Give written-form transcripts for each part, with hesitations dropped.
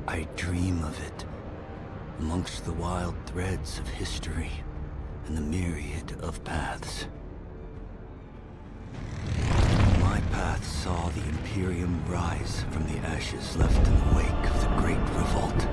I dream of it, amongst the wild threads of history and the myriad of paths. My path saw the Imperium rise from the ashes left in the wake of the Great Revolt.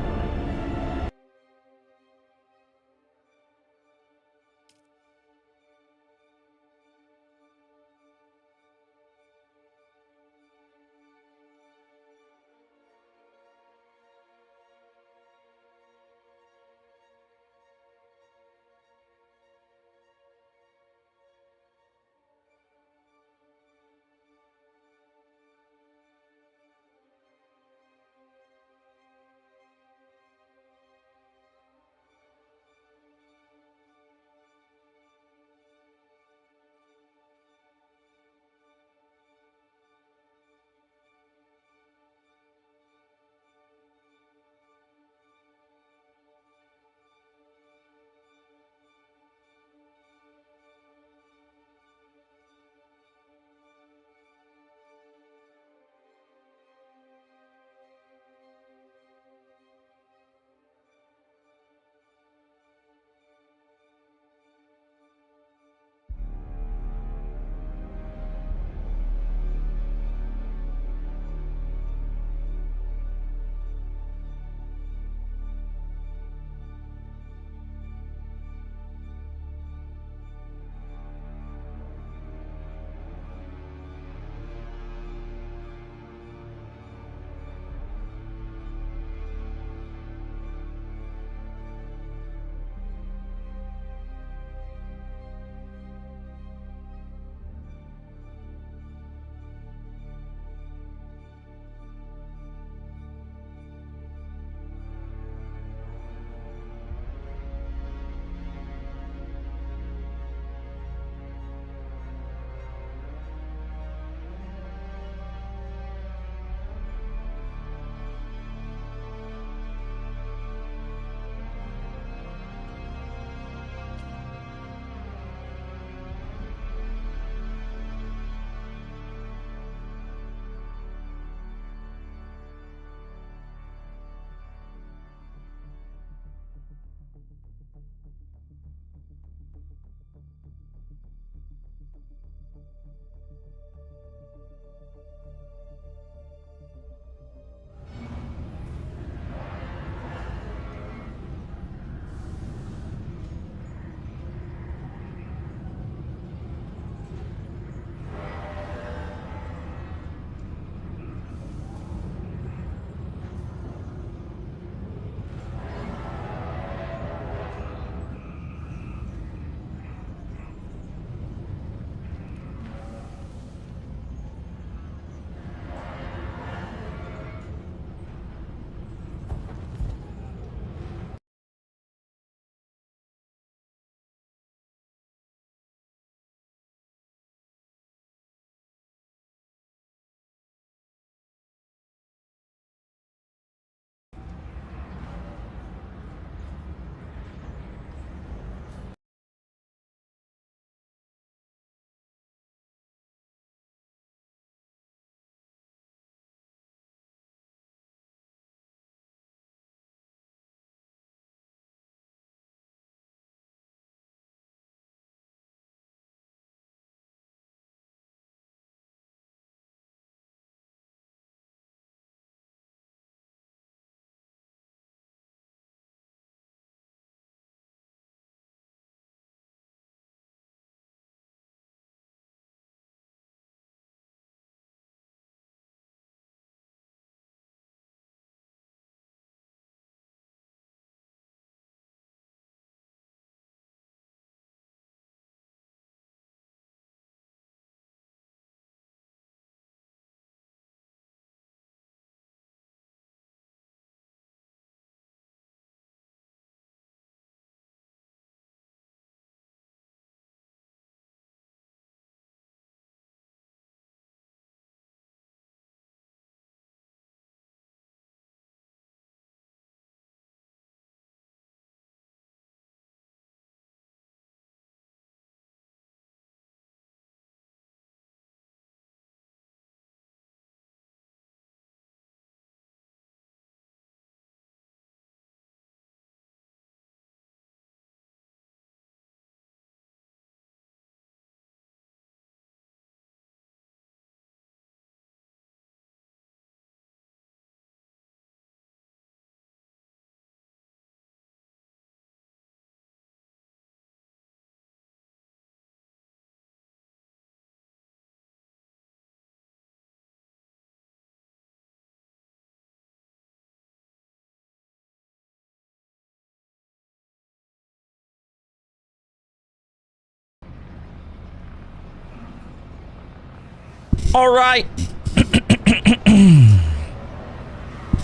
All right.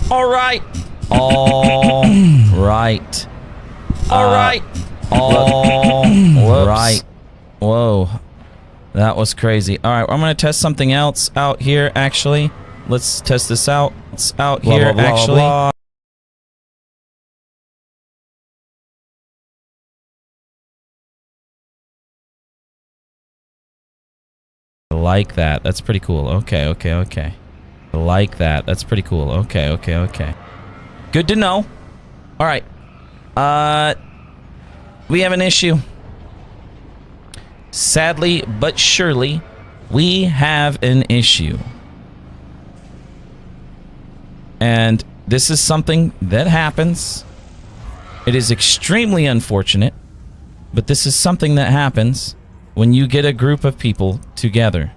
All right. All right. All right. All right. Whoa. That was crazy. All right, I'm going to test something else out here, actually. Let's test this out. It's out here, actually. I like that. That's pretty cool. Okay. I like that. That's pretty cool. Okay. Good to know. All right. We have an issue. Sadly, but surely, we have an issue. And this is something that happens. It is extremely unfortunate, but this is something that happens when you get a group of people together.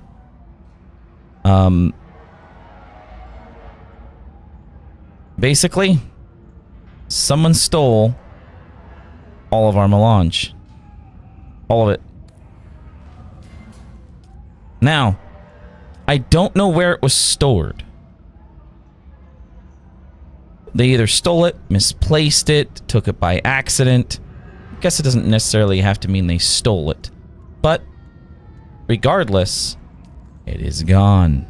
Basically, someone stole all of our melange. All of it. Now, I don't know where it was stored. They either stole it, misplaced it, took it by accident. I guess it doesn't necessarily have to mean they stole it. But, regardless, it is gone.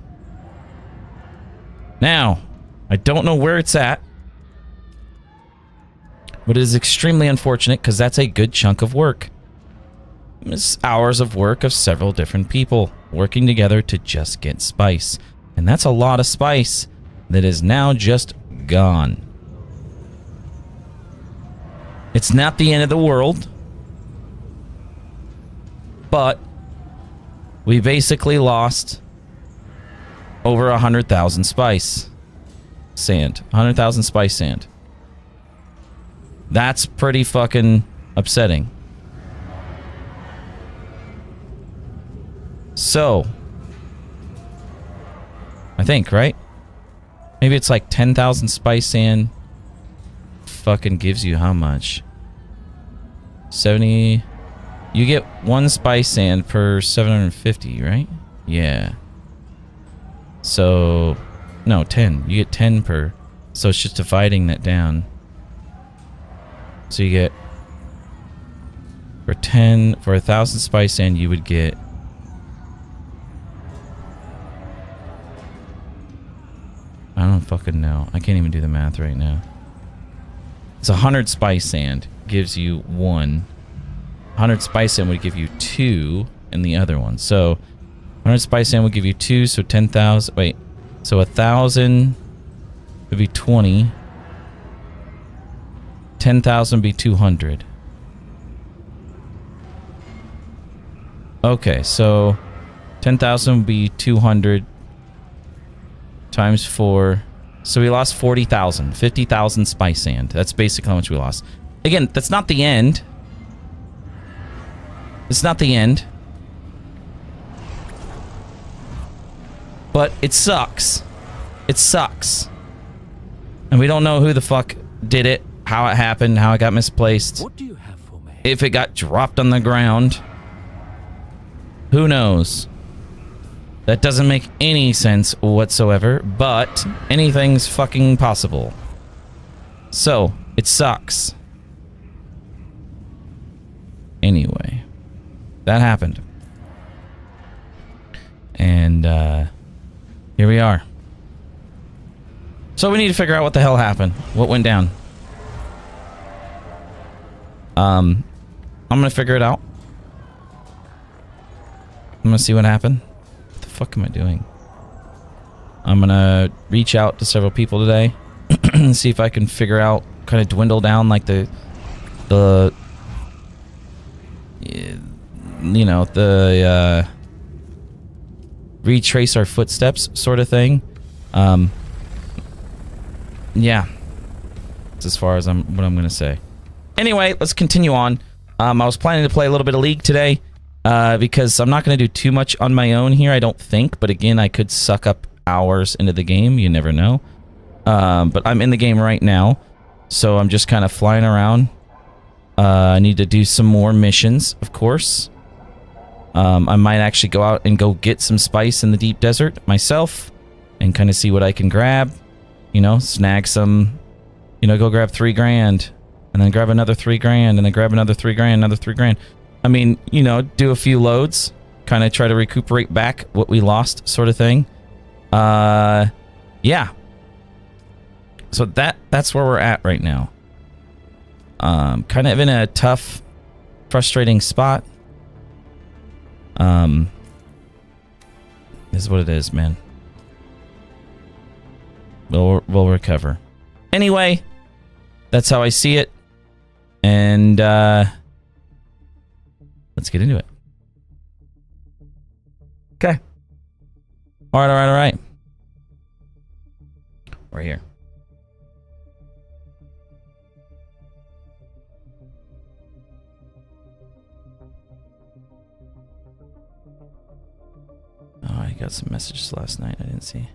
Now, I don't know where it's at. But it is extremely unfortunate because that's a good chunk of work. It's hours of work of several different people working together to just get spice. And that's a lot of spice that is now just gone. It's not the end of the world, but we basically lost over 100,000 spice sand. 100,000 spice sand. That's pretty fucking upsetting. So, I think, right? Maybe it's like 10,000 spice sand fucking gives you how much? 70... You get 1 spice sand per 750, right? Yeah. So... No, 10. You get 10 per... So it's just dividing that down. So you get... For 10... For 1,000 spice sand, you would get... I don't fucking know. I can't even do the math right now. It's 100 spice sand gives you 1. 100 spice sand would give you 2 in the other one. So 100 spice sand would give you 2, so 10,000. Wait. So 1,000 would be 20. 10,000 would be 200. Okay, so 10,000 would be 200 times 4. So we lost 40,000. 50,000 spice sand. That's basically how much we lost. Again, that's not the end. It's not the end. But it sucks. It sucks. And we don't know who the fuck did it, how it happened, how it got misplaced. What do you have for me? If it got dropped on the ground. Who knows? That doesn't make any sense whatsoever, but anything's fucking possible. So, it sucks. Anyway, that happened. And, here we are. So we need to figure out what the hell happened. What went down. I'm gonna figure it out. I'm gonna see what happened. What the fuck am I doing? I'm gonna reach out to several people today and see if I can figure out, kind of dwindle down like the you know, the retrace our footsteps sort of thing. Yeah. That's as far as what I'm gonna say. Anyway, let's continue on. I was planning to play a little bit of League today. Because I'm not going to do too much on my own here, I don't think. But again, I could suck up hours into the game. You never know. But I'm in the game right now. So I'm just kind of flying around. I need to do some more missions, of course. I might actually go out and go get some spice in the deep desert myself and kind of see what I can grab. You know, snag some, you know, go grab $3,000 and then grab another $3,000 and then grab another $3,000, another $3,000. I mean, you know, do a few loads, kind of try to recuperate back what we lost sort of thing. Yeah. So that's where we're at right now. Kind of in a tough, frustrating spot. Is what it is, man. We'll recover. Anyway, that's how I see it. And let's get into it. Okay. All right. We're here. Oh, I got some messages last night I didn't see.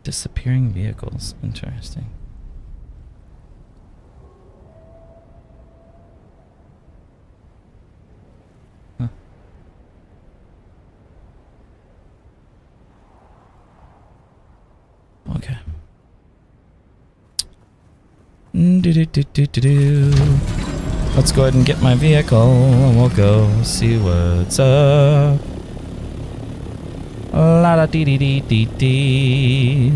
Disappearing vehicles. Interesting. Huh. Okay. Let's go ahead and get my vehicle and we'll go see what's up. La da dee dee dee dee dee.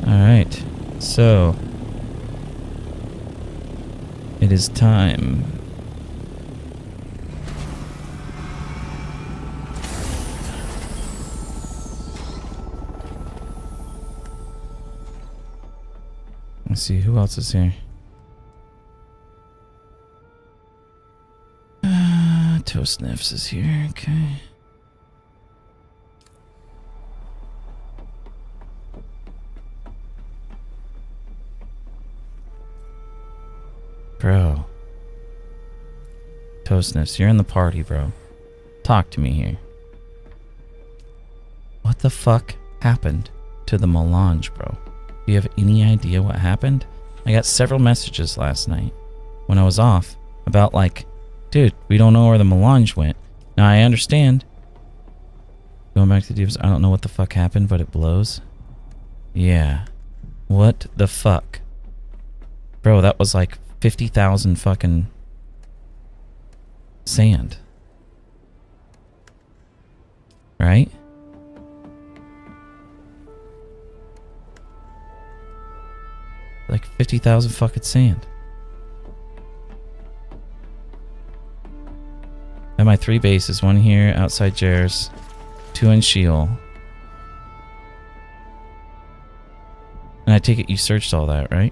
Alright, so it is time. Let's see, who else is here? Toast Sniffs is here, okay. Bro. Toast Sniffs, you're in the party, bro. Talk to me here. What the fuck happened to the melange, bro? Do you have any idea what happened? I got several messages last night when I was off about like, dude, we don't know where the melange went. Now I understand. Going back to the deeps, I don't know what the fuck happened, but it blows. Yeah. What the fuck? Bro, that was like 50,000 fucking sand. Right? Like 50,000 fucking sand. I have my 3 bases, 1 here outside Jer's, 2 in Sheol. And I take it you searched all that, right?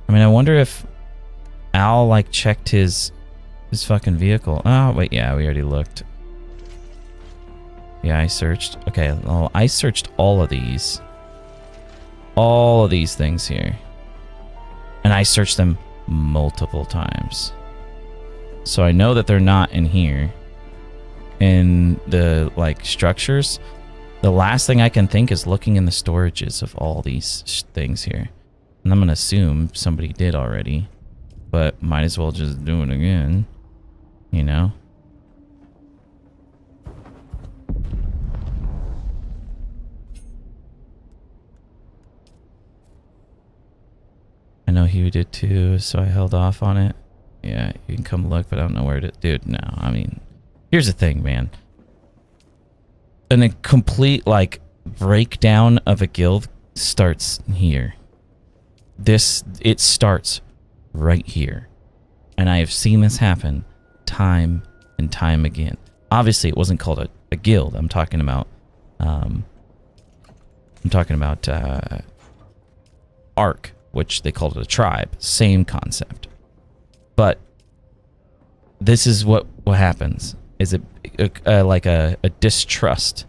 I mean, I wonder if Al like checked his fucking vehicle. Oh, wait, yeah, we already looked. Yeah, I searched. Okay, well, I searched all of these. All of these things here. And I searched them multiple times. So I know that they're not in here. In the, like, structures. The last thing I can think is looking in the storages of all these things here. And I'm going to assume somebody did already. But might as well just do it again. You know? he did too, so I held off on it. Yeah, you can come look, but I don't know where to... Dude, no, I mean... Here's the thing, man. A complete, like, breakdown of a guild starts here. It starts right here. And I have seen this happen time and time again. Obviously, it wasn't called a guild. I'm talking about... Arc, which they called it a tribe. Same concept. But this is what happens. Is like a distrust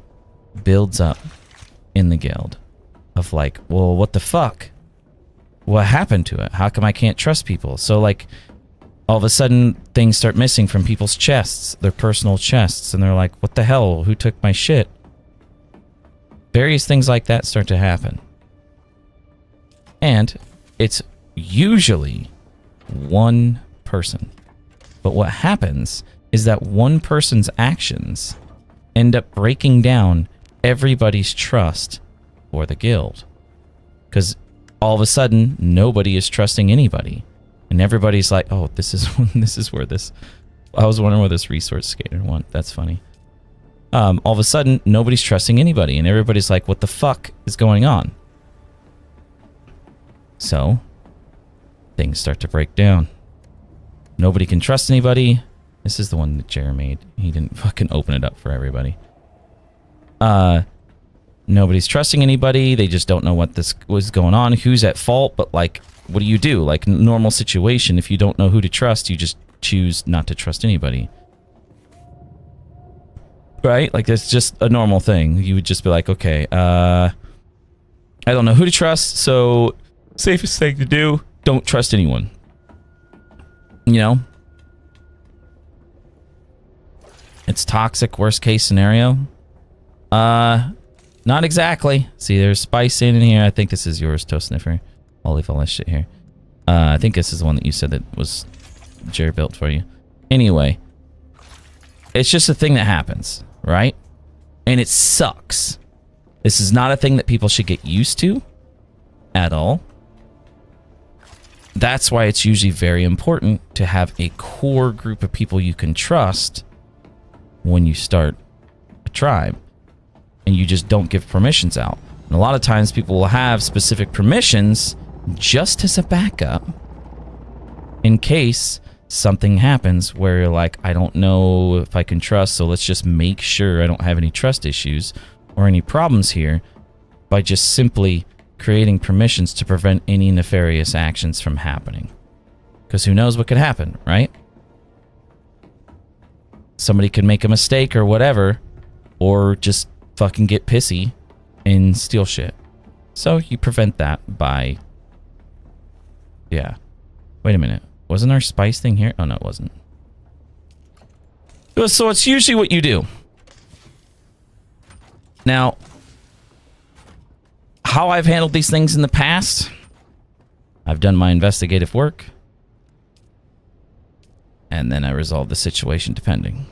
builds up in the guild of like, well, what the fuck? What happened to it? How come I can't trust people? So like all of a sudden things start missing from people's chests, their personal chests, and they're like, what the hell? Who took my shit? Various things like that start to happen. And it's usually one person. But what happens is that one person's actions end up breaking down everybody's trust for the guild. Because all of a sudden, nobody is trusting anybody. And everybody's like, oh, this is where this... I was wondering where this resource skater went. That's funny. All of a sudden, nobody's trusting anybody. And everybody's like, what the fuck is going on? So, things start to break down. Nobody can trust anybody. This is the one that Jer made. He didn't fucking open it up for everybody. Nobody's trusting anybody. They just don't know what this was going on. Who's at fault? But like, what do you do? Like, normal situation, if you don't know who to trust, you just choose not to trust anybody. Right? Like, that's just a normal thing. You would just be like, okay, I don't know who to trust, so safest thing to do, don't trust anyone. You know? It's toxic, worst case scenario. Not exactly. See, there's spice in here. I think this is yours, Toast Sniffer. I'll leave all that shit here. I think this is the one that you said that was Jerry built for you. Anyway, it's just a thing that happens, right? And it sucks. This is not a thing that people should get used to at all. That's why it's usually very important to have a core group of people you can trust when you start a tribe. And you just don't give permissions out. And a lot of times people will have specific permissions just as a backup in case something happens where you're like, I don't know if I can trust, so let's just make sure I don't have any trust issues or any problems here by just simply creating permissions to prevent any nefarious actions from happening. Because who knows what could happen, right? Somebody could make a mistake or whatever, or just fucking get pissy and steal shit. So you prevent that by... Yeah. Wait a minute. Wasn't our spice thing here? Oh, no, it wasn't. So it's usually what you do. Now, how I've handled these things in the past, I've done my investigative work, and then I resolve the situation depending.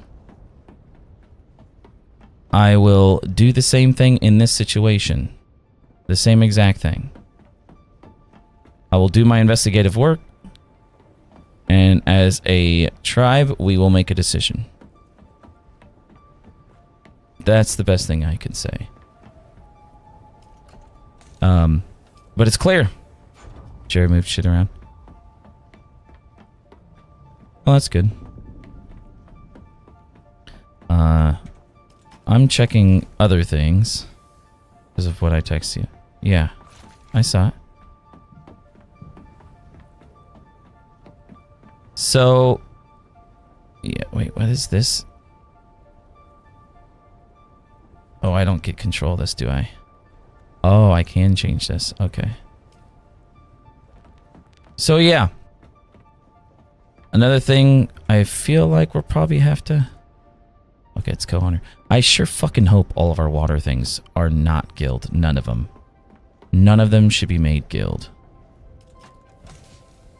I will do the same thing in this situation. The same exact thing. I will do my investigative work, and as a tribe, we will make a decision. That's the best thing I can say. But it's clear. Jerry moved shit around. Well, that's good. I'm checking other things because of what I text you. Yeah, I saw it. So, yeah, wait, what is this? Oh, I don't get control of this, do I? Oh, I can change this. Okay. So, yeah. Another thing, I feel like we'll probably have to... Okay, it's co-owner. I sure fucking hope all of our water things are not guild. None of them. None of them should be made guild.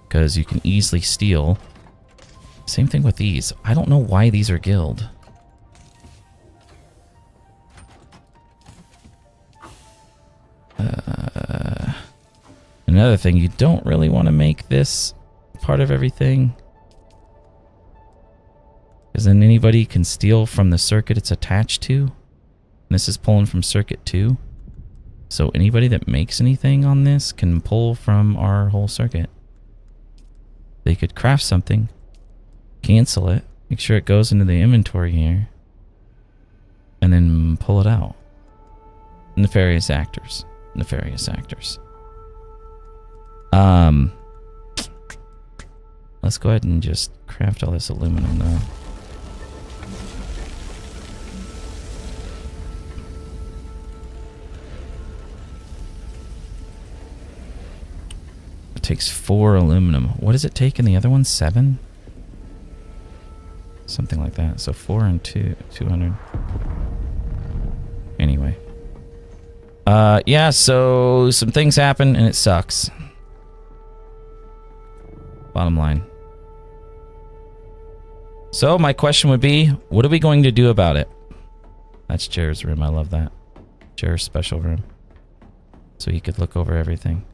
Because you can easily steal. Same thing with these. I don't know why these are guild. Another thing, you don't really want to make this part of everything. Because then anybody can steal from the circuit it's attached to. And this is pulling from circuit 2. So anybody that makes anything on this can pull from our whole circuit. They could craft something, cancel it, make sure it goes into the inventory here, and then pull it out. Nefarious actors. Nefarious actors. Let's go ahead and just craft all this aluminum though. It takes 4 aluminum. What does it take in the other one? 7? Something like that. So 4 and 2, 200. Anyway. Yeah, so some things happen and it sucks. Bottom line. So my question would be, what are we going to do about it? That's Jared's room. I love that. Jared's special room. So he could look over everything.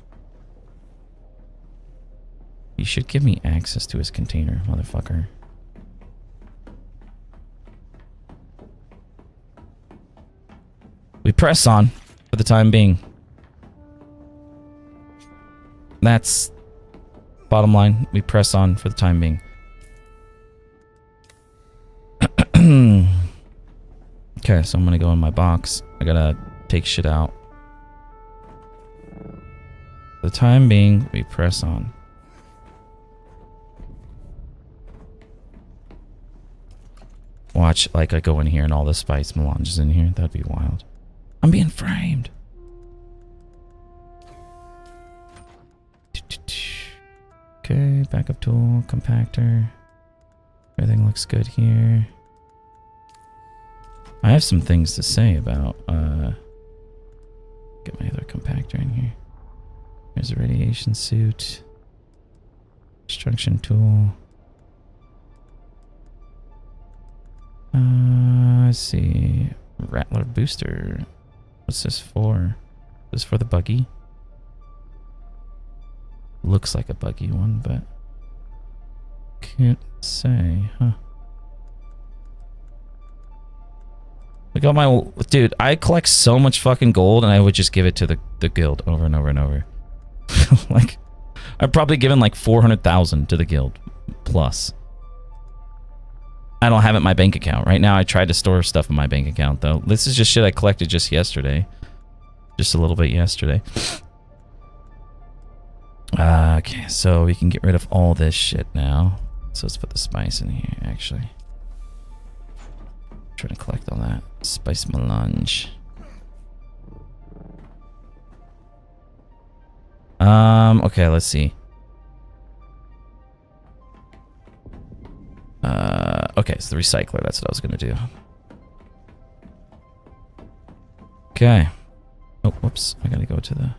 You should give me access to his container, motherfucker. We press on for the time being. That's bottom line. We press on for the time being. Okay, so I'm gonna go in my box. I gotta take shit out. For the time being, we press on. Watch, like, I go in here and all the spice melange is in here. That'd be wild. I'm being framed. Okay, backup tool, compactor. Everything looks good here. I have some things to say about, get my other compactor in here. Here's a radiation suit. Extraction tool. Let's see. Rattler booster. What's this for? Is this for the buggy? Looks like a buggy one, but can't say, huh? Look at my... Dude, I collect so much fucking gold and I would just give it to the guild over and over and over. Like, I've probably given like 400,000 to the guild. Plus. I don't have it in my bank account. Right now I tried to store stuff in my bank account though. This is just shit I collected just yesterday. Just a little bit yesterday. Okay, so we can get rid of all this shit now. So let's put the spice in here, actually. Trying to collect all that. Spice melange. Okay, let's see. Okay, it's the recycler. That's what I was gonna do. Okay. Oh, whoops. I gotta go to the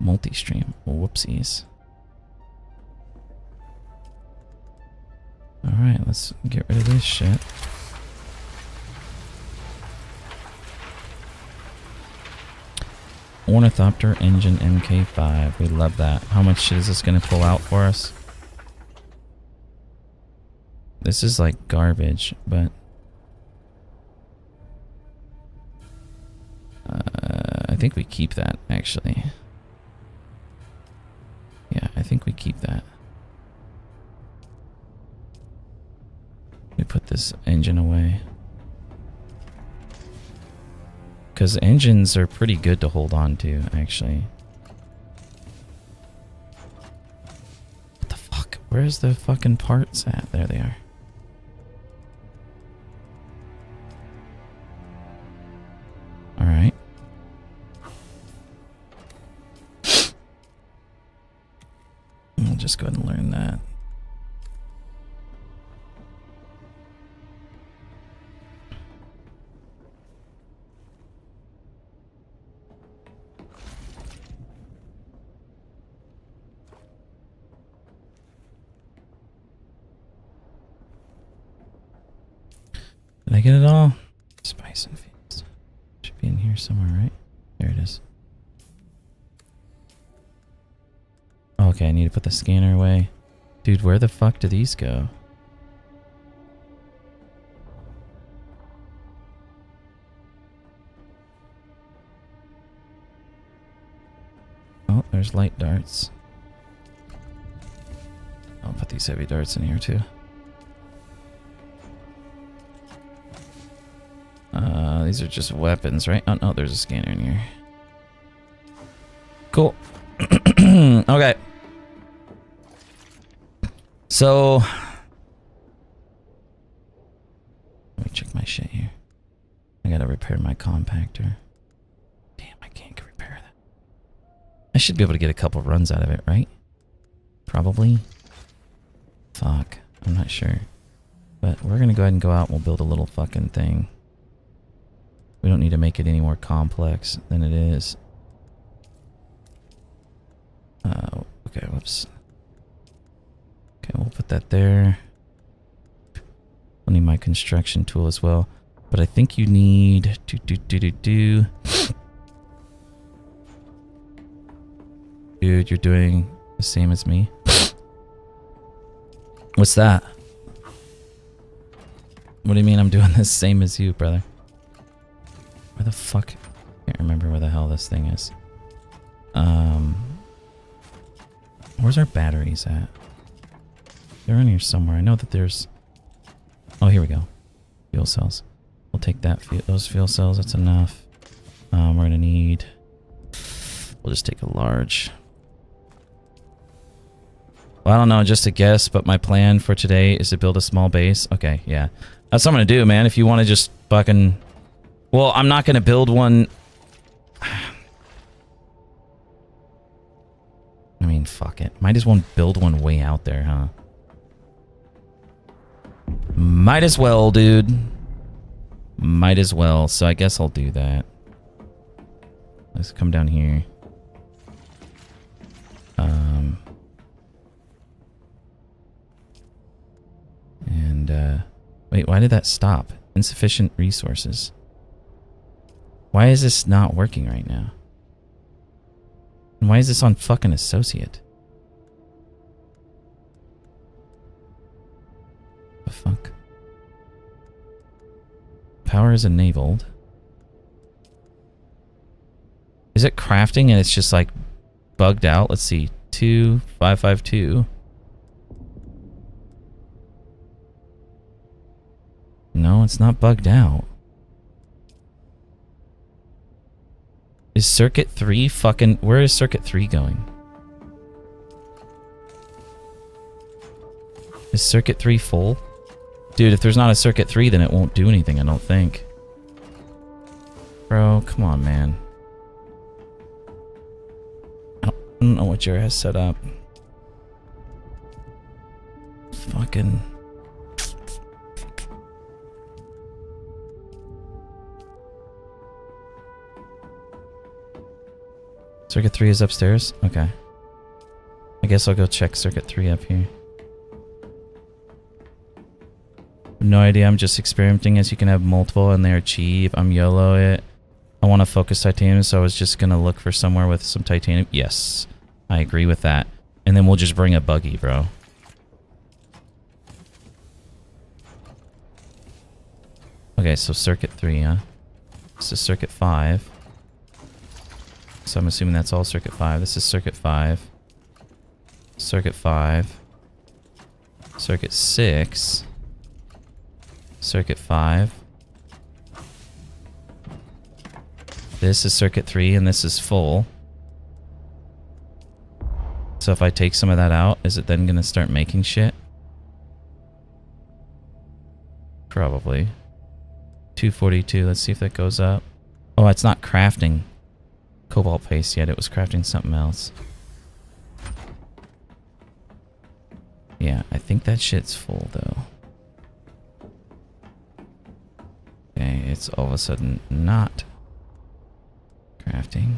multi-stream. Whoopsies. Alright, let's get rid of this shit. Ornithopter engine MK5. We love that. How much shit is this gonna pull out for us? This is like garbage, but I think we keep that, actually. Yeah, I think we keep that. We put this engine away. Because engines are pretty good to hold on to, actually. What the fuck? Where's the fucking parts at? There they are. Alright. We'll just go ahead and learn that. Did I get it all? Spice and feeds. Should be in here somewhere, right? There it is. Okay, I need to put the scanner away. Dude, where the fuck do these go? Oh, there's light darts. I'll put these heavy darts in here too. These are just weapons, right? Oh, no, there's a scanner in here. Cool. Okay. So... let me check my shit here. I gotta repair my compactor. Damn, I can't repair that. I should be able to get a couple runs out of it, right? Probably. Fuck. I'm not sure. But we're gonna go ahead and go out and we'll build a little fucking thing. We don't need to make it any more complex than it is. Okay, whoops. Okay, we'll put that there. I'll need my construction tool as well. But I think you need... Dude, you're doing the same as me. What's that? What do you mean I'm doing the same as you, brother? Where the fuck? I can't remember where the hell this thing is. Where's our batteries at? They're in here somewhere. I know that there's... oh, here we go. Fuel cells. We'll take that. Those fuel cells. That's enough. We're gonna need... we'll just take a large. Well, I don't know, just a guess, but my plan for today is to build a small base. Okay, yeah. That's what I'm gonna do, man. If you want to just fucking... well, I'm not gonna build one... I mean, fuck it. Might as well build one way out there, huh? Might as well, dude. Might as well. So I guess I'll do that. Let's come down here. And, wait, why did that stop? Insufficient resources. Why is this not working right now? And why is this on fucking associate? The fuck? Power is enabled. Is it crafting and it's just like bugged out? Let's see. 2552. No, it's not bugged out. Is circuit 3 fucking... where is circuit 3 going? Is circuit 3 full? Dude, if there's not a circuit 3, then it won't do anything, I don't think. Bro, come on, man. I don't know what Jared has set up. Fucking... Circuit 3 is upstairs? Okay. I guess I'll go check circuit 3 up here. No idea, I'm just experimenting as you can have multiple and they're cheap. I'm YOLO it. I want to focus titanium, so I was just going to look for somewhere with some titanium. Yes, I agree with that. And then we'll just bring a buggy, bro. Okay, so circuit 3, huh? This is circuit 5. So I'm assuming that's all circuit 5. This is circuit 5. Circuit 5. Circuit 6. Circuit 5. This is circuit 3 and this is full. So if I take some of that out, is it then going to start making shit? Probably. 242. Let's see if that goes up. Oh, it's not crafting cobalt paste yet. It was crafting something else. Yeah, I think that shit's full though. Okay, it's all of a sudden not crafting.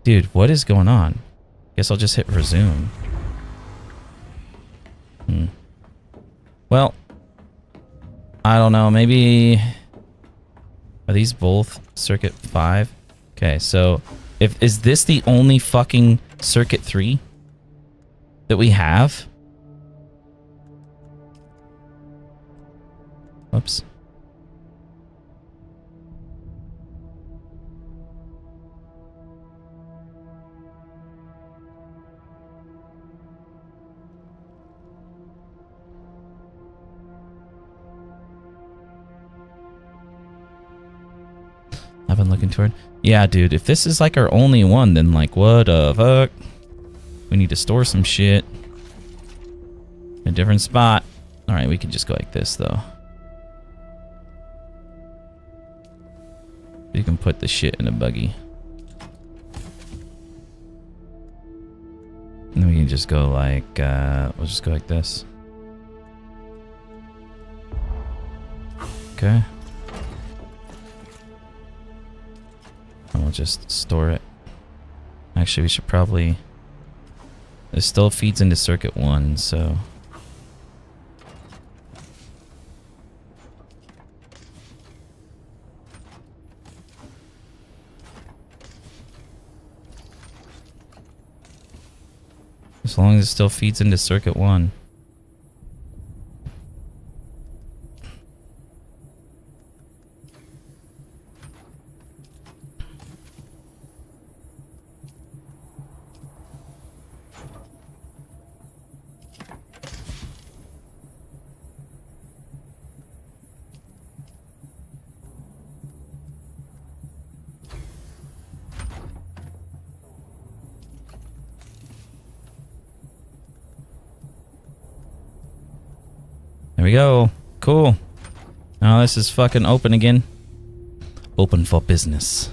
Dude, what is going on? Guess I'll just hit resume. Well, I don't know. Maybe... are these both circuit 5? Okay, so... is this the only fucking circuit 3? that we have. Whoops. I've been looking toward. Yeah, dude, if this is like our only one, then like, what the fuck? We need to store some shit. A different spot. Alright, we can just go like this, though. You can put the shit in a buggy. And then we can just go like, we'll just go like this. Okay. And we'll just store it. Actually, we should probably... It still feeds into circuit 1, so... As long as it still feeds into circuit 1. There we go. Cool. Now this is fucking open again. Open for business.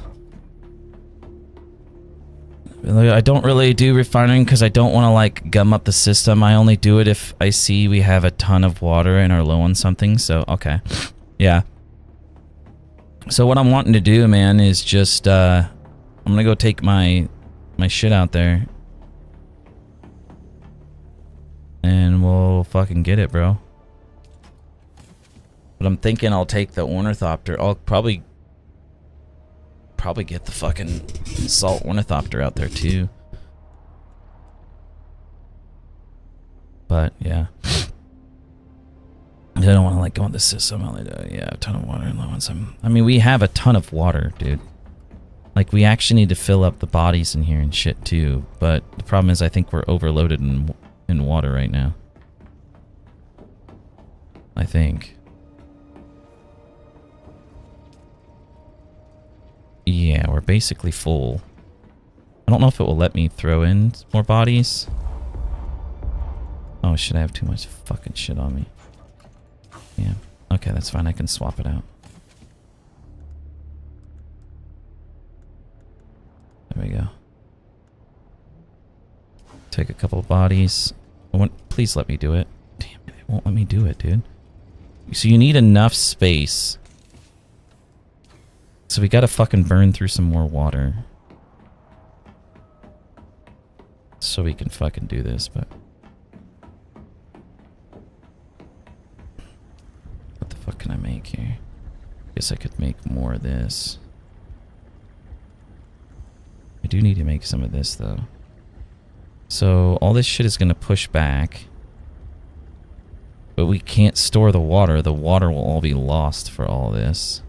I don't really do refining because I don't want to like gum up the system. I only do it if I see we have a ton of water and are low on something. So, okay. Yeah. So what I'm wanting to do, man, is just, I'm going to go take my shit out there. And we'll fucking get it, bro. But I'm thinking I'll take the ornithopter. I'll probably get the fucking salt ornithopter out there too. But yeah, I don't want to like go on the system. Yeah, a ton of water and low on some. I mean, we have a ton of water, dude. Like we actually need to fill up the bodies in here and shit too. But the problem is, I think we're overloaded in water right now. I think. Yeah, we're basically full. I don't know if it will let me throw in more bodies. Oh, should I have too much fucking shit on me? Yeah. Okay, that's fine. I can swap it out. There we go. Take a couple of bodies. Please let me do it. Damn it, it won't let me do it, dude. So you need enough space. So we gotta fucking burn through some more water. So we can fucking do this, but... What the fuck can I make here? Guess I could make more of this. I do need to make some of this, though. So all this shit is gonna push back. But we can't store the water. The water will all be lost for all this.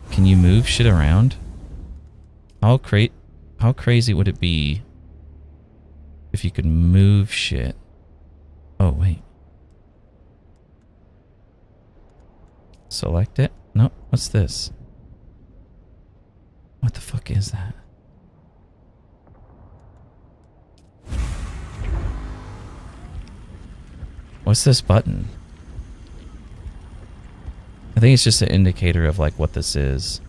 Can you move shit around? How crazy would it be if you could move shit? Oh, wait. Select it? No, what's this? What the fuck is that? What's this button? I think it's just an indicator of like what this is.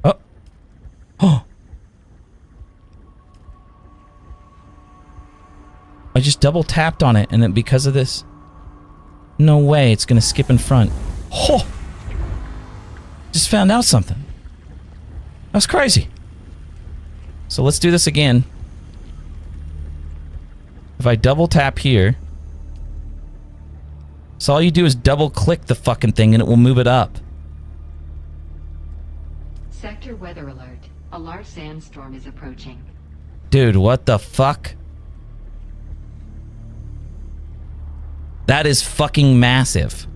Oh. Oh. I just double tapped on it and then because of this. No way, it's gonna skip in front. Oh. Just found out something. That's crazy. So let's do this again. If I double tap here, So all you do is double click the fucking thing and it will move it up. Sector weather alert. A large sandstorm is approaching. Dude, what the fuck? That is fucking massive.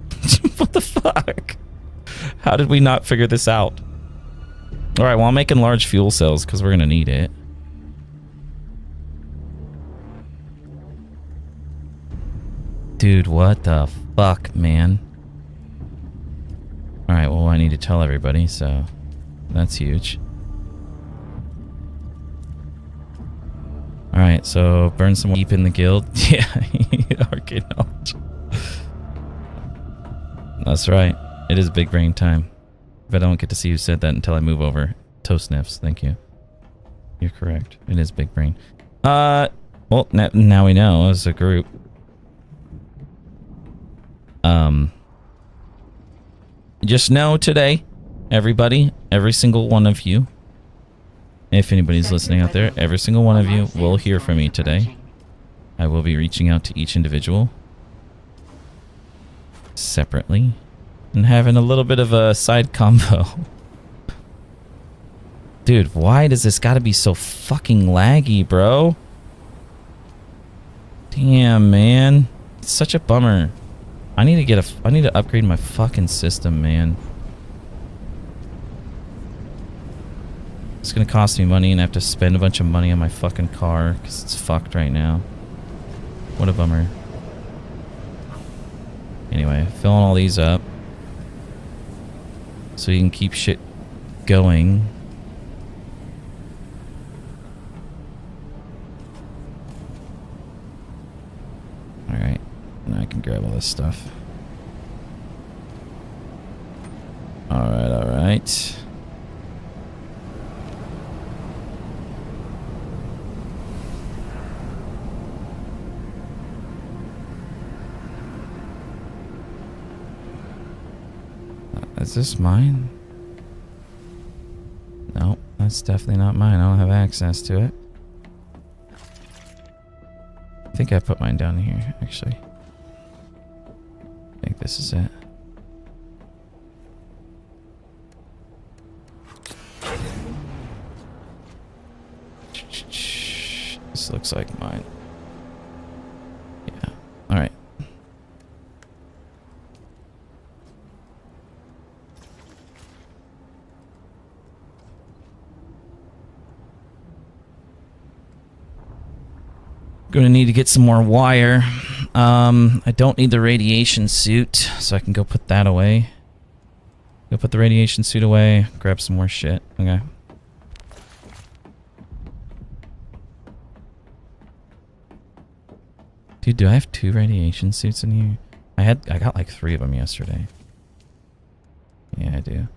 What the fuck? How did we not figure this out? Alright, well, I'm making large fuel cells because we're going to need it. Dude, what the fuck, man? Alright, well, I need to tell everybody, so that's huge. Alright, so burn some deep in the guild. Yeah, arcade knowledge. That's right. It is big brain time. But I don't get to see who said that until I move over. Toe sniffs, thank you. You're correct. It is big brain. Well, now we know as a group. Just know today, everybody, every single one of you, if anybody's listening out there, every single one of you will hear from me today. I will be reaching out to each individual separately and having a little bit of a side combo. Dude, why does this gotta be so fucking laggy, bro? Damn, man. It's such a bummer. I need to upgrade my fucking system, man. It's gonna cost me money and I have to spend a bunch of money on my fucking car because it's fucked right now. What a bummer. Anyway, filling all these up so you can keep shit going. Alright, now I can grab all this stuff. Alright, alright. Is this mine? No, that's definitely not mine. I don't have access to it. I think I put mine down here, actually. I think this is it. This looks like mine. Yeah. Alright. Gonna need to get some more wire. I don't need the radiation suit, so I can go put that away. Go put the radiation suit away, grab some more shit. Okay. Dude, do I have 2 radiation suits in here? I got like 3 of them yesterday. Yeah, I do.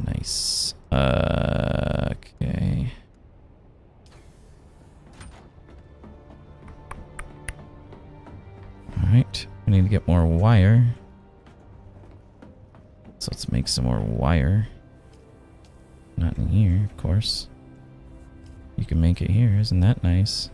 Nice. Okay. Alright, we need to get more wire. So let's make some more wire. Not in here, of course. You can make it here, isn't that nice?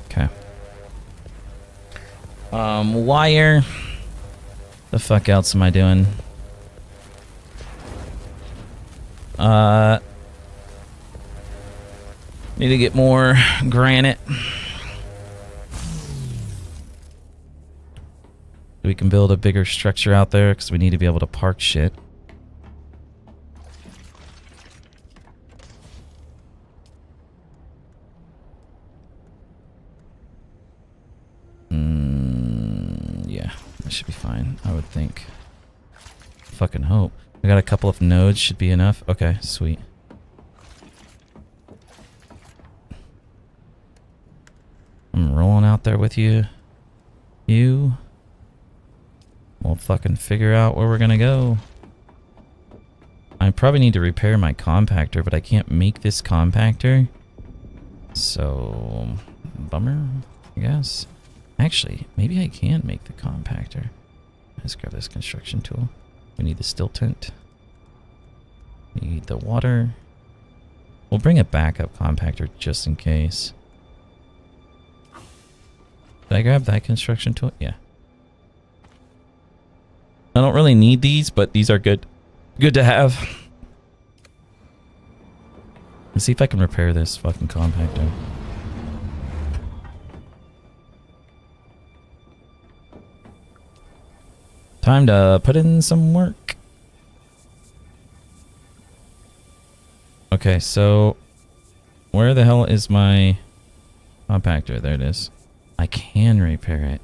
Okay. Wire. The fuck else am I doing? Need to get more granite. We can build a bigger structure out there because we need to be able to park shit. Yeah, that should be fine, I would think. Fucking hope. I got a couple of nodes, should be enough. Okay, sweet. I'm rolling out there with you. We'll fucking figure out where we're gonna go. I probably need to repair my compactor, but I can't make this compactor. So, bummer, I guess. Actually, maybe I can make the compactor. Let's grab this construction tool. We need the still tent. We need the water. We'll bring a backup compactor just in case. Did I grab that construction tool? Yeah. I don't really need these, but these are good. Good to have. Let's see if I can repair this fucking compactor. Time to put in some work. Okay, so where the hell is my compactor? There it is. I can repair it.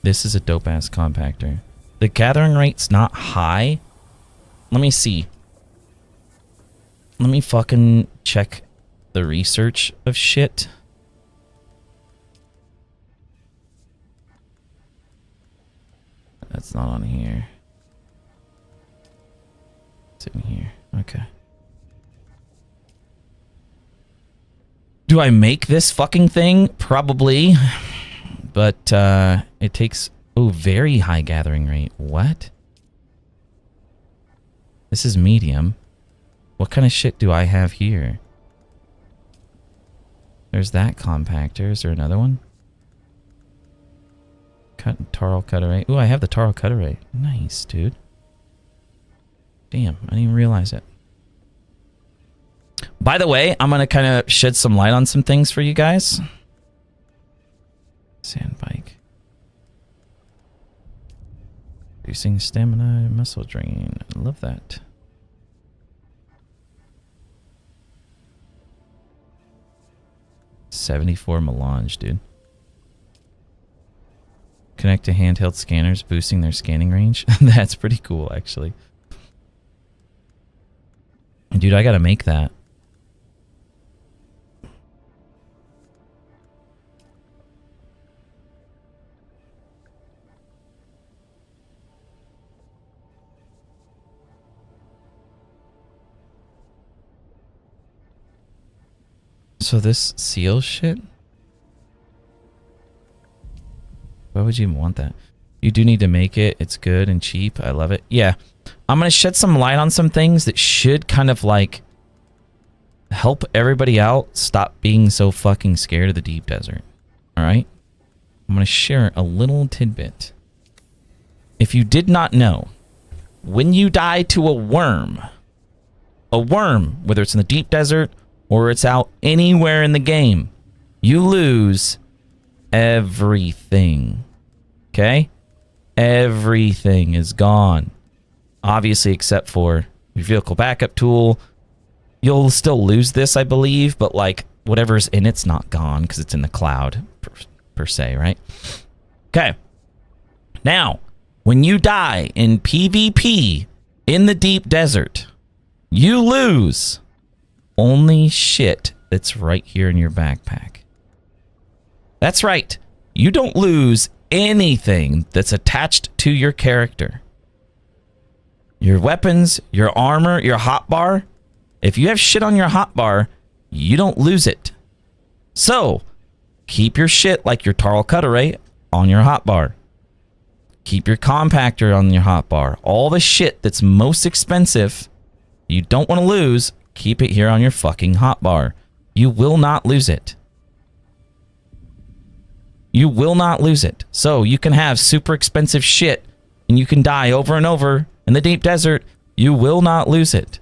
This is a dope-ass compactor. The gathering rate's not high. Let me see. Let me fucking check the research of shit. That's not on here. It's in here. Okay. Do I make this fucking thing? Probably. But it takes... Oh, very high gathering rate. What? This is medium. What kind of shit do I have here? There's that compactor. Is there another one? Tarl cutter. Ooh, I have the Tarl cutter. Nice, dude. Damn, I didn't even realize it. By the way, I'm going to kind of shed some light on some things for you guys. Sand bike. Reducing stamina, muscle drain. I love that. $74 melange, dude. Connect to handheld scanners, boosting their scanning range. That's pretty cool, actually. Dude, I gotta make that. So this seal shit? Why would you even want that? You do need to make it. It's good and cheap. I love it. Yeah. I'm going to shed some light on some things that should kind of like help everybody out stop being so fucking scared of the deep desert. Alright? I'm going to share a little tidbit. If you did not know, when you die to a worm, whether it's in the deep desert or it's out anywhere in the game, you lose everything. Okay? Everything is gone. Obviously, except for your vehicle backup tool. You'll still lose this, I believe, but like whatever's in it's not gone because it's in the cloud, per se, right? Okay. Now, when you die in PvP in the deep desert, you lose only shit that's right here in your backpack. That's right. You don't lose anything that's attached to your character. Your weapons, your armor, your hotbar. If you have shit on your hotbar, you don't lose it. So, keep your shit like your Tarl Cutter on your hotbar. Keep your compactor on your hotbar. All the shit that's most expensive, you don't want to lose, keep it here on your fucking hotbar. You will not lose it. You will not lose it. So you can have super expensive shit and you can die over and over in the deep desert. You will not lose it.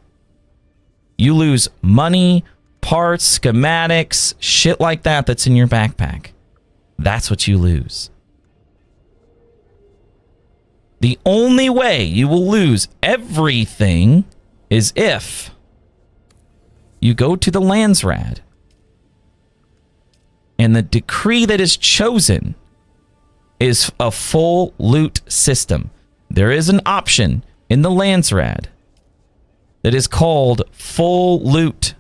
You lose money, parts, schematics, shit like that that's in your backpack. That's what you lose. The only way you will lose everything is if you go to the Landsrad and the decree that is chosen is a full loot system. There is an option in the Landsrad that is called full loot.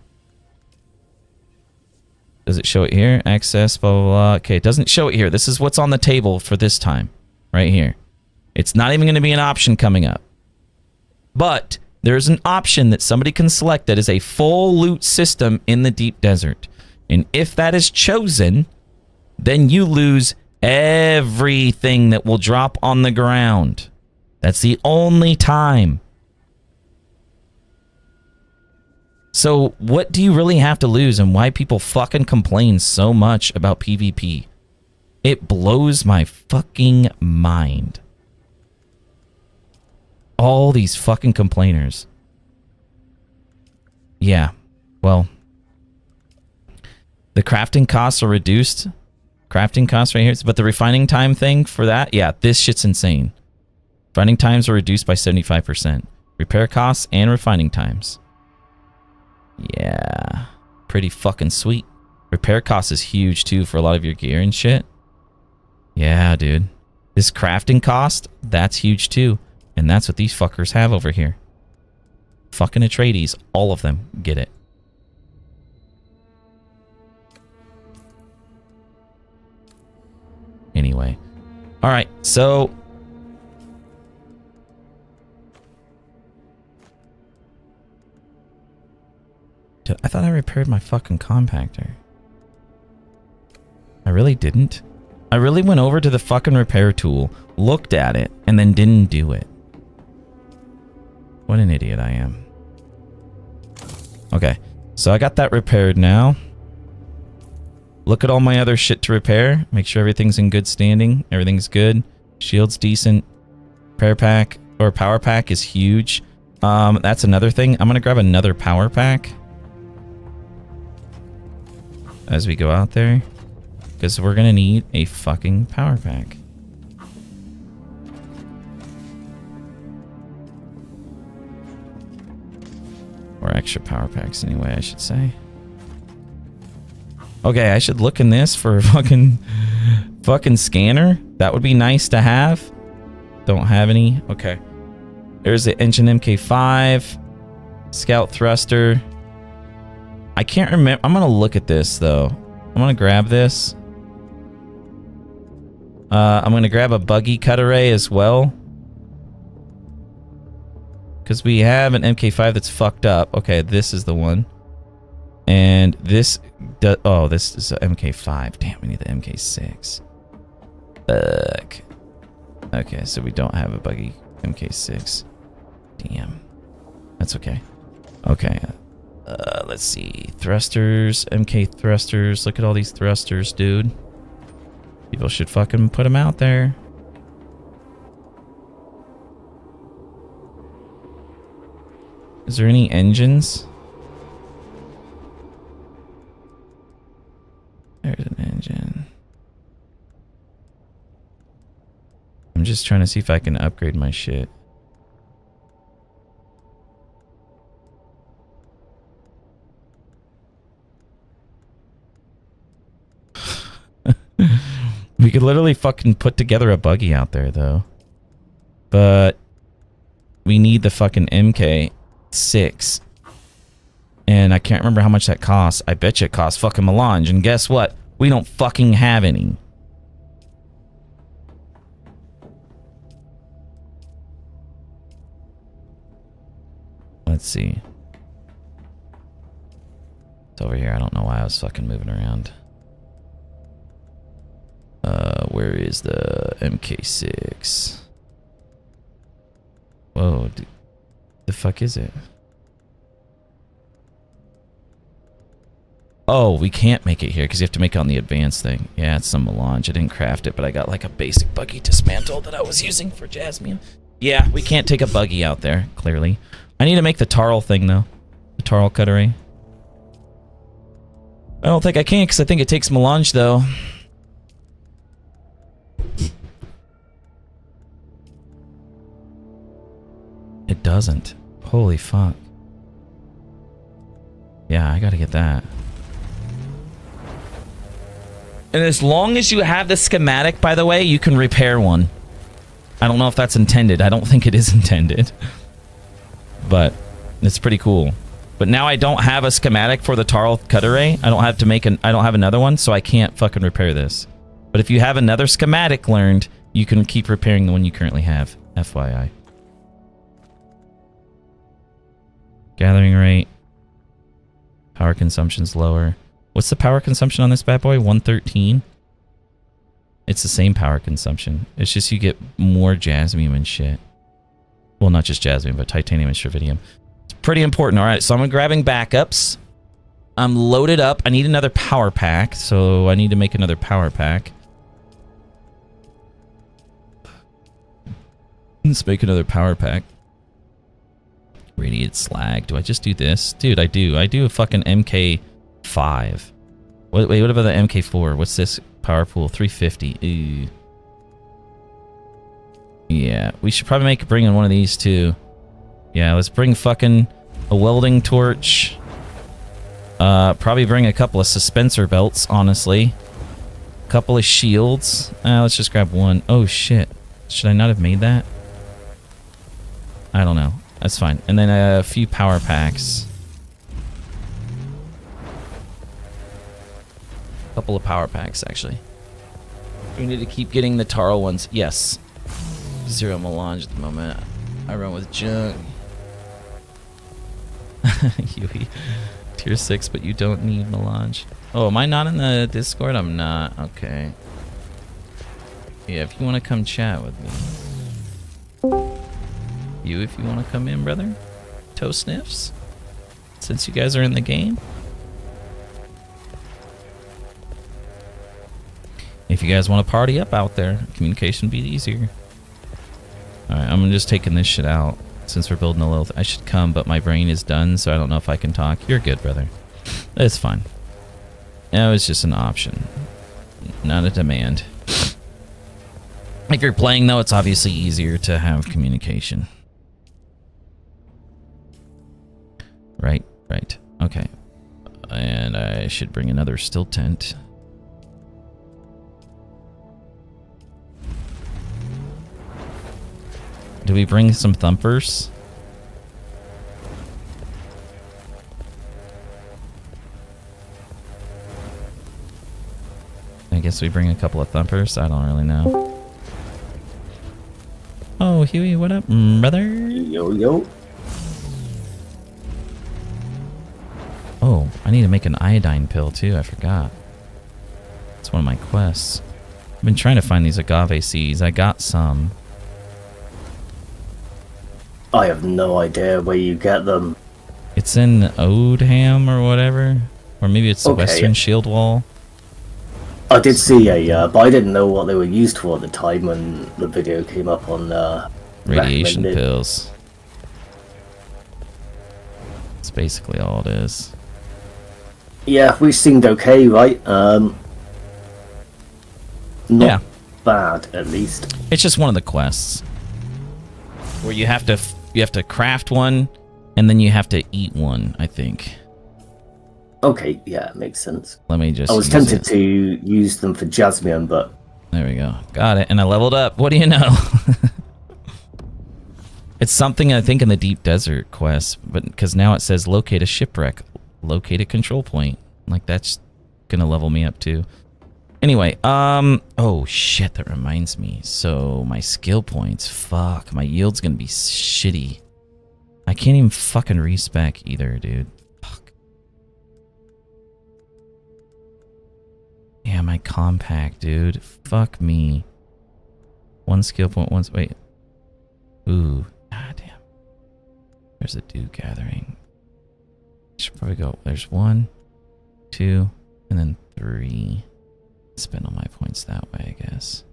Does it show it here? Access, blah, blah, blah. Okay, it doesn't show it here. This is what's on the table for this time. Right here. It's not even going to be an option coming up. But there's an option that somebody can select that is a full loot system in the deep desert. And if that is chosen, then you lose Everything that will drop on the ground. That's the only time. So what do you really have to lose, and why people fucking complain so much about PvP? It blows my fucking mind. All these fucking complainers. Yeah, well, the crafting costs are reduced. Crafting costs right here, but the refining time thing for that, yeah, this shit's insane. Refining times are reduced by 75%. Repair costs and refining times. Yeah, pretty fucking sweet. Repair cost is huge too for a lot of your gear and shit. Yeah, dude. This crafting cost, that's huge too. And that's what these fuckers have over here. Fucking Atreides, all of them get it. Anyway. Alright, so... I thought I repaired my fucking compactor. I really didn't. I really went over to the fucking repair tool, looked at it, and then didn't do it. What an idiot I am. Okay, so I got that repaired now. Look at all my other shit to repair. Make sure everything's in good standing. Everything's good. Shield's decent. Repair pack, or power pack is huge. That's another thing. I'm gonna grab another power pack as we go out there, because we're gonna need a fucking power pack. Or extra power packs anyway, I should say. Okay, I should look in this for a fucking scanner. That would be nice to have. Don't have any. Okay. There's the engine MK5. Scout thruster. I can't remember. I'm gonna look at this though. I'm gonna grab this. I'm gonna grab a buggy cut array as well, because we have an MK5 that's fucked up. Okay, this is the one, and this. Oh, this is a MK5. Damn, we need the MK6. Fuck. Okay, so we don't have a buggy MK6. Damn. That's okay. Okay. Let's see. Thrusters. MK thrusters. Look at all these thrusters, dude. People should fucking put them out there. Is there any engines? There's an engine. I'm just trying to see if I can upgrade my shit. We could literally fucking put together a buggy out there, though. But we need the fucking MK6. And I can't remember how much that costs. I bet you it costs fucking melange. And guess what? We don't fucking have any. Let's see. It's over here. I don't know why I was fucking moving around. Where is the MK6? Whoa, the fuck is it? Oh, we can't make it here because you have to make it on the advanced thing. Yeah, it's some melange. I didn't craft it, but I got like a basic buggy dismantle that I was using for Jasmine. Yeah, we can't take a buggy out there, clearly. I need to make the Tarl thing, though. The Tarl cut array. I don't think I can because I think it takes melange, though. It doesn't. Holy fuck. Yeah, I gotta get that. And as long as you have the schematic, by the way, you can repair one. I don't know if that's intended. I don't think it is intended. But it's pretty cool. But now I don't have a schematic for the Tarl cut array. I don't have to make an I don't have another one, so I can't fucking repair this. But if you have another schematic learned, you can keep repairing the one you currently have. FYI. Gathering rate. Power consumption's lower. What's the power consumption on this bad boy? 113? It's the same power consumption. It's just you get more jasmium and shit. Well, not just jasmium, but titanium and strontium. It's pretty important. All right, so I'm grabbing backups. I'm loaded up. I need another power pack, so I need to make another power pack. Let's make another power pack. Radiated slag. Do I just do this? Dude, I do. I do a fucking MK5. Wait, what about the MK4? What's this power pool? 350. Ooh. Yeah, we should probably bring in one of these too. Yeah, let's bring fucking a welding torch. Probably bring a couple of suspensor belts, honestly. A couple of shields. Let's just grab one. Oh shit. Should I not have made that? I don't know. That's fine. And then a few power packs. A couple of power packs, actually. We need to keep getting the Taro ones. Yes. 0 melange at the moment. I run with junk. Yui. Tier 6, but you don't need melange. Oh, am I not in the Discord? I'm not. Okay. Yeah, if you want to come chat with me. You, if you want to come in, brother. Toe sniffs. Since you guys are in the game. If you guys want to party up out there, communication would be easier. Alright, I'm just taking this shit out. Since we're building a little... I should come, but my brain is done, so I don't know if I can talk. You're good, brother. It's fine. It was just an option. Not a demand. If you're playing, though, it's obviously easier to have communication. Right, right. Okay. And I should bring another still tent. Do we bring some thumpers? I guess we bring a couple of thumpers. I don't really know. Oh, Huey, what up, brother? Yo, yo. Oh, I need to make an iodine pill too. I forgot. It's one of my quests. I've been trying to find these agave seeds. I got some. I have no idea where you get them. It's in Odham or whatever. Or maybe it's the Okay, Western yeah. Shield Wall. I did see but I didn't know what they were used for at the time when the video came up on Radiation recommended. pills. That's basically all it is. Yeah, we seemed okay, right? Not Yeah. bad, at least. It's just one of the quests. Where you have to craft one, and then you have to eat one, I think. Okay, yeah, makes sense. Let me just I was use tempted it. to use them for jasmine, but There we go. Got it. And I leveled up. What do you know? It's something I think in the Deep Desert quest, but because now it says locate a shipwreck, locate a control point. Like that's gonna level me up too. Anyway, oh shit, that reminds me. So my skill points, fuck, my yield's gonna be shitty. I can't even fucking respec either, dude. Fuck. Yeah, my compact, dude. Fuck me. One skill point, wait. Ooh, ah, damn. There's a dew gathering. Should probably go, there's 1, 2, and then 3. Spend all my points that way, I guess.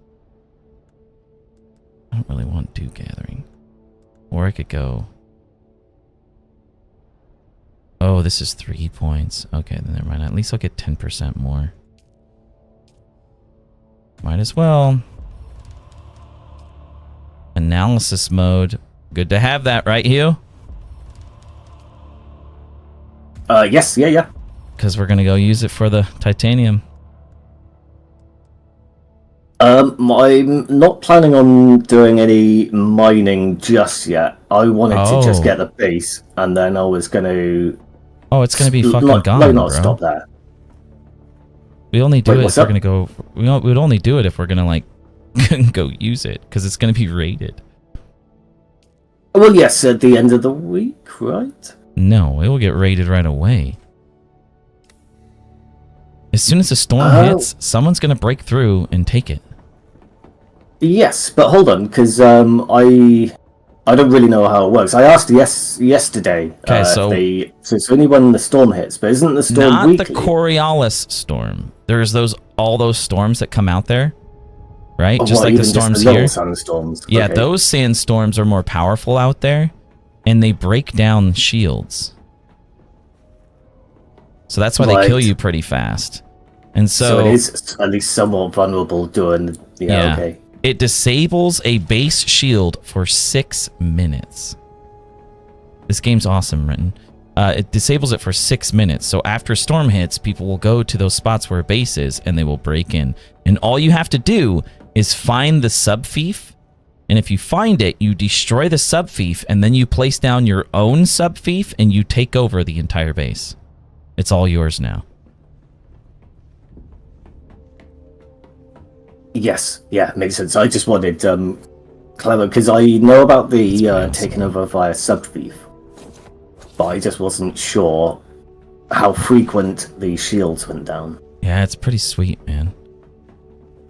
I don't really want dew gathering. Or I could go... Oh, this is 3 points. Okay, then never mind. At least I'll get 10% more. Might as well. Analysis mode. Good to have that, right, Hugh? yes, yeah. Because we're going to go use it for the titanium. I'm not planning on doing any mining just yet. I wanted to just get the base, and then I was going to... Oh, it's going to be fucking gone, no, not bro. stop that. We only do Wait, it what's if we're up? going to go... We would only do it if we're going to, like, go use it. Because it's going to be rated. Well, yes, at the end of the week, right? No, it will get raided right away. As soon as the storm hits, someone's going to break through and take it. Yes, but hold on, because I don't really know how it works. I asked yesterday. Okay, so it's only when the storm hits, but isn't the storm not weekly? the Coriolis storm. There's all those storms that come out there, right? Oh, just what, like the even storms just the here. Sandstorms. Yeah, Okay. those sandstorms are more powerful out there, and they break down shields. So that's why they kill you pretty fast. And so it is at least somewhat vulnerable during. Yeah. Okay. It disables a base shield for 6 minutes. This game's awesome, written. It disables it for 6 minutes. So after a storm hits, people will go to those spots where a base is, and they will break in. And all you have to do is find the sub-fief. And if you find it, you destroy the sub-fief, and then you place down your own sub-fief, and you take over the entire base. It's all yours now. Yes, yeah, makes sense. I just wanted clever because I know about the taking over via sub-thief, but I just wasn't sure how frequent the shields went down. Yeah, it's pretty sweet, man.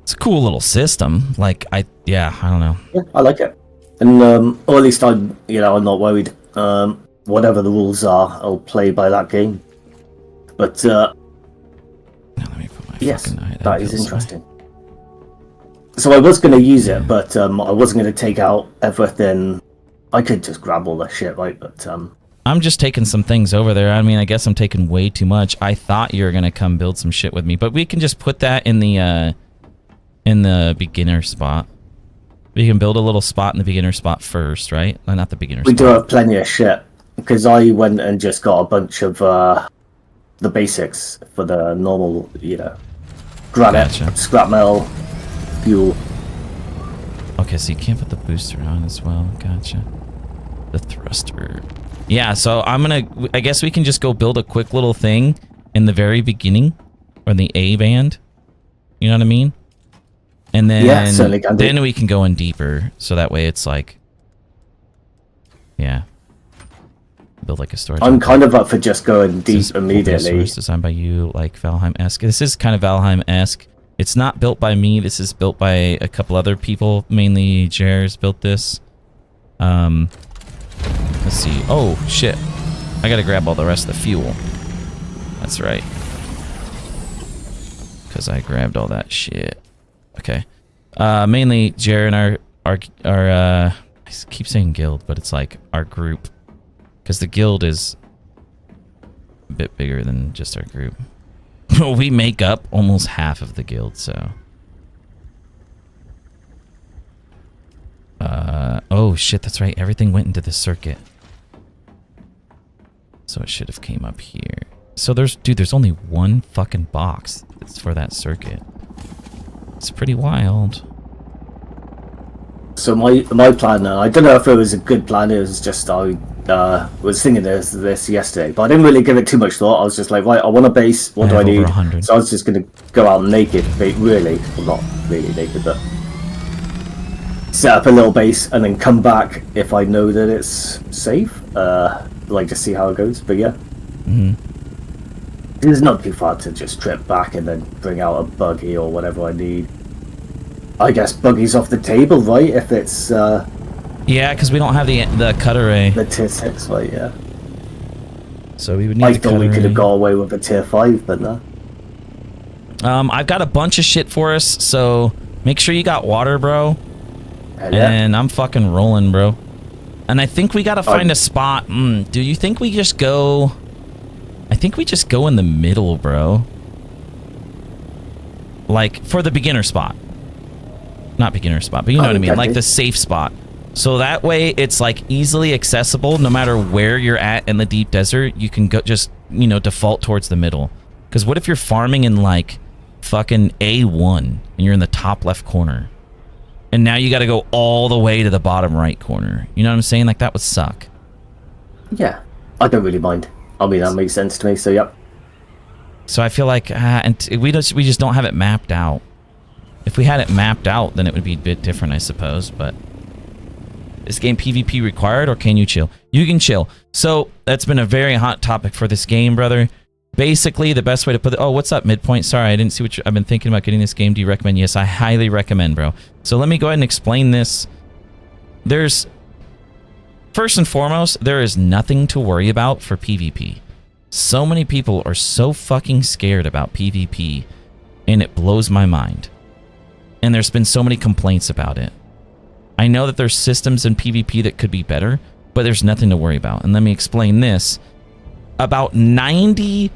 It's a cool little system. Like I don't know. Yeah, I like it, and or at least I'm not worried. Whatever the rules are, I'll play by that game. But now let me put my yes, fucking that is interesting. So I was going to use it, but I wasn't going to take out everything. I could just grab all that shit, right? But I'm just taking some things over there. I mean, I guess I'm taking way too much. I thought you were going to come build some shit with me, but we can just put that in the beginner spot. We can build a little spot in the beginner spot first, right? No, not the beginner spot. We do have plenty of shit, because I went and just got a bunch of the basics for the normal, granite, scrap metal, fuel. Okay, so you can't put the booster on as well. Gotcha. The thruster. Yeah, so I guess we can just go build a quick little thing in the very beginning, or in the A band. You know what I mean? And then, certainly can do. Then we can go in deeper, so that way it's like, build like a storage. I'm kind of up for just going deep immediately. Designed by you, like Valheim-esque. This is kind of Valheim-esque. It's not built by me. This is built by a couple other people. Mainly Jer's built this. Let's see. Oh, shit. I gotta grab all the rest of the fuel. That's right. Because I grabbed all that shit. Okay. Mainly Jer and our I keep saying guild, but it's like our group. Because the guild is a bit bigger than just our group. We make up almost half of the guild, so. Oh shit, that's right. Everything went into the circuit. So it should have came up here. So there's only one fucking box that's for that circuit. It's pretty wild. So my plan, I don't know if it was a good plan. It was just I was thinking this yesterday, but I didn't really give it too much thought. I was just like, right, I want a base. What do I need? 100. So I was just going to go out naked, really, well, not really naked, but set up a little base and then come back if I know that it's safe. Like to see how it goes. But yeah, it's not too far to just trip back and then bring out a buggy or whatever I need. I guess buggy's off the table, right? If it's yeah, because we don't have the cutter array. The tier 6, right? Yeah. So we would need. I thought we could have got away with a tier 5, but no. I've got a bunch of shit for us, so make sure you got water, bro. Yeah. And I'm fucking rolling, bro. And I think we gotta find a spot. Do you think we just go? I think we just go in the middle, bro. Like for the beginner spot. Not beginner spot, but you know what I mean, like the safe spot. So that way it's like easily accessible no matter where you're at in the deep desert. You can go just, default towards the middle. Because what if you're farming in like fucking A1 and you're in the top left corner? And now you got to go all the way to the bottom right corner. You know what I'm saying? Like that would suck. Yeah, I don't really mind. I mean, that makes sense to me, so yep. So I feel like we just don't have it mapped out. If we had it mapped out, then it would be a bit different, I suppose, but is game PvP required or can you chill? You can chill. So that's been a very hot topic for this game, brother. Basically, the best way to put it... Oh, what's up, Midpoint? Sorry, I didn't see what I've been thinking about getting this game. Do you recommend? Yes, I highly recommend, bro. So let me go ahead and explain this. There's... First and foremost, there is nothing to worry about for PvP. So many people are so fucking scared about PvP, and it blows my mind. And there's been so many complaints about it. I know that there's systems in PvP that could be better, but there's nothing to worry about. And let me explain this. About 90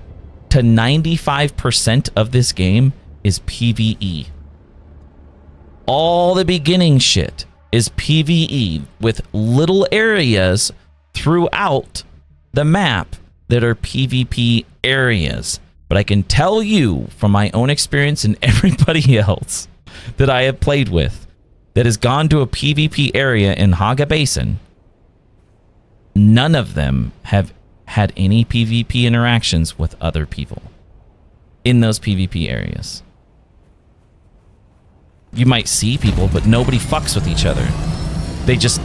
to 95% of this game is PvE. All the beginning shit is PvE with little areas throughout the map that are PvP areas. But I can tell you from my own experience and everybody else that I have played with that has gone to a PvP area in Haga Basin, none of them have had any PvP interactions with other people in those PvP areas. You might see people, but nobody fucks with each other. They just,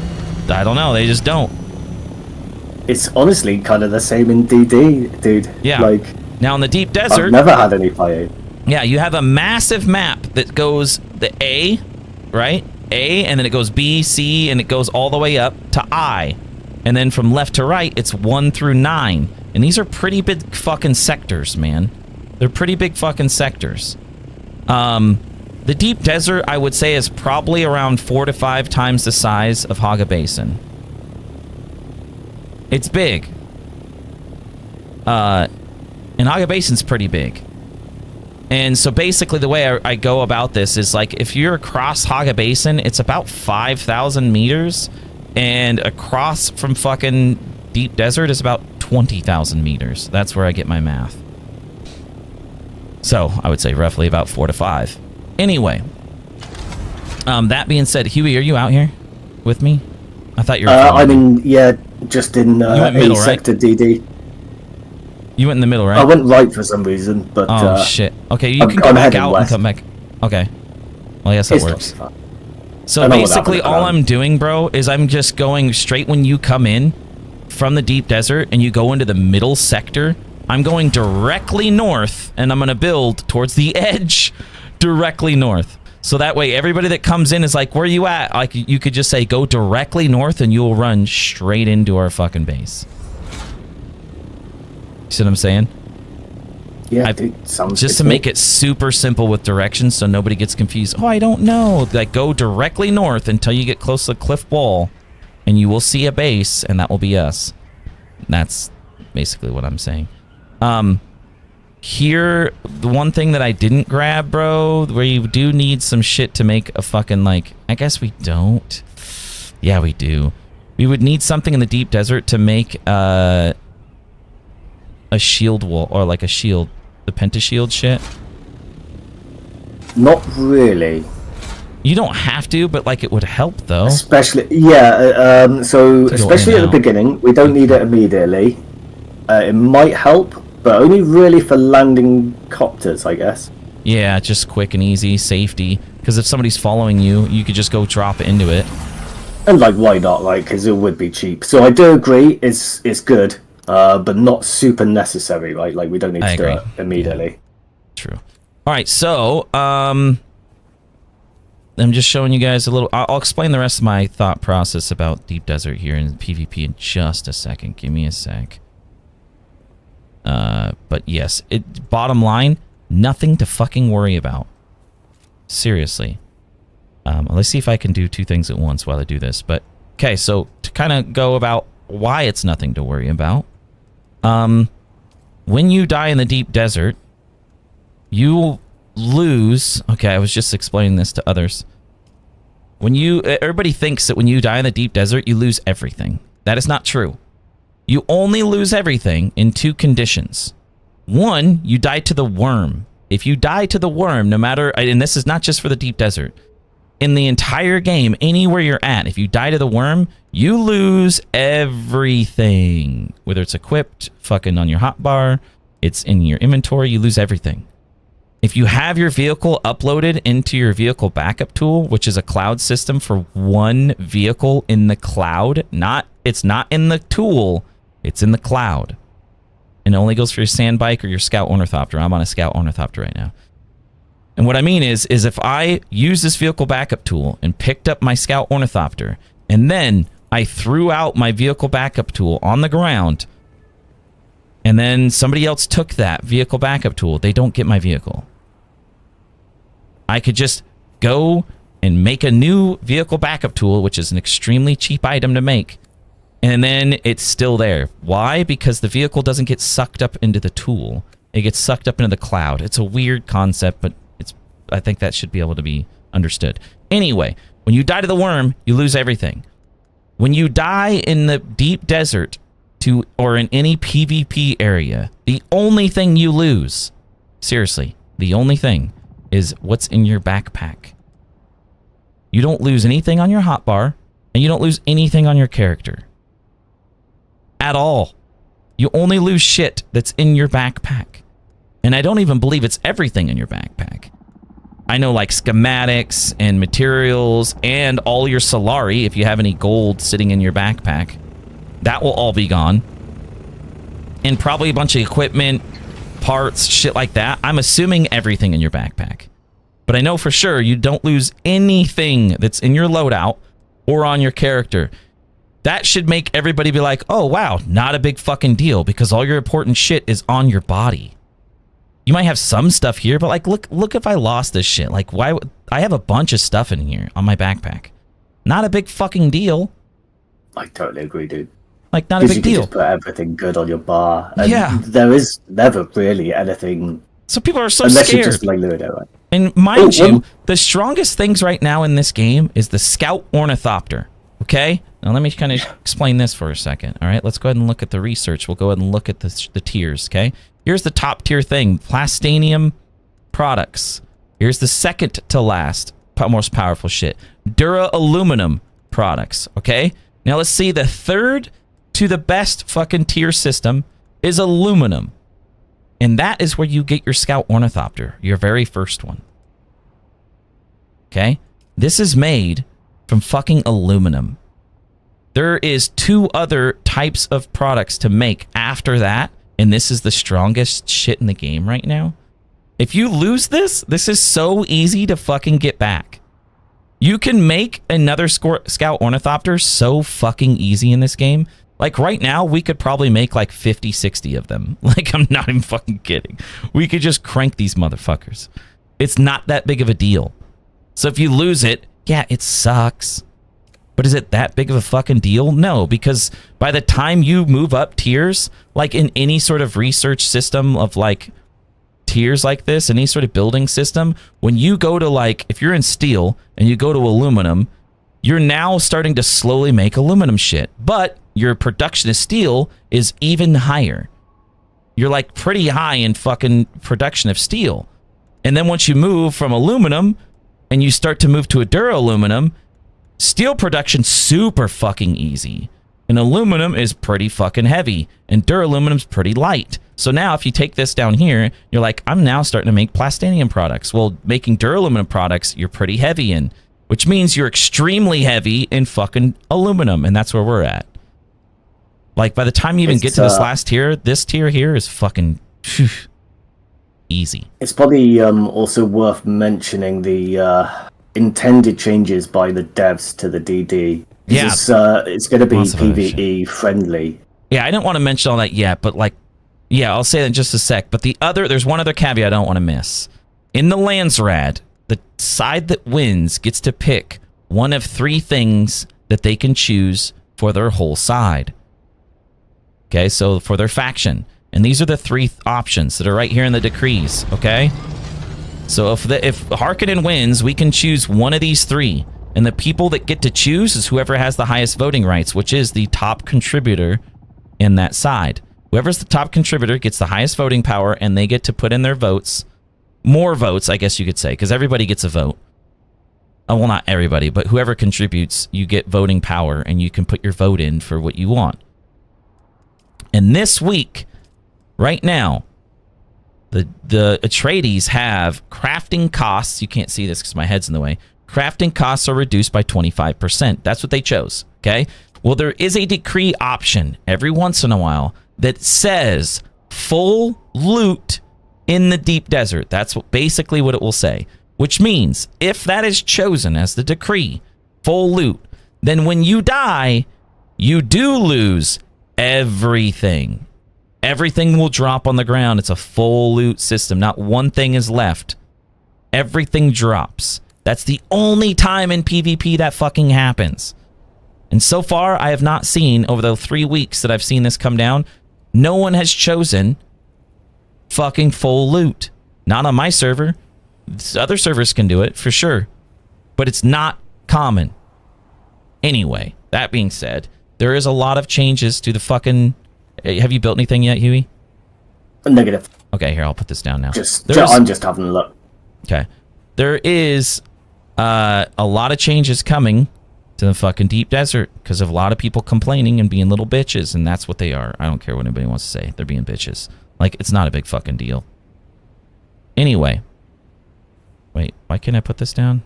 I don't know, they just don't. It's honestly kind of the same in DD, dude. Yeah. Like, now in the deep desert, I've never had any fighting. yeah, you have a massive map that goes the A, right? A, and then it goes B, C, and it goes all the way up to I. And then from left to right, it's 1 through 9. And these are pretty big fucking sectors, man. They're pretty big fucking sectors. The deep desert, I would say, is probably around 4 to 5 times the size of Haga Basin. It's big. And Haga Basin's pretty big. And so basically the way I go about this is like, if you're across Haga Basin, it's about 5,000 meters. And across from fucking deep desert is about 20,000 meters. That's where I get my math. So I would say roughly about 4 to 5. Anyway, that being said, Huey, are you out here with me? I thought you were. I mean, yeah, just in middle, sector right? DD. You went in the middle, right? I went right for some reason, but oh shit. Okay, you I'm can go back heading out west. and come back. Okay. Well, I guess that It's works. not fun. So I know what basically, happened. all I'm doing, bro, is I'm just going straight when you come in from the deep desert and you go into the middle sector. I'm going directly north, and I'm going to build towards the edge directly north. So that way, everybody that comes in is like, where are you at? Like, you could just say, go directly north, and you'll run straight into our fucking base. You see what I'm saying? Yeah, dude, sounds Just good to me. make it super simple with directions so nobody gets confused. Oh, I don't know. Like, go directly north until you get close to the cliff wall, and you will see a base, and that will be us. That's basically what I'm saying. Here, the one thing that I didn't grab, bro, where you do need some shit to make a fucking, like, I guess we don't. Yeah, we do. We would need something in the deep desert to make a shield wall, or like a shield, the pentashield shit. Not really. You don't have to, but like it would help though. Especially, yeah. So To go especially in at and the out. beginning, we don't need it immediately. It might help, but only really for landing copters, I guess. Yeah, just quick and easy, safety. Because if somebody's following you, you could just go drop into it. And like, why not? Like, because it would be cheap. So I do agree, it's good, but not super necessary, right? Like, we don't need I to do agree. it immediately. True. All right, so I'm just showing you guys a little. I'll explain the rest of my thought process about Deep Desert here in PvP in just a second. Give me a sec. But yes, bottom line, nothing to fucking worry about. Seriously. Let's see if I can do two things at once while I do this. But okay, so to kind of go about why it's nothing to worry about. When you die in the deep desert, you lose. Okay, I was just explaining this to others. Everybody thinks that when you die in the deep desert, you lose everything. That is not true. You only lose everything in two conditions. One, you die to the worm. If you die to the worm, no matter, and this is not just for the deep desert, in the entire game, anywhere you're at, if you die to the worm, you lose everything. Whether it's equipped, fucking on your hotbar, it's in your inventory, you lose everything. If you have your vehicle uploaded into your vehicle backup tool, which is a cloud system for one vehicle in the cloud, it's not in the tool, it's in the cloud. And it only goes for your sand bike or your scout ornithopter. I'm on a scout ornithopter right now. And what I mean is if I use this vehicle backup tool and picked up my scout ornithopter, and then I threw out my vehicle backup tool on the ground, and then somebody else took that vehicle backup tool, they don't get my vehicle. I could just go and make a new vehicle backup tool, which is an extremely cheap item to make, and then it's still there. Why? Because the vehicle doesn't get sucked up into the tool. It gets sucked up into the cloud. It's a weird concept, but I think that should be able to be understood. Anyway, when you die to the worm, you lose everything. When you die in the deep desert or in any PvP area, the only thing you lose, seriously, the only thing is what's in your backpack. You don't lose anything on your hotbar, and you don't lose anything on your character. At all. You only lose shit that's in your backpack. And I don't even believe it's everything in your backpack. I know like schematics and materials and all your Solari, if you have any gold sitting in your backpack, that will all be gone. And probably a bunch of equipment, parts, shit like that. I'm assuming everything in your backpack. But I know for sure you don't lose anything that's in your loadout or on your character. That should make everybody be like, oh, wow, not a big fucking deal because all your important shit is on your body. You might have some stuff here, but like, look if I lost this shit. Like, why would I have a bunch of stuff in here on my backpack? Not a big fucking deal. I totally agree, dude. Like, not a big you can deal. Just put everything good on your bar. And yeah. There is never really anything. So people are so unless scared. You just like lure it out. And mind you, the strongest things right now in this game is the Scout Ornithopter. Okay? Now let me kind of explain this for a second. All right, let's go ahead and look at the research. We'll go ahead and look at the tiers, okay? Here's the top tier thing, Plastanium products. Here's the second to last, most powerful shit, Dura Aluminum products, okay? Now let's see, the third to the best fucking tier system is aluminum. And that is where you get your Scout Ornithopter, your very first one. Okay? This is made from fucking aluminum. There is 2 other types of products to make after that, and this is the strongest shit in the game right now. If you lose this is so easy to fucking get back. You can make another Scout Ornithopter so fucking easy in this game. Like right now, we could probably make like 50, 60 of them. Like, I'm not even fucking kidding. We could just crank these motherfuckers. It's not that big of a deal. So if you lose it, yeah, it sucks. But is it that big of a fucking deal? No, because by the time you move up tiers, like in any sort of research system of like tiers like this, any sort of building system, when you go to like, if you're in steel and you go to aluminum, you're now starting to slowly make aluminum shit. But your production of steel is even higher. You're like pretty high in fucking production of steel. And then once you move from aluminum and you start to move to a duraluminum, steel production super fucking easy. And aluminum is pretty fucking heavy. And duraluminum's pretty light. So now if you take this down here, you're like, I'm now starting to make plastanium products. Well, making duraluminum products, you're pretty heavy in. Which means you're extremely heavy in fucking aluminum. And that's where we're at. Like, by the time you even get to this last tier, this tier here is fucking easy. It's probably also worth mentioning the intended changes by the devs to the DD. Yeah. It's going to be PvE friendly. Yeah, I don't want to mention all that yet, but like, yeah, I'll say that in just a sec. But there's one other caveat I don't want to miss. In the Landsrad, the side that wins gets to pick one of 3 things that they can choose for their whole side. Okay, so for their faction. And these are the 3 options that are right here in the decrees, okay? So if Harkonnen wins, we can choose one of these 3. And the people that get to choose is whoever has the highest voting rights, which is the top contributor in that side. Whoever's the top contributor gets the highest voting power, and they get to put in their votes. More votes, I guess you could say, because everybody gets a vote. Oh, well, not everybody, but whoever contributes, you get voting power, and you can put your vote in for what you want. And this week, right now, the Atreides have crafting costs. You can't see this because my head's in the way. Crafting costs are reduced by 25%. That's what they chose, okay? Well, there is a decree option every once in a while that says full loot in the deep desert. That's basically what it will say. Which means, if that is chosen as the decree, full loot, then when you die, you do lose everything. Everything will drop on the ground. It's a full loot system. Not one thing is left. Everything drops. That's the only time in PvP that fucking happens. And so far, I have not seen, over the 3 weeks that I've seen this come down, no one has chosen fucking full loot. Not on my server. Other servers can do it, for sure. But it's not common. Anyway, that being said, there is a lot of changes to the fucking... Have you built anything yet, Huey? Negative. Okay, here, I'll put this down now. I'm just having a look. Okay. There is a lot of changes coming to the fucking deep desert because of a lot of people complaining and being little bitches, and that's what they are. I don't care what anybody wants to say. They're being bitches. Like, it's not a big fucking deal. Anyway. Wait, why can't I put this down?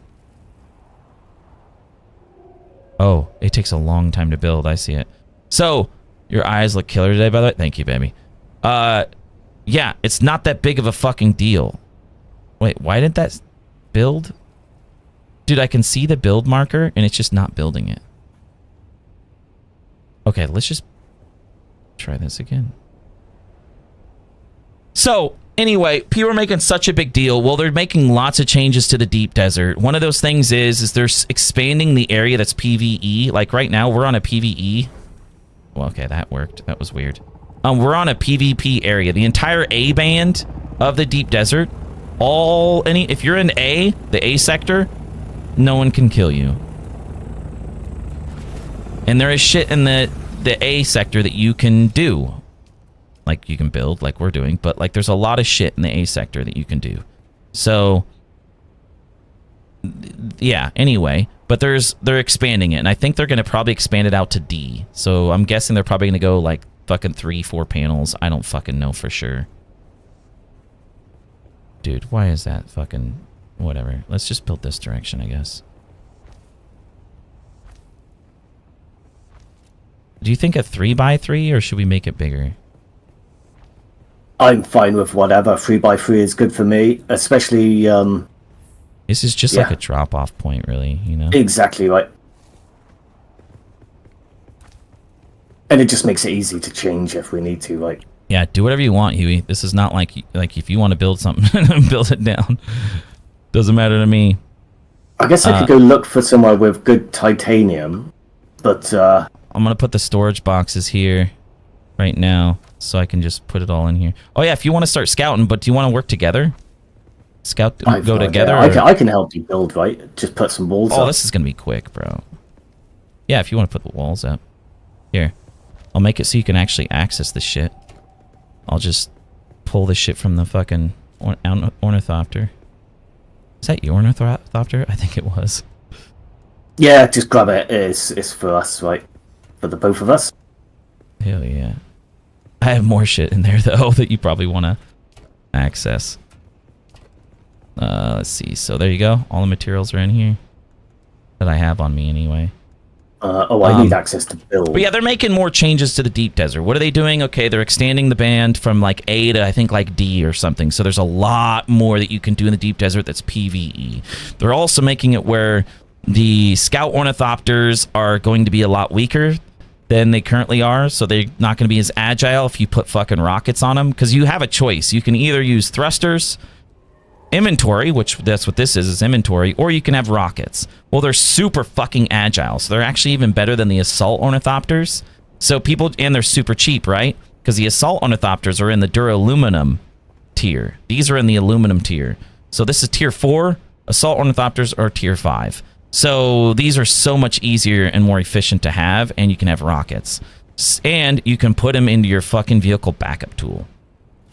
Oh, it takes a long time to build. I see it. So, your eyes look killer today, by the way. Thank you, baby. Yeah, it's not that big of a fucking deal. Wait, why didn't that build? Dude, I can see the build marker, and it's just not building it. Okay, let's just try this again. So, anyway, people are making such a big deal. Well, they're making lots of changes to the deep desert. One of those things is they're expanding the area that's PvE. Like right now, we're on a PvE. Well, okay, that worked. That was weird. We're on a PvP area. The entire A band of the deep desert, if you're in A, the A sector, no one can kill you. And there is shit in the A sector that you can do. Like, you can build, like we're doing, but, like, there's a lot of shit in the A sector that you can do. So, yeah, anyway. But they're expanding it, and I think they're going to probably expand it out to D. So, I'm guessing they're probably going to go, like, fucking 3-4 panels. I don't fucking know for sure. Dude, why is that fucking... Whatever. Let's just build this direction, I guess. Do you think a 3x3, or should we make it bigger? I'm fine with whatever. 3x3 is good for me, especially... This is just like a drop-off point, really, you know? Exactly right. And it just makes it easy to change if we need to, like... Yeah, do whatever you want, Huey. This is not like if you want to build something, build it down. Doesn't matter to me. I guess I could go look for somewhere with good titanium, but... I'm going to put the storage boxes here right now, so I can just put it all in here. Oh, yeah, if you want to start scouting, but do you want to work together? Go together? I can help you build, right? Just put some walls up. Oh, this is going to be quick, bro. Yeah, if you want to put the walls up. Here. I'll make it so you can actually access the shit. I'll just pull the shit from the fucking ornithopter. Is that your ornithopter? I think it was. Yeah, just grab it. It's for us, right? For the both of us. Hell yeah. I have more shit in there, though, that you probably want to access. Let's see. So there you go. All the materials are in here. That I have on me, anyway. I need access to build. But yeah, they're making more changes to the deep desert. What are they doing? Okay, they're extending the band from like A to I think like D or something. So there's a lot more that you can do in the deep desert that's PvE. They're also making it where the scout ornithopters are going to be a lot weaker than they currently are. So they're not going to be as agile if you put fucking rockets on them. Because you have a choice. You can either use thrusters, inventory, which that's what this is inventory, or you can have rockets. Well, they're super fucking agile, so they're actually even better than the assault ornithopters. So people, and they're super cheap, right? Because the assault ornithopters are in the duraluminum tier. These are in the aluminum tier. So this is tier 4. Assault ornithopters are tier 5. So these are so much easier and more efficient to have, and you can have rockets. And you can put them into your fucking vehicle backup tool.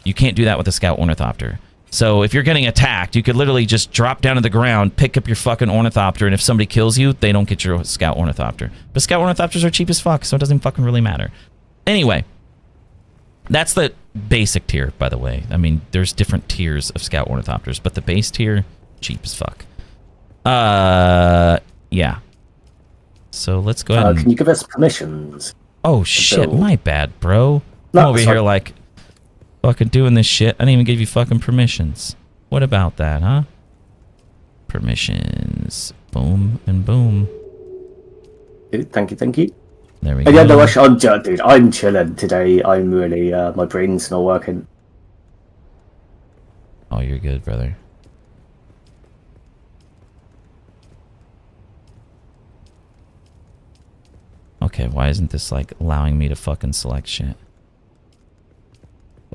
You can't do that with a scout ornithopter. So if you're getting attacked, you could literally just drop down to the ground, pick up your fucking ornithopter, and if somebody kills you, they don't get your scout ornithopter. But scout ornithopters are cheap as fuck, so it doesn't fucking really matter. Anyway, that's the basic tier, by the way. I mean, there's different tiers of scout ornithopters, but the base tier, cheap as fuck. Yeah. So let's go ahead and... Can you give us permissions? Oh, shit, my bad, bro. No, I'm over here like... Fucking doing this shit. I didn't even give you fucking permissions. What about that, huh? Permissions. Boom and boom. Dude, thank you, thank you. There we go. Yeah, no rush. Dude, I'm chilling today. I'm really, my brain's not working. Oh, you're good, brother. Okay, why isn't this, like, allowing me to fucking select shit?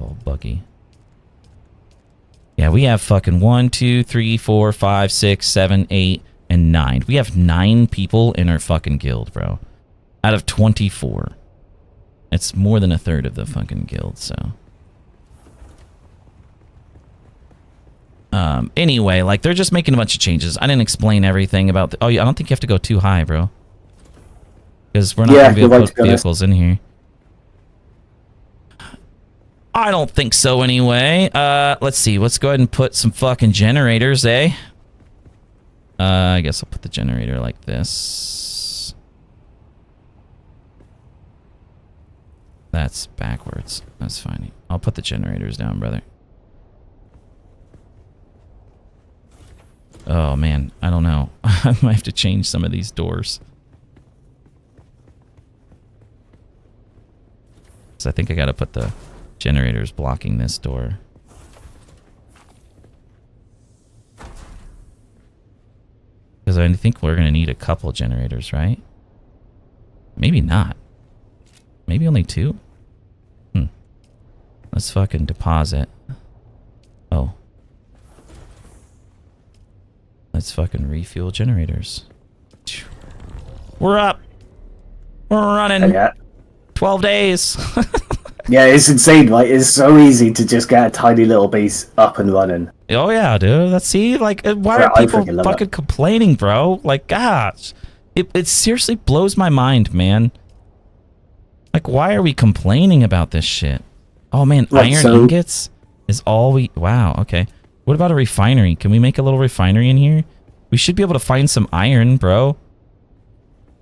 Oh, buggy. Yeah, we have fucking 1, 2, 3, 4, 5, 6, 7, 8, and 9. We have 9 people in our fucking guild, bro. Out of 24. It's more than a third of the fucking guild, so. Anyway, like, they're just making a bunch of changes. I didn't explain everything about oh, yeah, I don't think you have to go too high, bro. Because we're not going to be able to put vehicles in here. I don't think so anyway. Let's see. Let's go ahead and put some fucking generators, eh? I guess I'll put the generator like this. That's backwards. That's fine. I'll put the generators down, brother. Oh, man. I don't know. I might have to change some of these doors. So I think I gotta put the generators blocking this door. Because I think we're gonna need a couple generators, right? Maybe not. Maybe only 2? Let's fucking deposit. Oh. Let's fucking refuel generators. We're up! We're running! Yeah. 12 days. Yeah, it's insane, right? It's so easy to just get a tiny little base up and running. Oh yeah, dude. Let's see. Like, why are people fucking complaining, bro? Like, gosh, it seriously blows my mind, man. Like, why are we complaining about this shit? Oh man, right, iron ingots is all we. Wow. Okay. What about a refinery? Can we make a little refinery in here? We should be able to find some iron, bro.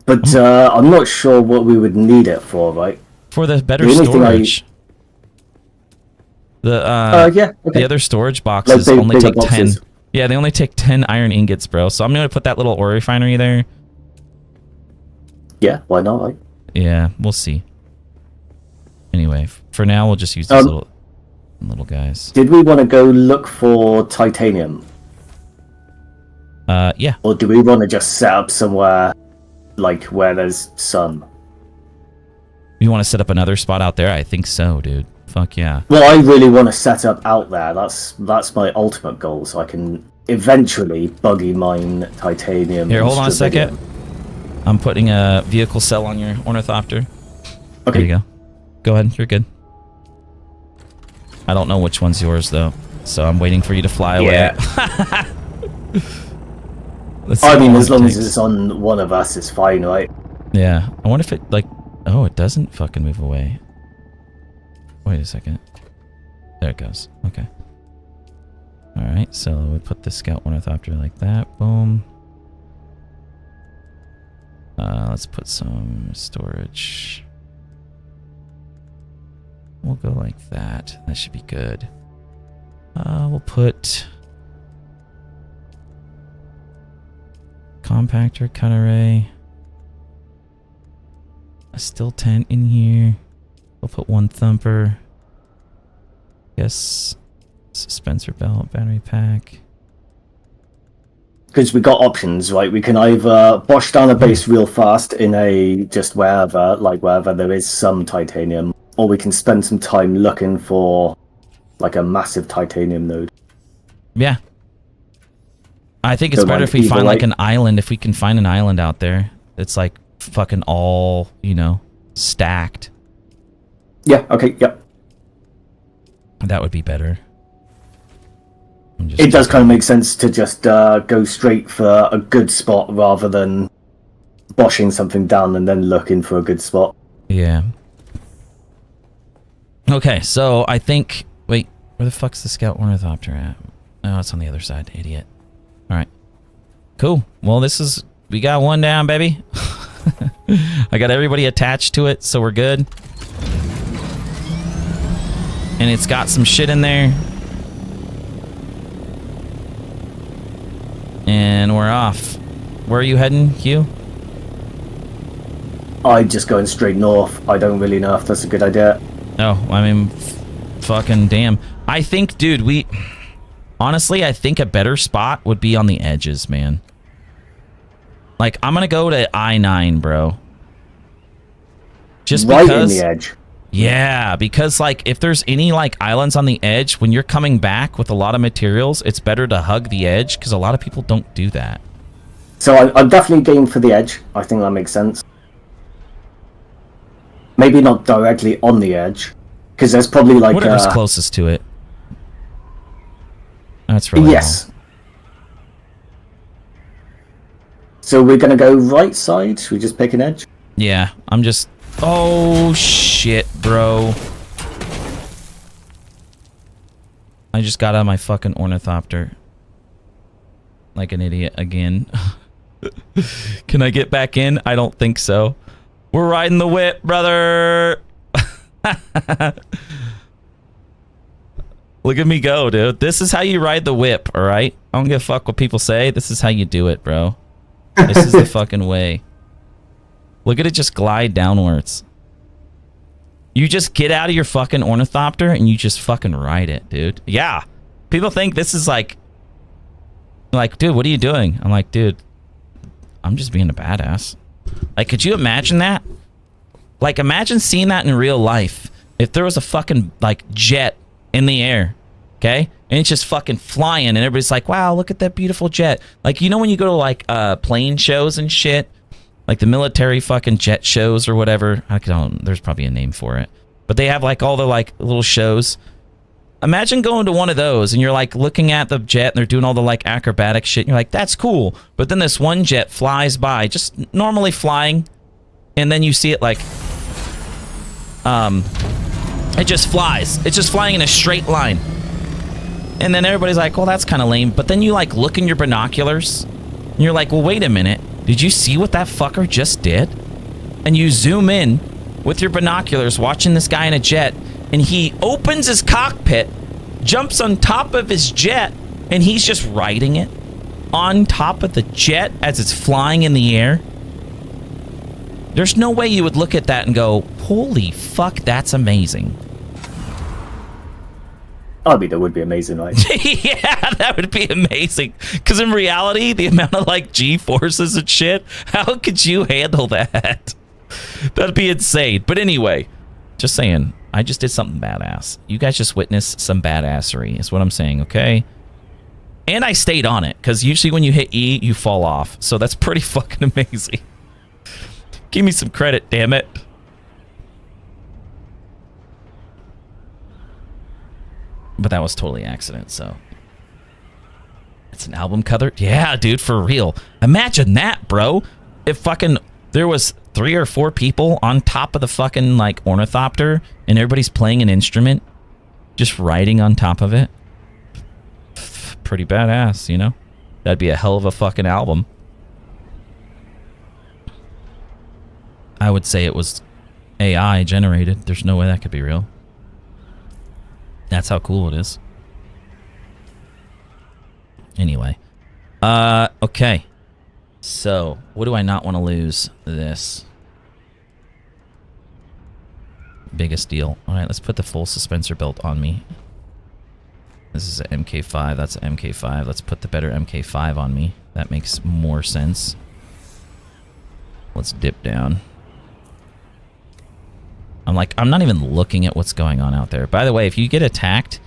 But I'm not sure what we would need it for, right? For the better storage. The yeah, okay. The other storage boxes like only take boxes. 10. Yeah, they only take 10 iron ingots, bro. So I'm gonna put that little ore refinery there. Yeah, why not? Right? Yeah, we'll see. Anyway, for now we'll just use these little guys. Did we want to go look for titanium? Yeah. Or do we want to just set up somewhere like where there's sun? You want to set up another spot out there? I think so, dude. Fuck yeah. Well, I really want to set up out there. That's my ultimate goal, so I can eventually buggy mine titanium. Here, hold on a second. I'm putting a vehicle cell on your ornithopter. Okay. There you go. Go ahead. You're good. I don't know which one's yours, though, so I'm waiting for you to fly away. Yeah. I mean, as long as it's on one of us, it's fine, right? Yeah. I wonder if it, like... Oh, it doesn't fucking move away. Wait a second. There it goes. Okay. Alright, so we put the scout ornithopter like that. Boom. Let's put some storage. We'll go like that. That should be good. We'll put... compactor, cut array. A steel tent in here. We'll put one thumper. Yes. Dispenser belt, battery pack. Because we got options, right? We can either bosh down a base real fast in a just wherever, like wherever there is some titanium, or we can spend some time looking for like a massive titanium node. Yeah. I think it's better if we find like an island, if we can find an island out there. It's like fucking all, you know, stacked. Yeah, okay, yep. That would be better. It does kind of make sense to just go straight for a good spot rather than boshing something down and then looking for a good spot. Yeah. Okay, so I think... Wait, where the fuck's the scout ornithopter at? Oh, it's on the other side, idiot. Alright. Cool. Well, this is... We got one down, baby. I got everybody attached to it, so we're good. And And it's got some shit in there. And we're off. Where are you heading, Hugh? I'm just going straight north. I don't really know if that's a good idea. Oh, I mean, fucking damn. I think, dude, honestly, I think a better spot would be on the edges, man. Like, I'm gonna go to I-9, bro. Just right because... in the edge. Yeah, because, like, if there's any, like, islands on the edge, when you're coming back with a lot of materials, it's better to hug the edge, because a lot of people don't do that. So I'm definitely game for the edge. I think that makes sense. Maybe not directly on the edge, because there's probably, like... Whatever's closest to it. That's really Yes. All. So we're going to go right side? Should we just pick an edge? Yeah, I'm just... Oh, shit, bro. I just got out of my fucking ornithopter. Like an idiot again. Can I get back in? I don't think so. We're riding the whip, brother! Look at me go, dude. This is how you ride the whip, alright? I don't give a fuck what people say. This is how you do it, bro. This is the fucking way. Look at it just glide downwards. You just get out of your fucking ornithopter and you just fucking ride it, dude. Yeah. People think this is like, dude, what are you doing? I'm like, dude, I'm just being a badass. Like, could you imagine that? Like, imagine seeing that in real life. If there was a fucking, like, jet in the air, okay? And it's just fucking flying and everybody's like, wow, look at that beautiful jet. Like, you know when you go to, like, plane shows and shit? Like the military fucking jet shows or whatever. There's probably a name for it. But they have like all the like little shows. Imagine going to one of those and you're like looking at the jet and they're doing all the like acrobatic shit. And you're like, that's cool. But then this one jet flies by, just normally flying. And then you see it like, it just flies. It's just flying in a straight line. And then everybody's like, well, that's kind of lame. But then you like look in your binoculars and you're like, well, wait a minute. Did you see what that fucker just did? And you zoom in with your binoculars watching this guy in a jet, and he opens his cockpit, jumps on top of his jet, and he's just riding it on top of the jet as it's flying in the air. There's no way you would look at that and go, holy fuck, that's amazing. I mean, that would be amazing, right? Yeah, that would be amazing. Because in reality, the amount of like G-forces and shit, how could you handle that? That'd be insane. But anyway, just saying, I just did something badass. You guys just witnessed some badassery, is what I'm saying, okay? And I stayed on it, because usually when you hit E, you fall off. So that's pretty fucking amazing. Give me some credit, damn it. But that was totally accident, so. It's an album cover? Yeah, dude, for real. Imagine that, bro. If fucking there was 3 or 4 people on top of the fucking, like, ornithopter, and everybody's playing an instrument, just riding on top of it. Pretty badass, you know? That'd be a hell of a fucking album. I would say it was AI generated. There's no way that could be real. That's how cool it is. Anyway. Okay. So, what do I not want to lose? This. Biggest deal. Alright, let's put the full suspensor belt on me. This is an MK5. That's an MK5. Let's put the better MK5 on me. That makes more sense. Let's dip down. I'm not even looking at what's going on out there. By the way, if you get attacked,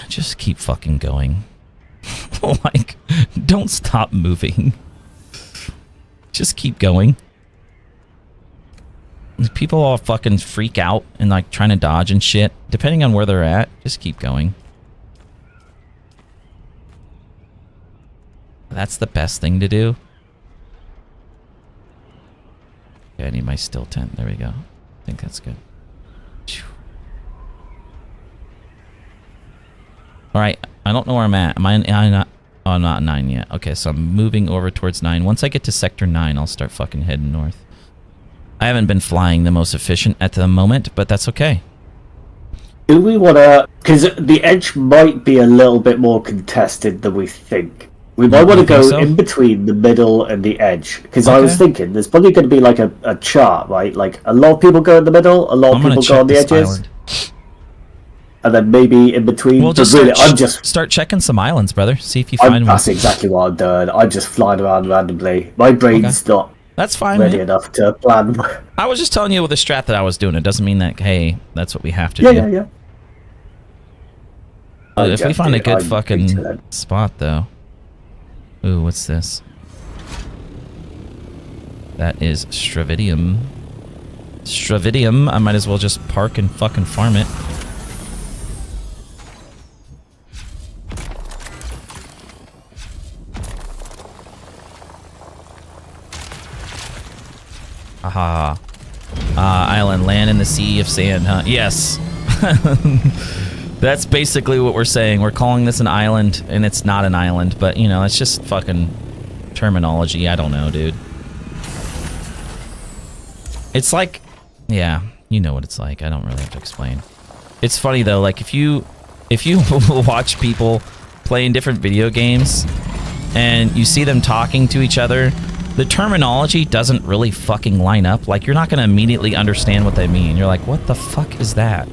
just keep fucking going. Like, don't stop moving. Just keep going. People all fucking freak out and like trying to dodge and shit. Depending on where they're at, just keep going. That's the best thing to do. Okay, I need my still tent. There we go. I think that's good. Alright, I don't know where I'm at. Am I not? Oh, I'm not 9 yet. Okay, so I'm moving over towards 9. Once I get to Sector 9, I'll start fucking heading north. I haven't been flying the most efficient at the moment, but that's okay. Do we want to? Because the edge might be a little bit more contested than we think. We might want to go so? in between the middle and the edge. Because I was Okay. thinking there's probably going to be like a chart, right? Like a lot of people go in the middle, a lot of I'm gonna people check go on the this edges, island. and then maybe in between. We'll But just really, start, I'm just. start checking some islands, brother. See if you find one. That's exactly what I'm doing. I'm just flying around randomly. My brain's not That's fine, ready man. enough to plan. I was just telling you with the strat that I was doing. It doesn't mean that, hey, that's what we have to Yeah, do. yeah, yeah. If we find a good I'm fucking excellent. spot, though. Ooh, what's this? That is Stravidium. Stravidium. I might as well just park and fucking farm it. Aha. Island, land in the sea of sand, huh? Yes. That's basically what we're saying. We're calling this an island, and it's not an island, but, you know, it's just fucking terminology. I don't know, dude. It's like, yeah, you know what it's like. I don't really have to explain. It's funny, though, like, if you watch people playing different video games, and you see them talking to each other, the terminology doesn't really fucking line up. Like, you're not going to immediately understand what they mean. You're like, what the fuck is that?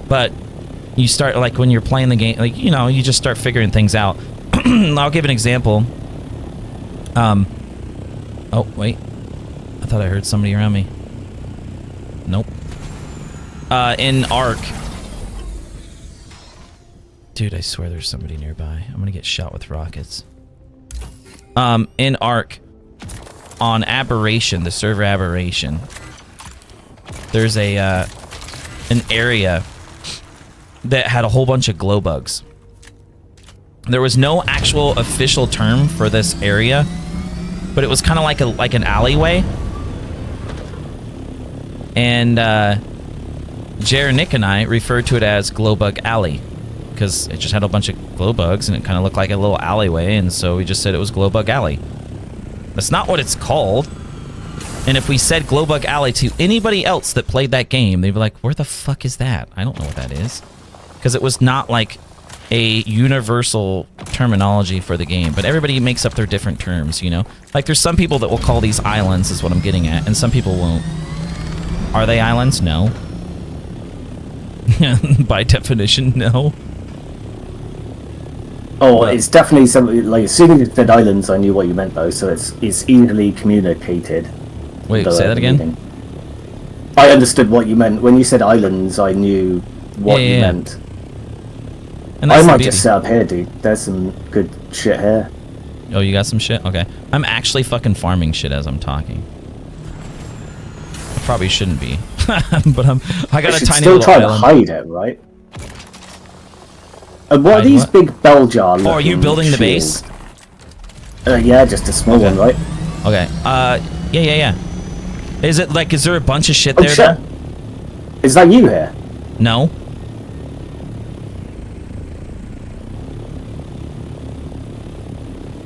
But you start, like, when you're playing the game, like, you know, you just start figuring things out. I'll give an example. Oh, wait. I thought I heard somebody around me. Nope. In Ark. Dude, I swear there's somebody nearby. I'm gonna get shot with rockets. In Ark, on Aberration, the server Aberration, there's a, an area that had a whole bunch of glow bugs. There was no actual official term for this area, but it was kind of like an alleyway. And Jer, Nick, and I referred to it as Glowbug Alley because it just had a bunch of glow bugs and it kind of looked like a little alleyway, and so we just said it was Glowbug Alley. That's not what it's called. And if we said Glowbug Alley to anybody else that played that game, they'd be like, where the fuck is that? I don't know what that is. Because it was not like a universal terminology for the game, but everybody makes up their different terms, you know? Like, there's some people that will call these islands, is what I'm getting at, and some people won't. Are they islands? No. By definition, no. Oh, it's definitely something, like, as soon as you said islands, I knew what you meant, though, so it's easily communicated. Wait, say that again? Meaning. I understood what you meant. When you said islands, I knew what you meant. And I might just set up here, dude. There's some good shit here. Oh, you got some shit? Okay. I'm actually fucking farming shit as I'm talking. I probably shouldn't be. But I got a tiny still little try island. to hide it, right? And what are these big bell jar looking Oh, are you building the base? shields? Yeah, just a small one, right? Okay. Yeah. Is it like, is there a bunch of shit Oh, there? shit. Though? Is that you here? No.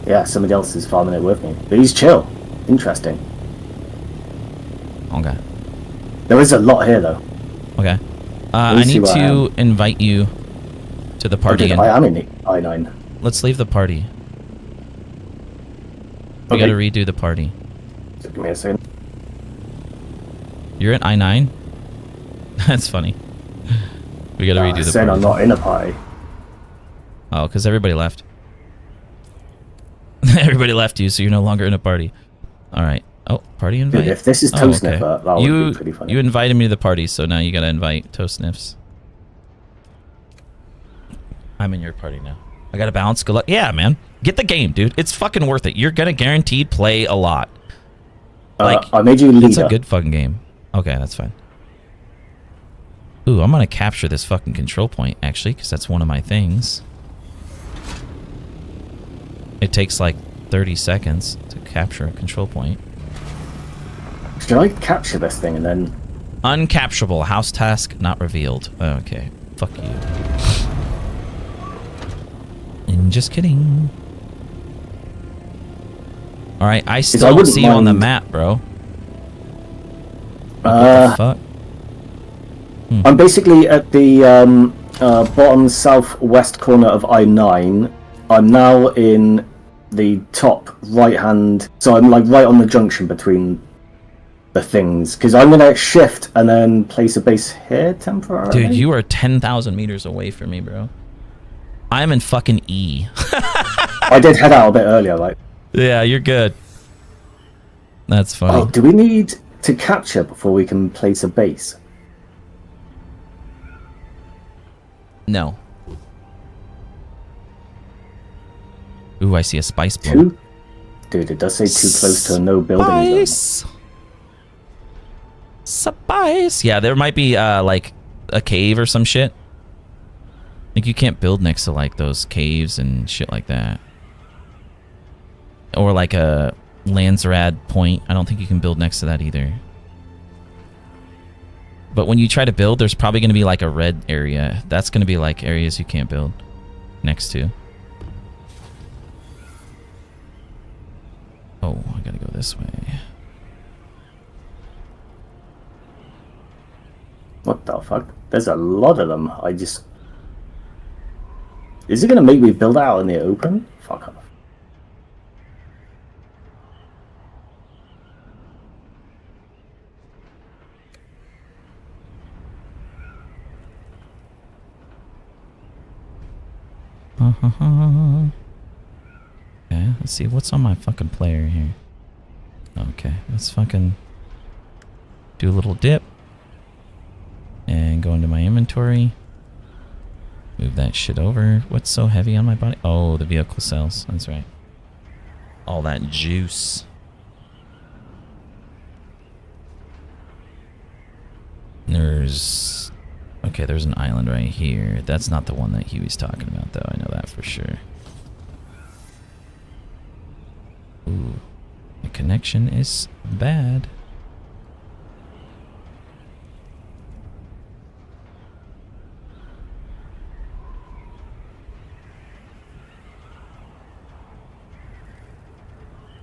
Yeah, somebody else is farming it with me. But he's chill. Interesting. Okay. There is a lot here, though. Okay. I need to invite you to the party. I am in the I-9. Let's leave the party. We gotta redo the party. So give me a second. You're at I-9? That's funny. We gotta redo the Saying party. I'm not in a party. Oh, because everybody left. Everybody left you, so you're no longer in a party. Alright. Oh, party invite? Dude, if this is Toe Sniffer, that would be pretty funny. You invited me to the party, so now you gotta invite Toe Sniffs. I'm in your party now. I gotta bounce. Good luck. Yeah, man. Get the game, dude. It's fucking worth it. You're gonna guaranteed play a lot. Like, I made you leader. It's a good fucking game. Okay, that's fine. Ooh, I'm gonna capture this fucking control point, actually, because that's one of my things. It takes like 30 seconds to capture a control point. Should I capture this thing and then... Uncapturable. House task not revealed. Okay. Fuck you. And just kidding. Alright, I still see you on the map, bro. What the fuck? I'm basically at the bottom southwest corner of I-9. I'm now in the top right-hand, so I'm like right on the junction between the things, because I'm going to shift and then place a base here temporarily. Dude, you are 10,000 meters away from me, bro. I'm in fucking E. I did head out a bit earlier, like. Yeah, you're good. That's funny. Oh, do we need to capture before we can place a base? No. Ooh, I see a spice bloom. Too? Dude, it does say too close to a no building zone. Spice. Yeah, there might be like a cave or some shit. Like you can't build next to like those caves and shit like that. Or like a Landsrad point. I don't think you can build next to that either. But when you try to build, there's probably going to be like a red area. That's going to be like areas you can't build next to. Oh, I gotta go this way. What the fuck? There's a lot of them. I just... Is it going to make me build out in the open? Fuck off. Okay, let's see what's on my fucking player here. Okay, let's fucking do a little dip and go into my inventory. Move that shit over. What's so heavy on my body? Oh, the vehicle cells. That's right. All that juice. There's... Okay, there's an island right here. That's not the one that he was talking about, though. I know that for sure. Ooh. The connection is bad.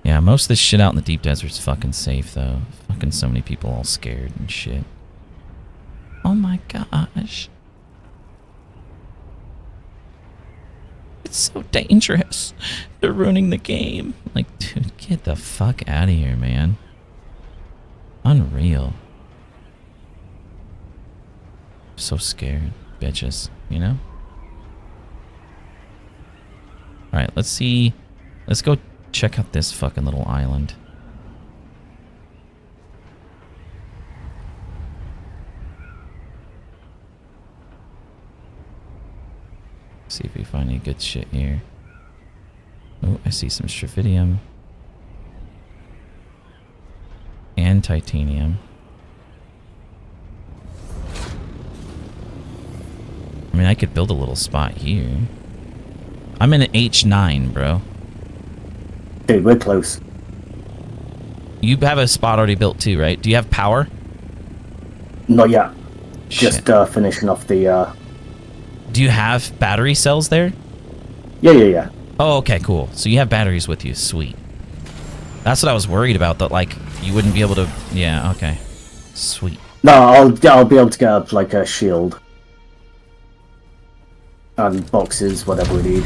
Yeah, most of this shit out in the deep desert's fucking safe, though. Fucking so many people all scared and shit. Oh my gosh. It's so dangerous. They're ruining the game. Like, dude, get the fuck out of here, man. Unreal. So scared. Bitches, you know? Alright, let's see. Let's go check out this fucking little island. See if we find any good shit here. Oh, I see some strophidium. And titanium. I mean, I could build a little spot here. I'm in an H9, bro. Dude, we're close. You have a spot already built too, right? Do you have power? Not yet. Shit. Just finishing off the... Do you have battery cells there? Yeah. Oh, okay, cool. So you have batteries with you. Sweet. That's what I was worried about, that, like, you wouldn't be able to... Yeah, okay. Sweet. No, I'll be able to get up, like, a shield. And boxes, whatever we need.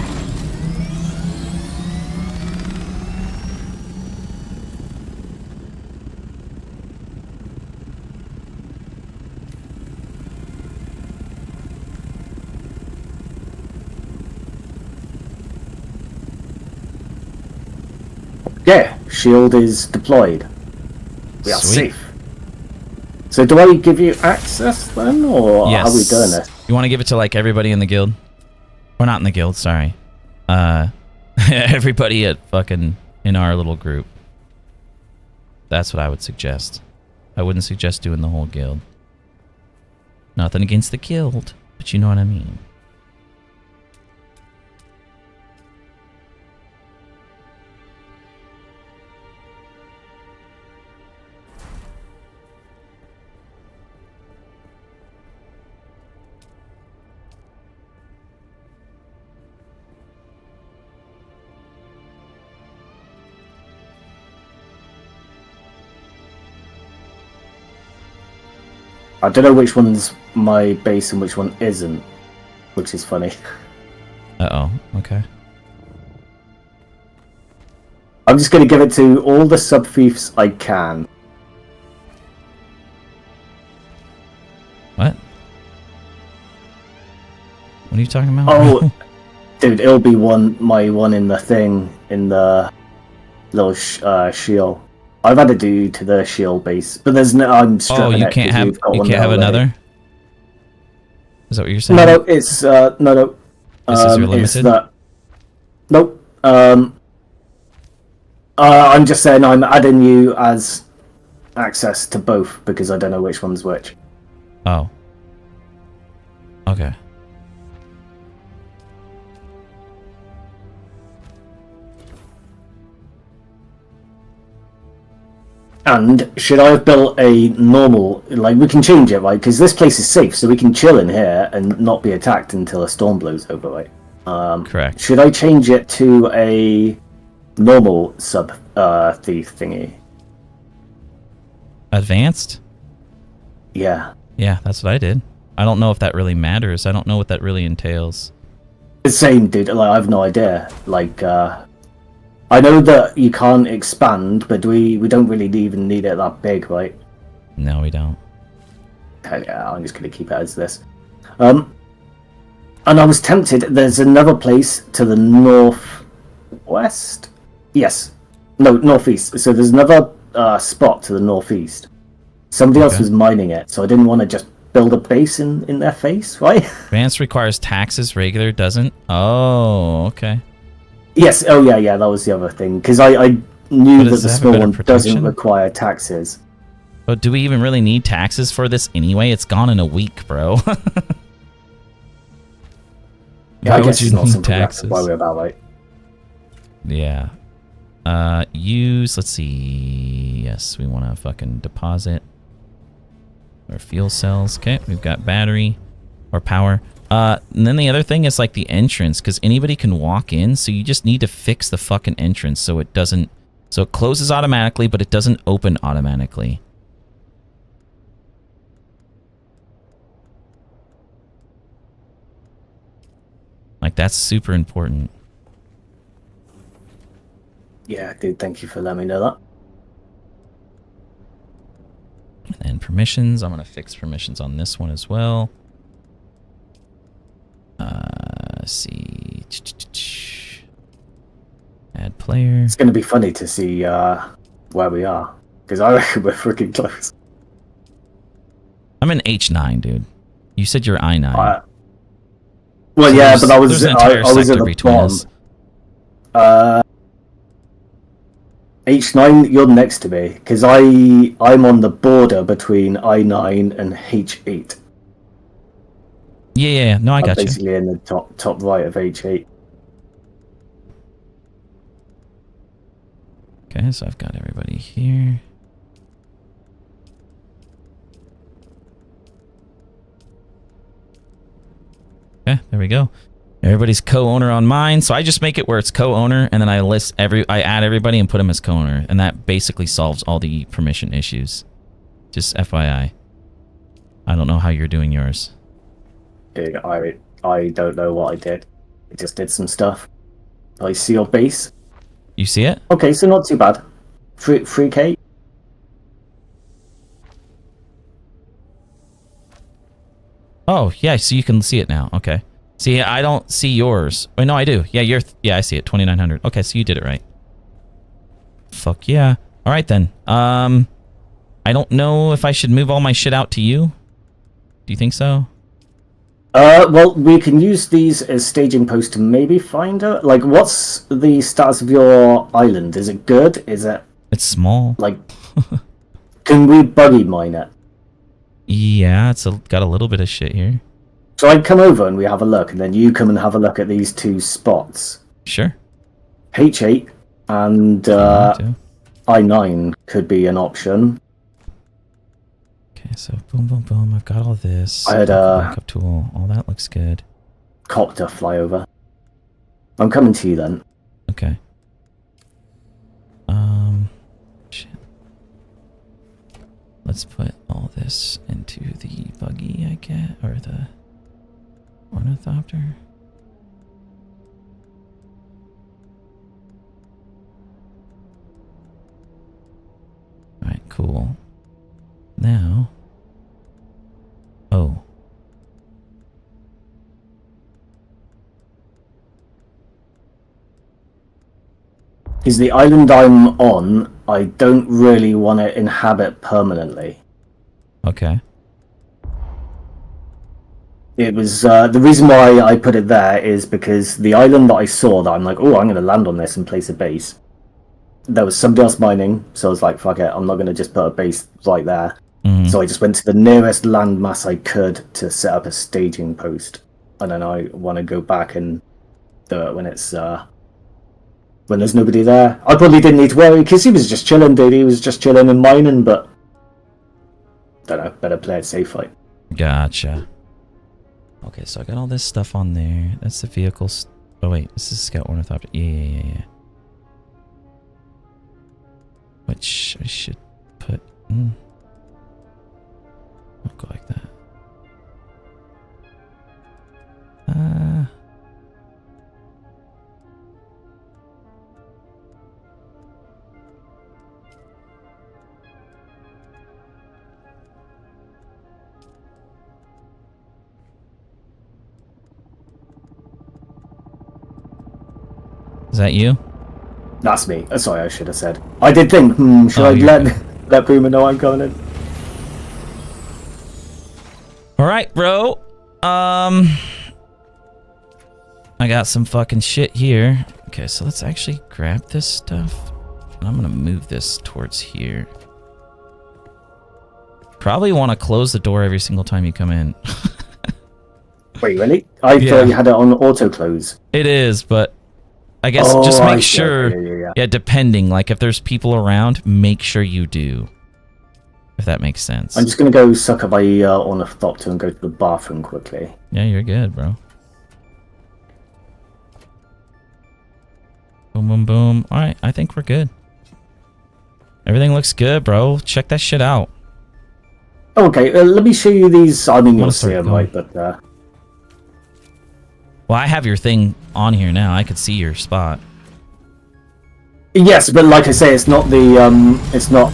Yeah, shield is deployed. We are Sweet. safe. So do I give you access then, or Yes. how are we doing this? You want to give it to, like, everybody in the guild? Or not in the guild, sorry. Everybody at fucking... in our little group. That's what I would suggest. I wouldn't suggest doing the whole guild. Nothing against the guild, but you know what I mean. I don't know which one's my base and which one isn't, which is funny. Uh-oh. Okay. I'm just going to give it to all the sub-thieves I can. What? What are you talking about? Oh, dude, it'll be my one in the thing, in the little shield. I've had to do to the shield base, but there's no. I'm stripping Oh, you it can't 'cause have we've got you one can't have there already. another? Is that what you're saying? No, it's no. This is your It's limited? that. Nope. I'm just saying I'm adding you as access to both because I don't know which one's which. Oh. Okay. And should I have built a normal, like, we can change it, right? Because this place is safe, so we can chill in here and not be attacked until a storm blows over, right? Correct. Should I change it to a normal thief thingy? Advanced? Yeah. Yeah, that's what I did. I don't know if that really matters. I don't know what that really entails. The same, dude. Like, I have no idea. Like, I know that you can't expand, but we don't really even need it that big, right? No, we don't. Yeah, I'm just going to keep it as this. And I was tempted. There's another place to the northwest. Yes, no, northeast. So there's another spot to the northeast. Somebody else was mining it, so I didn't want to just build a base in their face, right? Advanced requires taxes. Regular doesn't. Oh, okay. Yes. Oh, yeah. That was the other thing because I knew that does the it have a small better one protection? doesn't require taxes. But do we even really need taxes for this anyway? It's gone in a week, bro. Yeah, Why I would guess you it's not need something we have to taxes? worry about, right? Yeah. Use, let's see. Yes, we want to fucking deposit our fuel cells. Okay, we've got battery or power. And then the other thing is like the entrance, because anybody can walk in, so you just need to fix the fucking entrance so it doesn't, so it closes automatically, but it doesn't open automatically. Like, that's super important. Yeah, dude, thank you for letting me know that. And then permissions, I'm going to fix permissions on this one as well. Let's see. Add player. It's going to be funny to see where we are, because I reckon we're freaking close. I'm in H9, dude. You said you're I9. Well, So yeah, there's- but I was there's an I entire was at sector the between us. bottom. H9, you're next to me, because I'm on the border between I9 and H8. Yeah. No, I I'm got you. basically in the top right of H8. Okay, so I've got everybody here. Okay, there we go. Everybody's co-owner on mine, so I just make it where it's co-owner, and then I add everybody and put them as co-owner, and that basically solves all the permission issues. Just FYI. I don't know how you're doing yours. Dude, I don't know what I did. I just did some stuff. I see your base. You see it? Okay, so not too bad. 3K. Oh, yeah, so you can see it now. Okay. See, I don't see yours. Oh, no, I do. Yeah, I see it. 2,900. Okay, so you did it right. Fuck yeah. All right, then. I don't know if I should move all my shit out to you. Do you think so? Well, we can use these as staging posts to maybe find out. Like, what's the status of your island? Is it good? Is it, It's small. like, can we buggy mine it? Yeah, got a little bit of shit here. So I come over and we have a look, and then you come and have a look at these two spots. Sure. H8 and I9 could be an option. Okay, so boom, boom, boom. I've got all this. I had backup tool. All that looks good. Copter flyover. I'm coming to you then. Okay. Shit. let's put all this into the buggy I get, or the ornithopter. Alright, cool. Now... Oh. Is the island I'm on, I don't really want to inhabit permanently. Okay. It was, the reason why I put it there is because the island that I saw that I'm like, oh, I'm going to land on this and place a base. There was somebody else mining, so I was like, fuck it, I'm not going to just put a base right there. Mm-hmm. So I just went to the nearest landmass I could to set up a staging post. And then I want to go back and do it when it's, when there's nobody there. I probably didn't need to worry, because he was just chilling, dude. He was just chilling and mining, but... don't know, better play it safe, like. Gotcha. Okay, so I got all this stuff on there. That's the vehicle. Oh wait, this is Scout Ornithopter. Yeah. Which I should put. I'll go like that. Is that you? That's me. Sorry, I should have said. I did think, should I let Boomer know I'm coming in? Alright, bro. I got some fucking shit here. Okay, so let's actually grab this stuff. I'm gonna move this towards here. Probably want to close the door every single time you come in. Wait, really? I thought you had it on auto close. It is, but I guess just make sure. Yeah. Yeah, depending. Like, if there's people around, make sure you do. If that makes sense. I'm just going to go suck up my ornithopter and go to the bathroom quickly. Yeah, you're good, bro. Boom, boom, boom. Alright, I think we're good. Everything looks good, bro. Check that shit out. Okay, let me show you these. I mean, you'll see them, right? But, well, I have your thing on here now. I could see your spot. yes, but like I say, it's not the, it's not...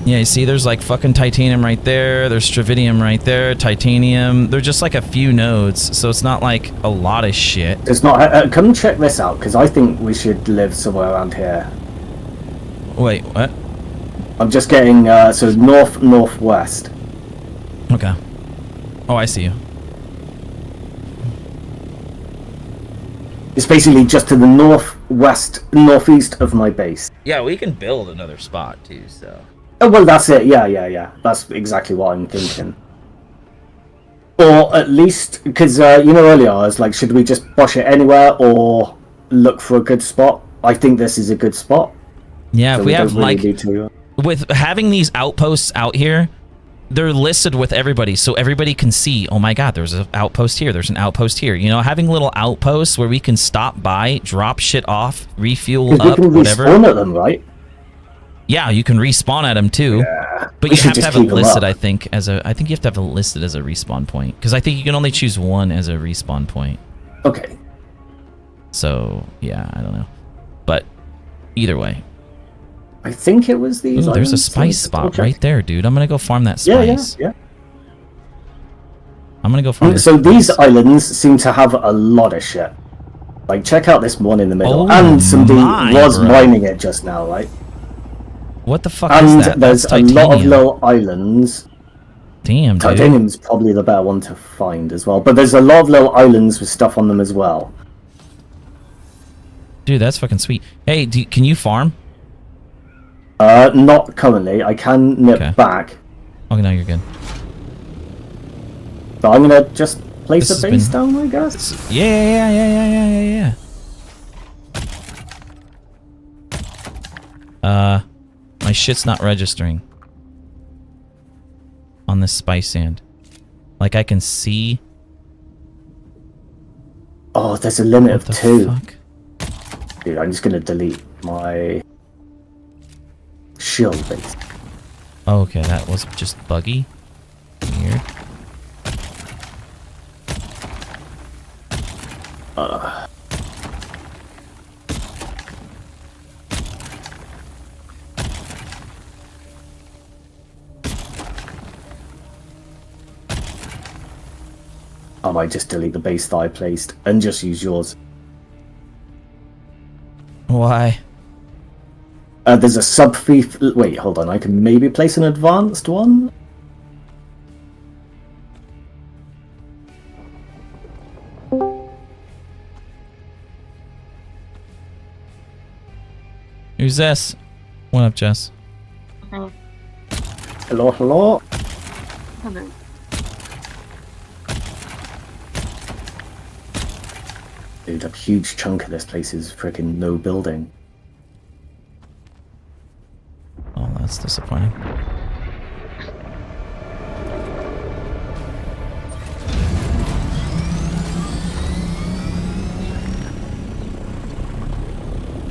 Yeah, you see there's like fucking titanium right there. There's stravidium right there. Titanium. They're just like a few nodes, so it's not like a lot of shit. It's not... come check this out, because I think we should live somewhere around here. Wait, what? I'm just getting, so northwest. Okay. Oh, I see you. It's basically just to the northeast of my base. Yeah, we can build another spot too, so... Oh, well, that's it. Yeah. That's exactly what I'm thinking. Or at least, because, you know, earlier I was like, should we just bosh it anywhere or look for a good spot? I think this is a good spot. Yeah, so if we have, really like... With having these outposts out here, they're listed with everybody, so everybody can see, oh my god, there's an outpost here, there's an outpost here. You know, having little outposts where we can stop by, drop shit off, refuel up, whatever. Respawn at them, right? Yeah, you can respawn at them too. Yeah. But you have to have it listed, I think, as a... I think you have to have it listed as a respawn point. Because I think you can only choose one as a respawn point. Okay. So, yeah, I don't know. But, either way. I think it was these. Ooh, there's a spice spot right there, dude. I'm gonna go farm that spice. Yeah. I'm gonna go farm this So spice. these islands seem to have a lot of shit. Like, check out this one in the middle. And somebody was mining it just now, right? What the fuck and is that? And there's a lot of little islands. Damn, dude. Titanium's probably the better one to find as well. But there's a lot of little islands with stuff on them as well. Dude, that's fucking sweet. Hey, can you farm? Not currently. I can nip back. Okay, no, you're good. But I'm gonna just place a base down, I guess. Yeah. My shit's not registering on this spice sand. Like, I can see. Oh, there's a limit of 2. Fuck? Dude, I'm just gonna delete my shield base. Okay, that was just buggy. Weird. I might just delete the base that I placed and just use yours. Why? There's a sub-thief... Wait, hold on. I can maybe place an advanced one? Who's this? What up, Jess? Hello, hello? Hello. Dude, a huge chunk of this place is freaking no building. Oh, that's disappointing.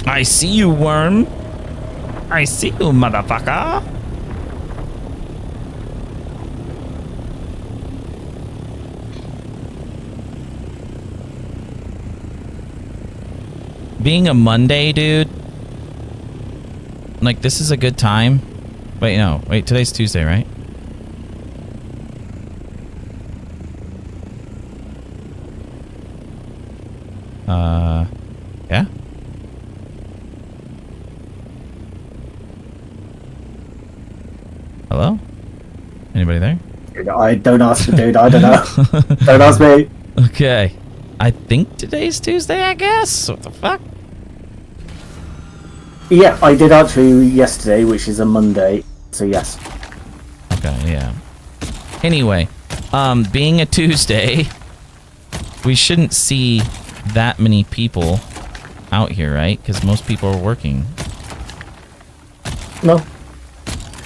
I see you, worm. I see you, motherfucker. Being a Monday, dude. Like, this is a good time. Wait, no. Wait, today's Tuesday, right? Yeah? Hello? Anybody there? Dude, I don't ask the dude, I don't know. Don't ask me. Okay. I think today's Tuesday, I guess. What the fuck? Yeah, I did actually yesterday, which is a Monday, so yes. Okay, yeah. Anyway, being a Tuesday, we shouldn't see that many people out here, right? Because most people are working. No.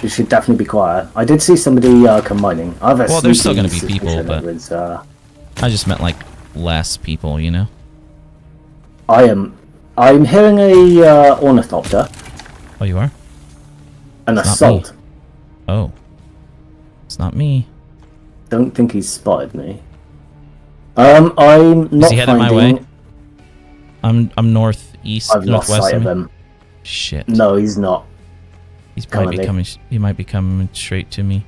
You should definitely be quiet. I did see somebody come mining. Well, there's still going to be people, but... but I just meant, like, less people, you know? I'm hearing a ornithopter. Oh, you are? An It's not assault. me. Oh. It's not me. Don't think he's spotted me. I'm not Is he headed my way? I'm northeast, I've lost northwest sight of of me. him. Shit. No, he's not. He's probably currently. he might be coming straight to me.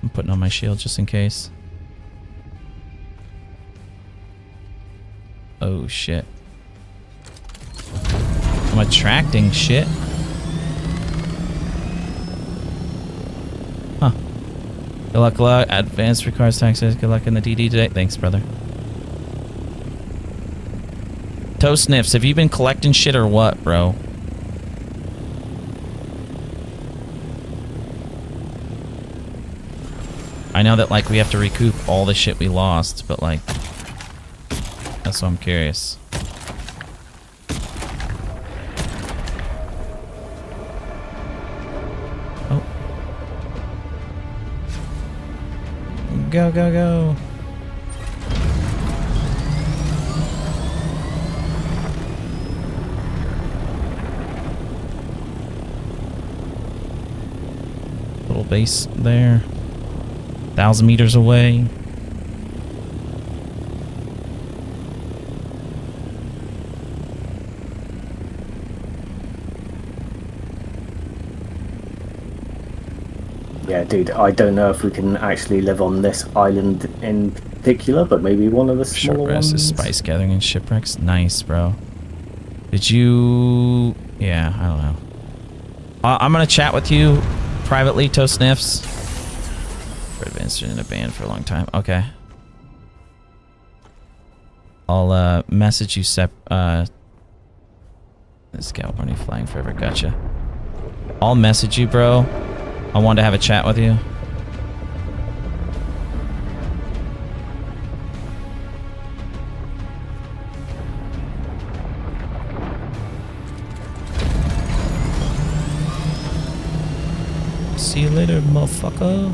I'm putting on my shield just in case. Oh shit. I'm attracting shit. Huh. Good luck, Advanced requires taxes. Good luck in the DD today. Thanks, brother. Toe Sniffs, have you been collecting shit or what, bro? I know that, like, we have to recoup all the shit we lost, but, like, that's why I'm curious. Oh. Go, go, go. Little base there. 1,000 meters away. Yeah, dude, I don't know if we can actually live on this island in particular, but maybe one of the Short smaller rest ones. is spice gathering and shipwrecks. Nice, bro. Did you... Yeah, I don't know. I'm gonna chat with you privately, Toe Sniffs. For advanced in a band for a long time. Okay. I'll message you Scout Warning flying forever. Gotcha. I'll message you, bro. I wanted to have a chat with you. See you later, motherfucker.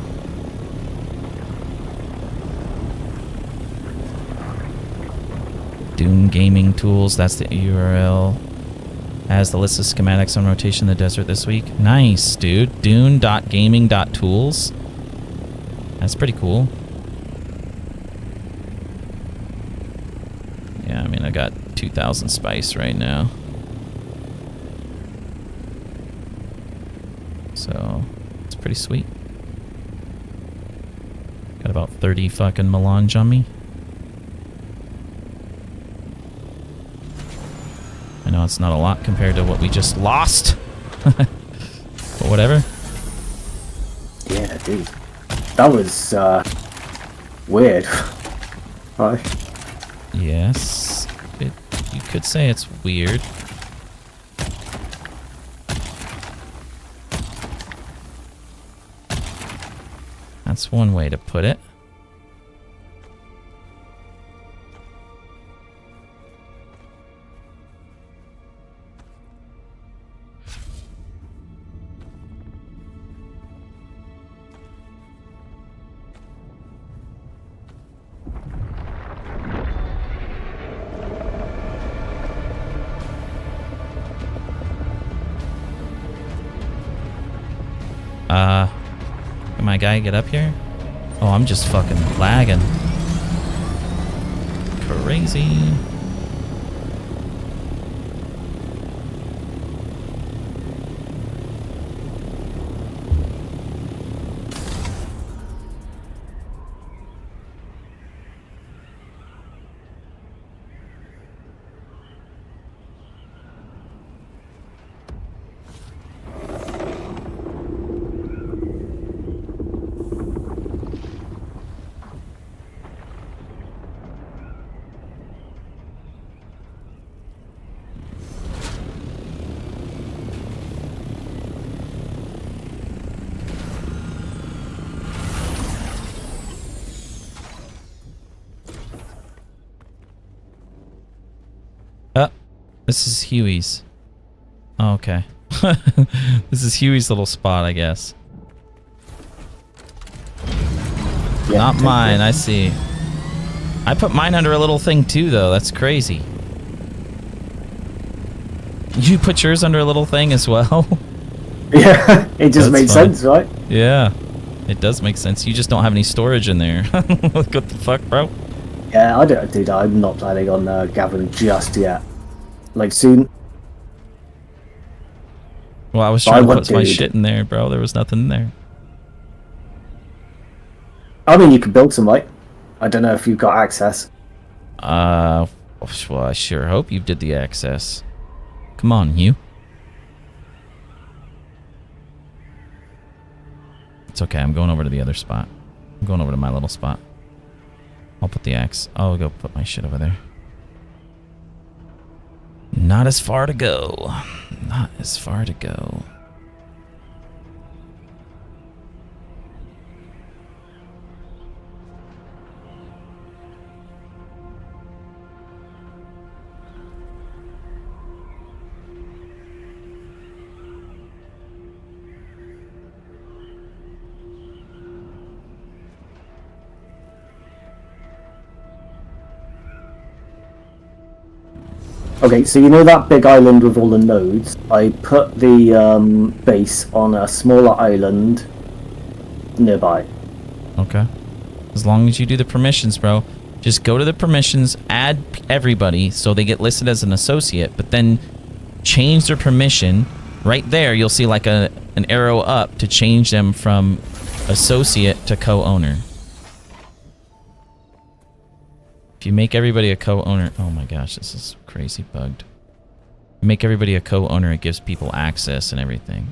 Dune Gaming Tools. That's the URL. Has the list of schematics on rotation in the desert this week. Nice, dude. Dune.gaming.tools. That's pretty cool. Yeah, I mean, I got 2,000 spice right now. So, it's pretty sweet. Got about 30 fucking melange on me. I know it's not a lot compared to what we just lost. But whatever. Yeah, dude. That was, weird. Right. Yes. You could say it's weird. That's one way to put it. Can my guy get up here? Oh, I'm just fucking lagging. Crazy. This is Huey's. Oh, okay. This is Huey's little spot, I guess. Yeah, not mine, I see. I put mine under a little thing too, though. That's crazy. You put yours under a little thing as well? Yeah, it just made fun. sense, right? Yeah, it does make sense. You just don't have any storage in there. What the fuck, bro? Yeah, I don't, dude. I'm not planning on gathering just yet. Like soon. Well, I was trying to put my shit in there, bro. There was nothing in there. I mean, you can build some, right? I don't know if you've got access. Well, I sure hope you did the access. Come on, Hugh. It's okay. I'm going over to the other spot. I'm going over to my little spot. I'll put the axe. I'll go put my shit over there. Not as far to go. Not as far to go. Okay, so you know that big island with all the nodes? I put the base on a smaller island nearby. Okay. As long as you do the permissions, bro. Just go to the permissions, add everybody so they get listed as an associate, but then change their permission. Right there, you'll see like an arrow up to change them from associate to co-owner. If you make everybody a co-owner... Oh my gosh, this is crazy bugged. Make everybody a co-owner, it gives people access and everything.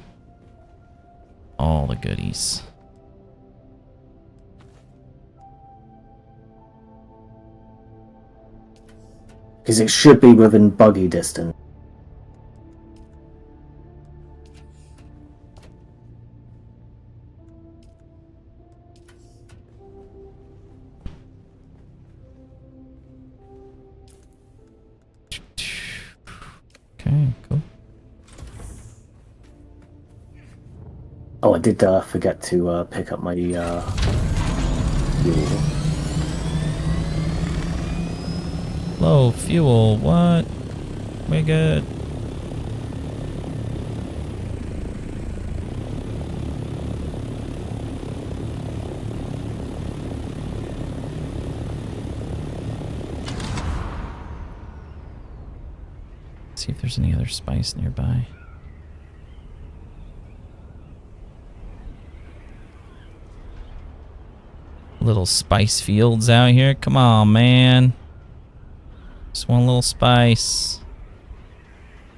All the goodies. Because it should be within buggy distance. Okay, cool. Oh, I did forget to pick up my fuel. Low fuel. What? We good. See if there's any other spice nearby. Little spice fields out here. Come on, man. Just one little spice.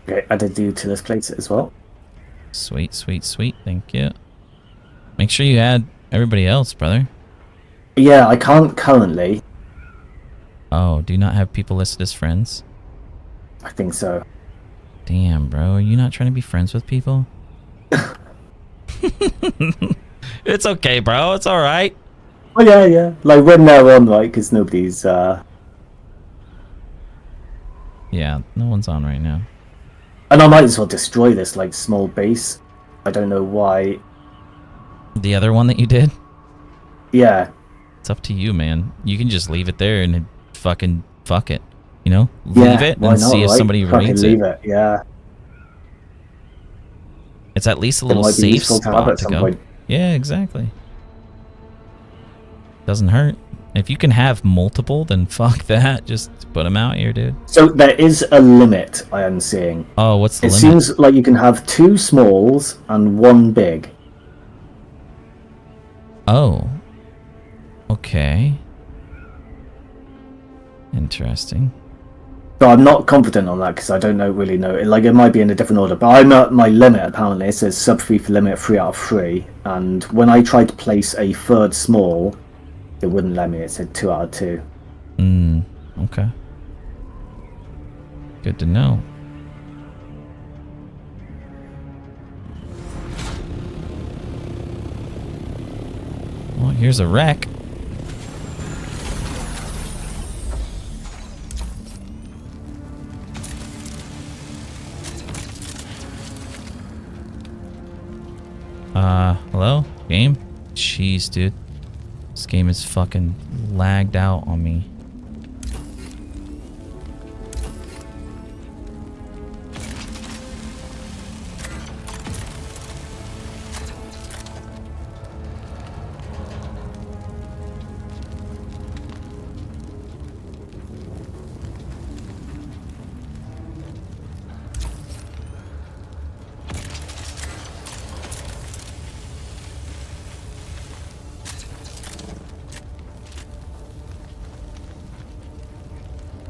Okay, added you to this place as well. Sweet, sweet, sweet. Thank you. Make sure you add everybody else, brother. Yeah, I can't currently. Oh, do you not have people listed as friends? I think so. Damn, bro. Are you not trying to be friends with people? It's okay, bro. It's alright. Oh, yeah, yeah. Like, when they're on, right, because nobody's, Yeah, no one's on right now. And I might as well destroy this, like, small base. I don't know why. The other one that you did? Yeah. It's up to you, man. You can just leave it there and fucking fuck it. You know? Leave it and see if somebody raids it. Leave it, yeah. It's at least a little safe spot to go. Yeah, exactly. Doesn't hurt. If you can have multiple, then fuck that. Just put them out here, dude. So there is a limit I am seeing. Oh, what's the limit? It seems like you can have 2 smalls and 1 big. Oh. Okay. Interesting. So I'm not confident on that because I don't really know. Like, it might be in a different order, but I'm at my limit apparently. It says sub-3 for limit 3 out of 3, and when I tried to place a 3rd small, it wouldn't let me. It said 2 out of 2. Okay. Good to know. Well, here's a wreck. Hello? Game? Jeez, dude. This game is fucking lagged out on me.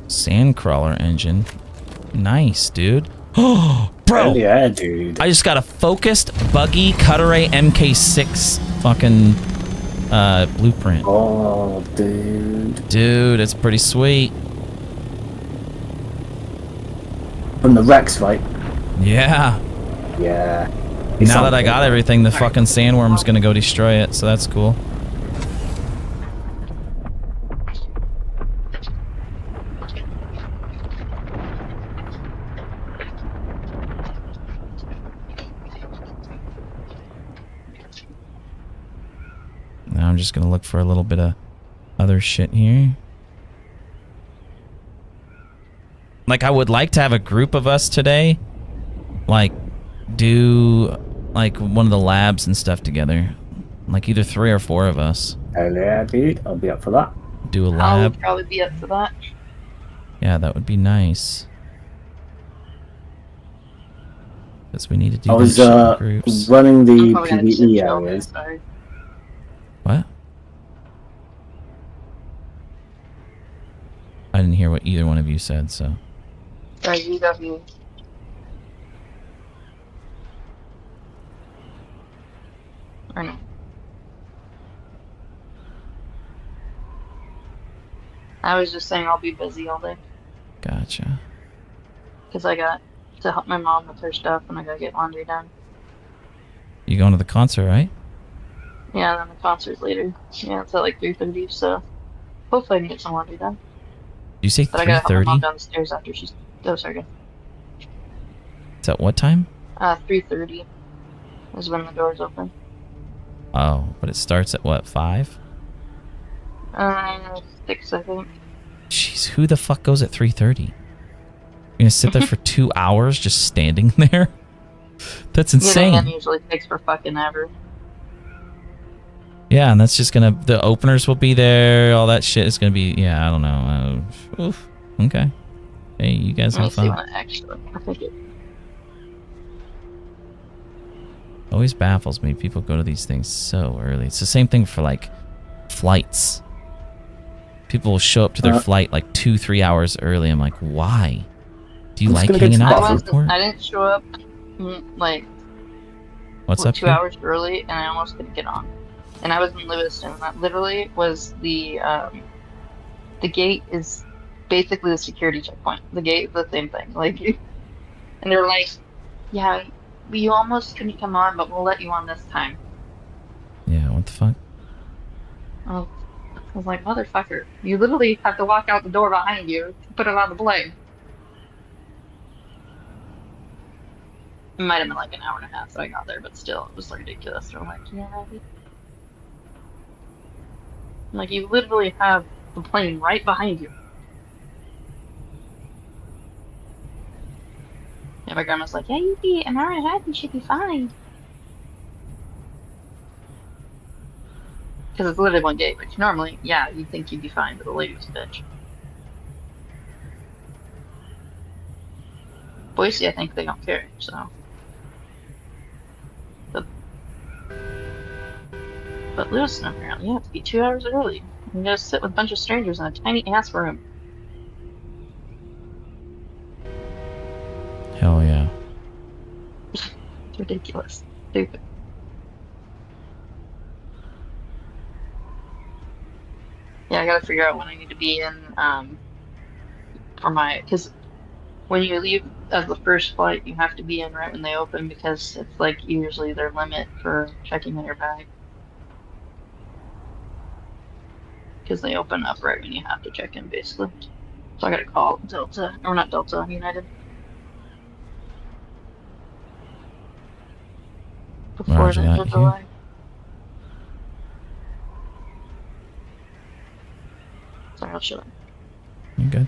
Sandcrawler engine. Nice, dude. Oh, bro. Yeah, dude. I just got a focused buggy Cutter-Ray MK6 fucking blueprint. Oh, dude. Dude, it's pretty sweet. From the Rex, right? Yeah. Yeah. Now that I got everything, the fucking sandworm's gonna go destroy it, so that's cool. Now I'm just gonna look for a little bit of other shit here. Like, I would like to have a group of us today, like, do like one of the labs and stuff together, like either 3 or 4 of us. Hell yeah, dude. I'll be up for that. Do a I'll lab. probably be up for that. Yeah, that would be nice. Because we need to do I was these shit in groups. running the I'm probably gonna sit PvE chill, areas. sorry. What? I didn't hear what either one of you said, so. Sorry, UW. Or no. I was just saying I'll be busy all day. Gotcha. Because I got to help my mom with her stuff and I gotta get laundry done. You going to the concert, right? Yeah, then the concert's later. Yeah, it's at like 3:30, so hopefully I can get some laundry done. You say But I gotta help my mom 3:30? downstairs after she's... Oh, sorry. Is that what time? 3:30 is when the doors open. Oh, but it starts at what, 5? 6, I think. Jeez, who the fuck goes at 3:30? You're gonna sit there for 2 hours just standing there? That's insane. Getting in usually takes for fucking ever. Yeah, and that's just gonna... The openers will be there. All that shit is gonna be... Yeah, I don't know. Oof. Okay. Hey, you guys Let me have see fun. what extra. I think it. Always baffles me. People go to these things so early. It's the same thing for, like, flights. People will show up to their flight, like, 2-3 hours early. I'm like, why? Do you like hanging out at the airport? I didn't show up, like, What's up 2 here? hours early, and I almost couldn't get on. And I was in Lewiston. That literally was the gate is basically the security checkpoint. The gate is the same thing. Like, and they were like, yeah, you almost couldn't come on, but we'll let you on this time. Yeah, what the fuck? Oh, I was like, motherfucker, you literally have to walk out the door behind you to put it on the plane. It might have been like an hour and a half that I got there, but still, it was ridiculous. So I'm like, yeah. Like, you literally have the plane right behind you. Yeah, my grandma's like, yeah, you'd be an hour and a half, you should be fine. Because it's literally one gate, which normally, yeah, you'd think you'd be fine, but the lady was a bitch. Boise, I think they don't care, so. But Lewiston, apparently, you have to be 2 hours early. You gotta sit with a bunch of strangers in a tiny ass room. Hell yeah. It's ridiculous. Stupid. Yeah, I gotta figure out when I need to be in, for my, because when you leave as the first flight, you have to be in right when they open, because it's like usually their limit for checking in your bag. Because they open up right when you have to check in, basically. So I gotta call Delta, or not Delta, United. Before Roger there's that, a delay. Sorry, I'll shut up. You good?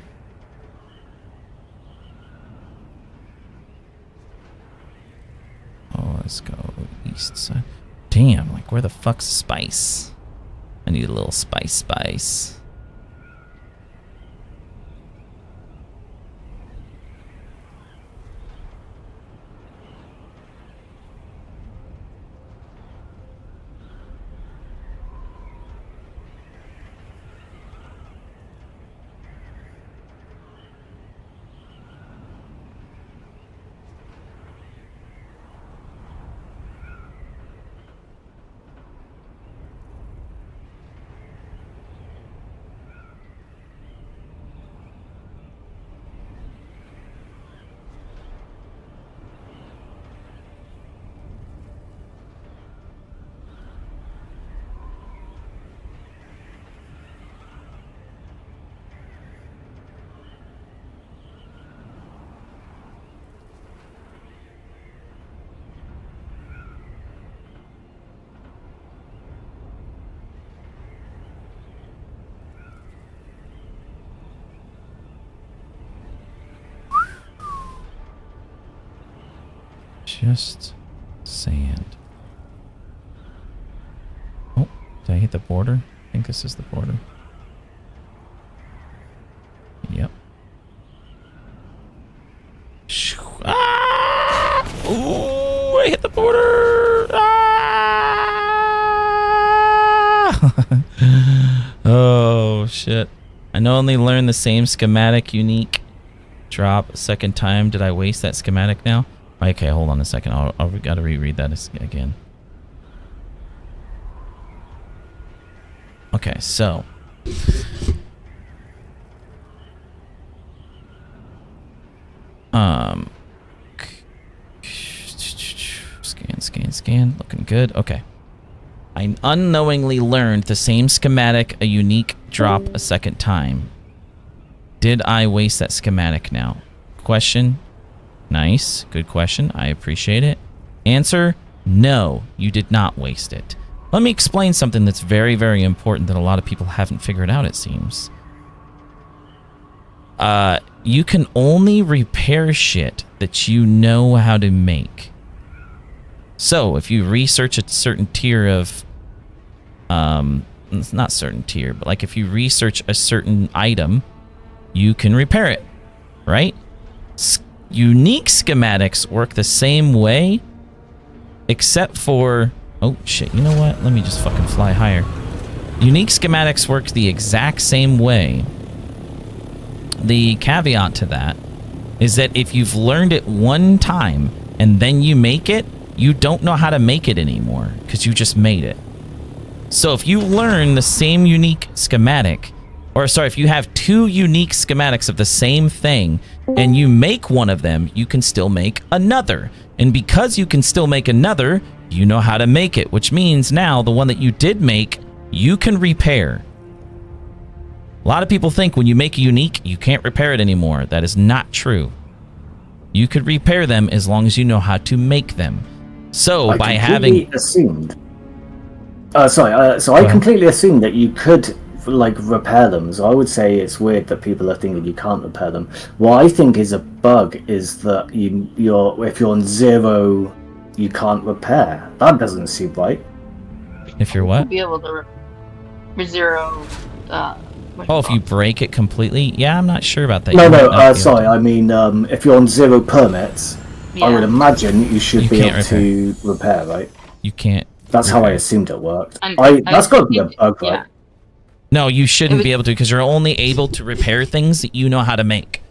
Oh, let's go east side. Damn, like where the fuck's Spice? I need a little spice. Just sand. Oh, did I hit the border? I think this is the border. Yep. Ah! Ooh, I hit the border! Ah! Oh, shit. I know I only learned the same schematic unique drop a second time. Did I waste that schematic now? Okay, hold on a second. I've got to reread that again. Okay, so. Scan. Looking good. Okay. I unknowingly learned the same schematic, a unique drop a second time. Did I waste that schematic now? Question. Nice. Good question. I appreciate it. Answer, no, you did not waste it. Let me explain something that's very, very important that a lot of people haven't figured out, it seems. you can only repair shit that you know how to make. So if you research a certain tier of, it's not certain tier, but like if you research a certain item, you can repair it, right? Unique schematics work the same way, except for, oh shit, you know what? Let me just fucking fly higher. Unique schematics work the exact same way. The caveat to that is that if you've learned it one time and then you make it, you don't know how to make it anymore because you just made it. So if you learn the same unique schematic, or sorry, if you have two unique schematics of the same thing and you make one of them, you can still make another. And because you can still make another, you know how to make it, which means now the one that you did make, you can repair. A lot of people think when you make a unique, you can't repair it anymore. That is not true. You could repair them as long as you know how to make them. So by having assumed, I completely assumed that you could like repair them. So I would say it's weird that people are thinking you can't repair them. What I think is a bug is that if you're on 0, you can't repair. That doesn't seem right. If you're what? Be able to zero. If you break it completely? Yeah, I'm not sure about that. Sorry. I mean, if you're on 0 permits, I would imagine you should be able to repair, right? You can't. That's how I assumed it worked. That's got to be a bug, right? No, you shouldn't be able to, because you're only able to repair things that you know how to make.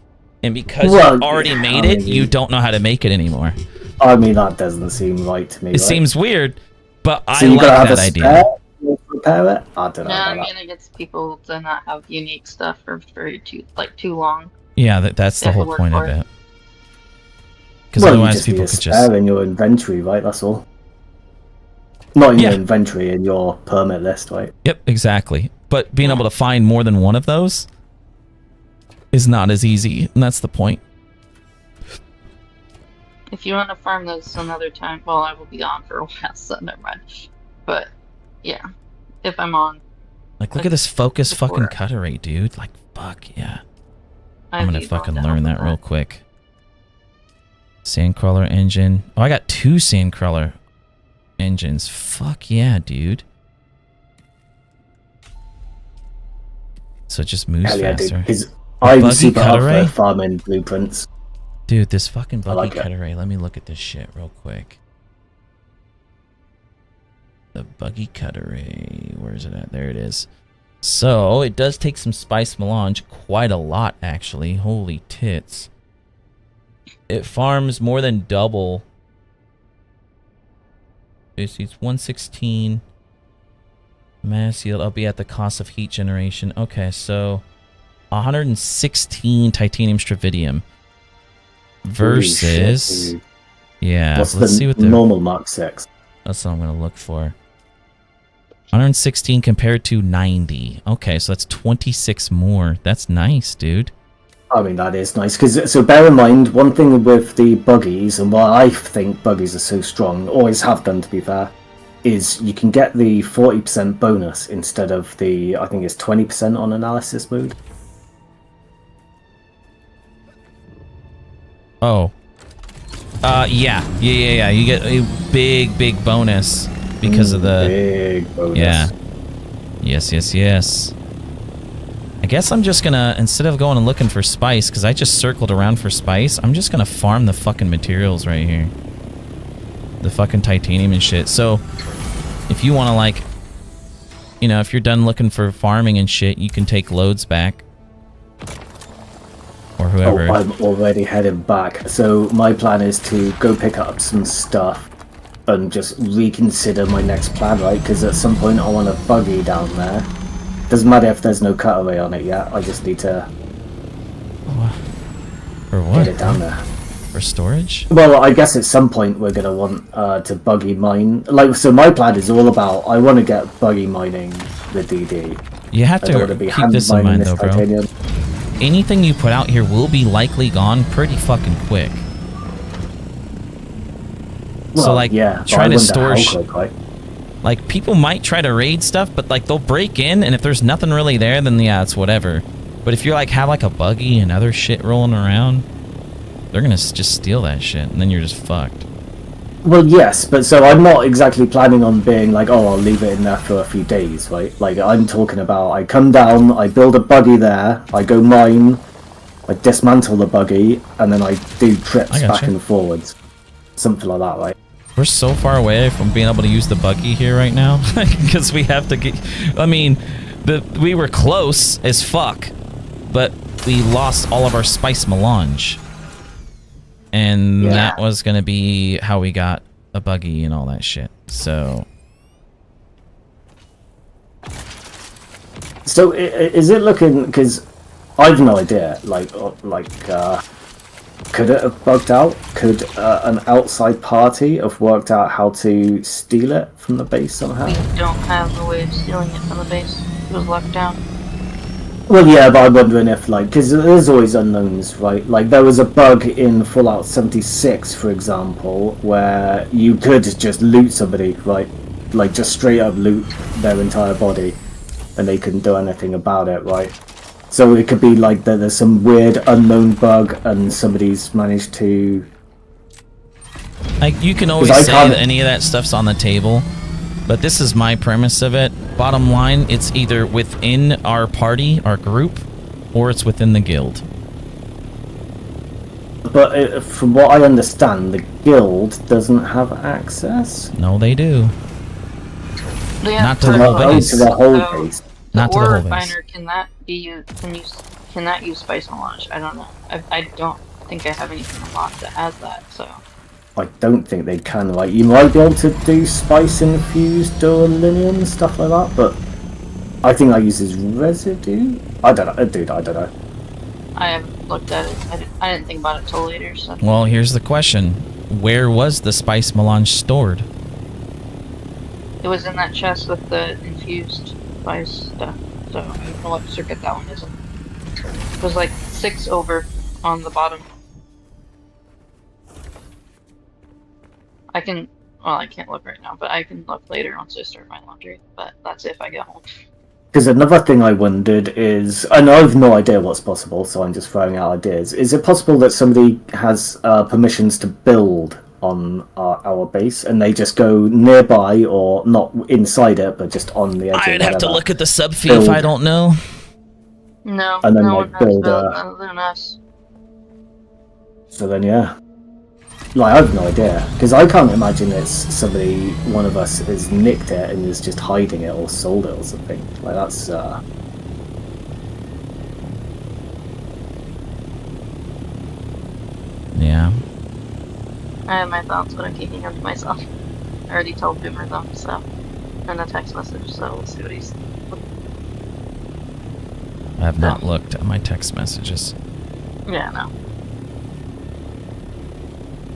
And because you already made it, you don't know how to make it anymore. I mean, that doesn't seem right to me. It seems weird, but I like that idea. Repair it? I don't know. No, I mean, it gets people to not have unique stuff for too long. Yeah, that's the whole point of it. Because well, otherwise people could just in your inventory, right? That's all. Not in your inventory, in your permit list, right? Yep, exactly. But being able to find more than one of those is not as easy, and that's the point. If you want to farm those another time, well, I will be on for a while, so never mind. But yeah, if I'm on. Like, look at this focus fucking cutter rate, dude. Like, fuck yeah. I'm gonna fucking learn that real quick. Sandcrawler engine. Oh, I got 2 sandcrawler engines. Fuck yeah, dude. So it just moves faster. I'm super up for farming blueprints. Dude, this fucking buggy cut array. Let me look at this shit real quick. The buggy cut array. Where is it at? There it is. So it does take some spice melange. Quite a lot, actually. Holy tits. It farms more than double. It's 116. Mass yield. I'll be at the cost of heat generation. Okay, so 116 titanium stravidium versus let's see what the normal Mark 6. That's what I'm gonna look for. 116 compared to 90. Okay, so that's 26 more. That's nice, dude. I mean, that is nice, because so bear in mind, one thing with the buggies, and why I think buggies are so strong, always have done to be fair, is you can get the 40% bonus instead of the, I think it's 20% on analysis mode. Oh. Yeah. You get a big bonus because of the... Big bonus. Yeah. Yes. I guess I'm just gonna, instead of going and looking for spice, because I just circled around for spice, I'm just gonna farm the fucking materials right here. The fucking titanium and shit. So, if you want to, like, you know, if you're done looking for farming and shit, you can take loads back. Or whoever. Oh, I'm already heading back. So, my plan is to go pick up some stuff and just reconsider my next plan, right? Because at some point I want a buggy down there. Doesn't matter if there's no cutaway on it yet, I just need to... For what? Get it down there. For storage? Well, I guess at some point we're going to want to buggy mine. Like, so my plan is all about, I want to get buggy mining the DD. You have to keep this in mind though, bro. Titanium. Anything you put out here will be likely gone pretty fucking quick. Well, so, like, yeah, trying to store... Quick, right? Like, people might try to raid stuff, but, like, they'll break in, and if there's nothing really there, then, yeah, it's whatever. But if you're like have like a buggy and other shit rolling around, they're gonna just steal that shit, and then you're just fucked. Well, yes, but so I'm not exactly planning on being like, oh, I'll leave it in there for a few days, right? Like, I'm talking about, I come down, I build a buggy there, I go mine, I dismantle the buggy, and then I do trips back and forwards. Something like that, right? We're so far away from being able to use the buggy here right now, because we have to get... I mean, we were close as fuck, but we lost all of our spice melange. And that was going to be how we got a buggy and all that shit. So is it looking... Because I've no idea. Could it have bugged out? Could an outside party have worked out how to steal it from the base somehow? We don't have a way of stealing it from the base. It was locked down. Well, yeah, but I'm wondering if, like, because there's always unknowns, right? Like, there was a bug in Fallout 76, for example, where you could just loot somebody, right? Like, just straight up loot their entire body, and they couldn't do anything about it, right? So it could be like that there's some weird unknown bug, and somebody's managed to... Like, you can always say that any of that stuff's on the table, but this is my premise of it. Bottom line, it's either within our party, our group, or it's within the guild. But from what I understand, the guild doesn't have access? No, they do. Yeah, not to the whole base. To the whole base. Not to the whole base. Refiner, can that be used? Can that use spice melange? I don't know. I don't think I have anything unlocked that has that, so... I don't think they can. Like, you might be able to do spice infused duralinium and stuff like that, but I think that uses residue. I don't know, dude. I don't know. I haven't looked at it. I didn't think about it till later. So. Well, here's the question: where was the spice melange stored? It was in that chest with the infused spice stuff. So I don't know what circuit that one is in. It was like 6 over on the bottom. I can, well, I can't look right now, but I can look later once I start my laundry, but that's if I get home. Because another thing I wondered is, and I have no idea what's possible, so I'm just throwing out ideas. Is it possible that somebody has permissions to build on our base, and they just go nearby, or not inside it, but just on the edge? I'd have to look at the sub fee if I don't know. No, and then no like one has build other than us. So then, yeah. Like, I have no idea, because I can't imagine it's somebody, one of us has nicked it and is just hiding it or sold it or something. Like, that's, Yeah. I have my thoughts, but I'm keeping them to myself. I already told Boomer them, so... in a text message, so we'll see what he's... I have not looked at my text messages. Yeah, no.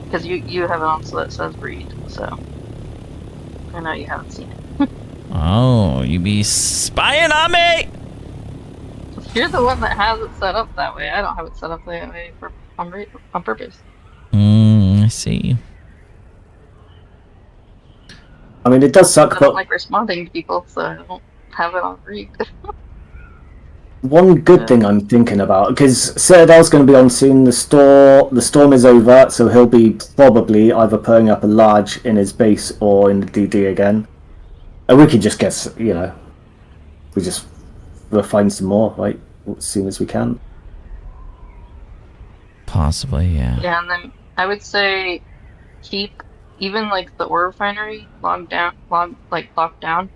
Because you have it on so that says read, so... I know you haven't seen it. Oh, you be spying on me! You're the one that has it set up that way. I don't have it set up that way on purpose. I see. I mean, it does suck, I don't like responding to people, so I don't have it on read. One good thing I'm thinking about, because Citadel's going to be on soon, the storm is over, so he'll be probably either putting up a large in his base or in the DD again. And we could just get, you know, we'll find some more, right, as soon as we can. Possibly, yeah. Yeah, and then I would say keep even like the ore refinery locked down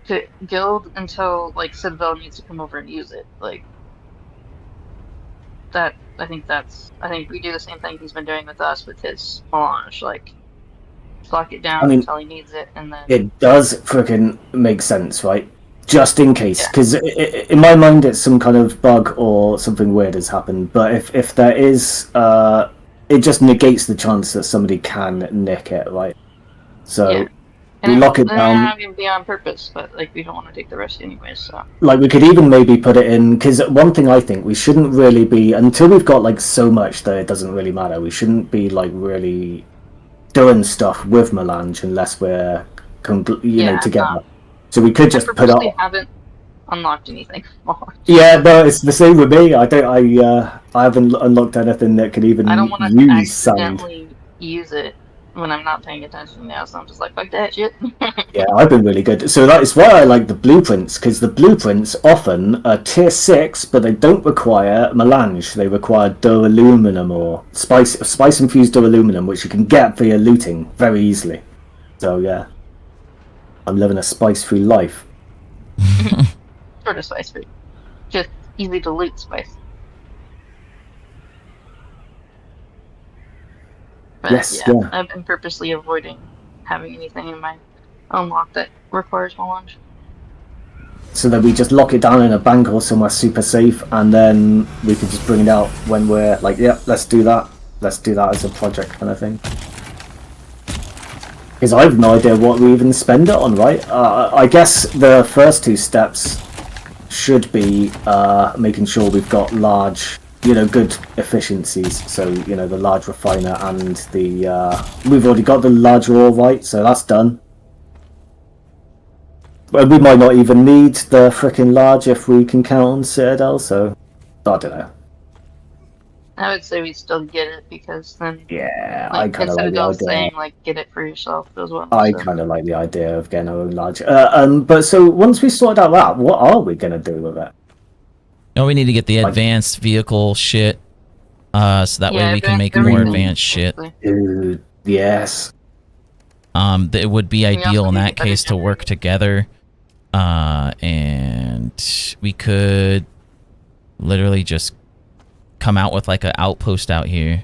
to guild until like Citadel needs to come over and use it. Like that, I think we do the same thing he's been doing with us with his melange. Like lock it down until he needs it, and then it does freaking make sense, right? Just in case, because in my mind it's some kind of bug or something weird has happened. But if there is, it just negates the chance that somebody can nick it, right? So we lock it down. Not even be on purpose, but like we don't want to take the risk anyways. So like we could even maybe put it in, because one thing I think we shouldn't really be, until we've got like so much that it doesn't really matter. We shouldn't be like really doing stuff with melange unless we're you know together. So we could just put up. unlocked anything more. Yeah, no, it's the same with me. I haven't unlocked anything that can even I don't want to use sound. accidentally use it when I'm not paying attention now, so I'm just like, fuck that shit. Yeah, I've been really good. So that is why I like the blueprints, because the blueprints often are tier 6, but they don't require melange. They require duraluminum or spice infused duraluminum, which you can get via looting very easily. So yeah, I'm living a spice-free life. Sort of spice free. Just easy to loot spice. But Yes, yeah, yeah. I've been purposely avoiding having anything in my unlock that requires melange. So that we just lock it down in a bank or somewhere super safe, and then we can just bring it out when we're like, yeah, let's do that. Let's do that as a project kind of thing. Because I have no idea what we even spend it on, right? I guess the first 2 steps should be making sure we've got large, good efficiencies. So, the large refiner and the... we've already got the large ore, right? So that's done. But we might not even need the frickin' large if we can count on Citadel, so... I don't know. I would say we still get it because then, Yeah, I like, kind of instead like of the those idea. saying like get it for yourself as well. I so. kind of like the idea of getting our own large. But so once we sort out that, what are we gonna do with it? No, we need to get the advanced vehicle shit, so that way we can make more everything, advanced shit. basically. Dude, yes. It would be also ideal in need that better case to work together, and we could literally just come out with like an outpost out here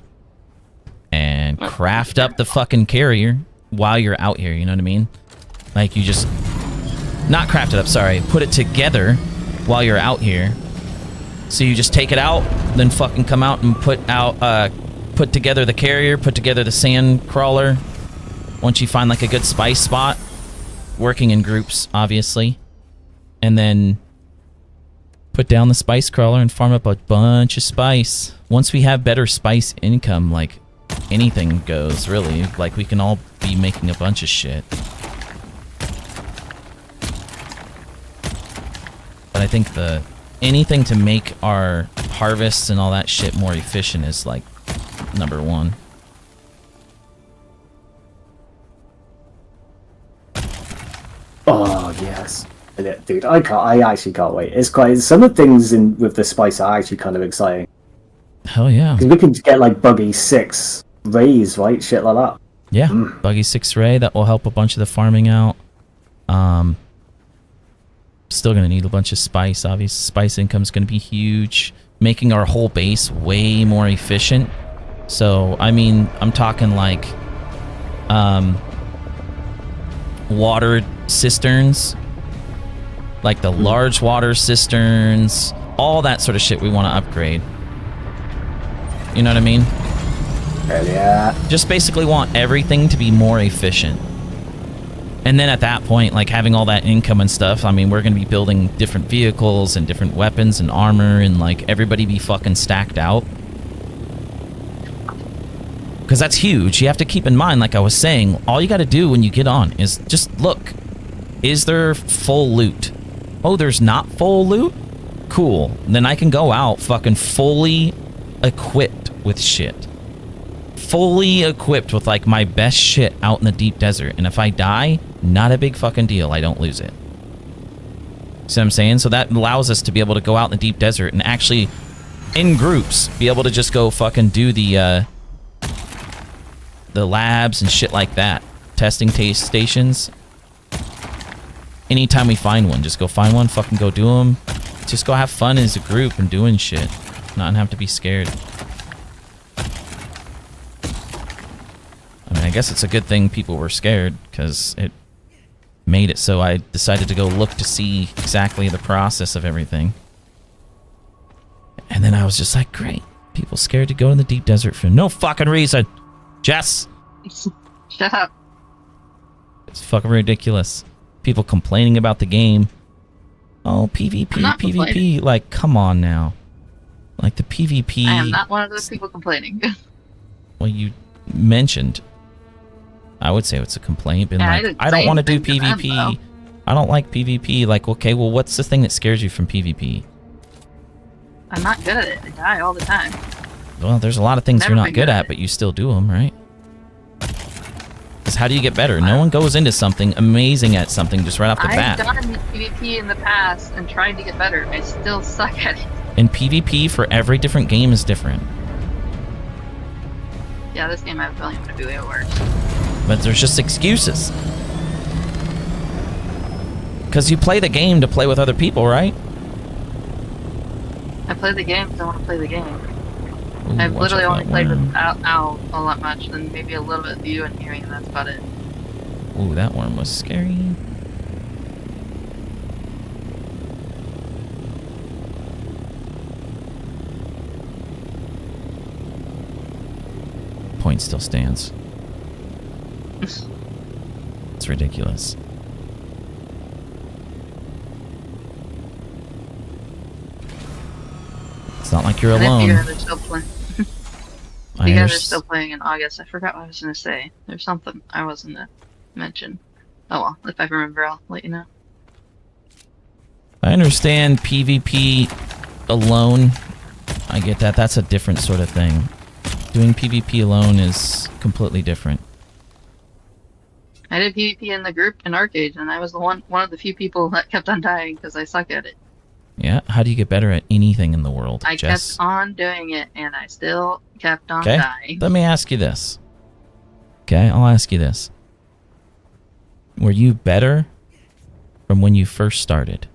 and craft up the fucking carrier while you're out here, you know what I mean? Like you just not craft it up, sorry, put it together while you're out here. So you just take it out, then fucking come out and put together the carrier, put together the sand crawler. Once you find like a good spice spot, working in groups, obviously, and then put down the spice crawler and farm up a bunch of spice. Once we have better spice income, like anything goes, really. Like we can all be making a bunch of shit. But I think anything to make our harvests and all that shit more efficient is like number 1. Oh yes, dude. I actually can't wait. It's quite. Some of the things with the spice are actually kind of exciting. Hell yeah. Because we could get like buggy 6 rays, right? Shit like that. Yeah, buggy 6 ray, that will help a bunch of the farming out. Still gonna need a bunch of spice, obviously. Spice income's gonna be huge, making our whole base way more efficient. So, I mean, I'm talking like, water cisterns, like the large water cisterns, all that sort of shit we want to upgrade. You know what I mean? Hell yeah. Just basically want everything to be more efficient. And then at that point, like having all that income and stuff, I mean, we're going to be building different vehicles and different weapons and armor and like everybody be fucking stacked out. Because that's huge. You have to keep in mind, like I was saying, all you got to do when you get on is just look. Is there full loot? Oh, there's not full loot? Cool. Then I can go out fucking fully equipped with shit. Fully equipped with like my best shit out in the deep desert. And if I die, not a big fucking deal. I don't lose it. See what I'm saying? So that allows us to be able to go out in the deep desert and actually, in groups, be able to just go fucking do the labs and shit like that. Testing stations. Anytime we find one, just go find one, fucking go do them. Just go have fun as a group and doing shit. Not have to be scared. I mean, I guess it's a good thing people were scared, because it made it so I decided to go look to see exactly the process of everything. And then I was just like, great. People scared to go in the deep desert for no fucking reason. Jess! Shut up. It's fucking ridiculous. People complaining about the game. Oh, PvP, I'm not PvP. complaining. Like, come on now. Like, the PvP... I am not one of those people complaining. Well, you mentioned. I would say it's a complaint. Been Yeah, like, I don't want to do PvP. I don't like PvP. Like, okay, well, what's the thing that scares you from PvP? I'm not good at it. I die all the time. Well, there's a lot of things Never you're not been good good at at, but you still do them, right? Because how do you get better? No one goes into something amazing at something just right off the bat. I've done PvP in the past and tried to get better. I still suck at it. And PvP for every different game is different. Yeah, this game I have a feeling I'm going to be way worse. But there's just excuses. Because you play the game to play with other people, right? I play the game because I want to play the game. Ooh, I've watch literally out only for that played worm. with Al a lot much, and maybe a little bit with you and hearing, and that's about it. Ooh, that worm was scary. Point still stands. It's ridiculous. It's not like you're And if alone. you guys are still playing, I you guys are underst- still playing in August. I forgot what I was going to say. There's something I was going to mention. Oh well, if I remember, I'll let you know. I understand PvP alone. I get that. That's a different sort of thing. Doing PvP alone is completely different. I did PvP in the group in Arcade, and I was the one of the few people that kept on dying because I suck at it. Yeah? How do you get better at anything in the world, I Jess? kept on doing it, and I still kept on Okay? dying. Let me ask you this. Okay? I'll ask you this. Were you better from when you first started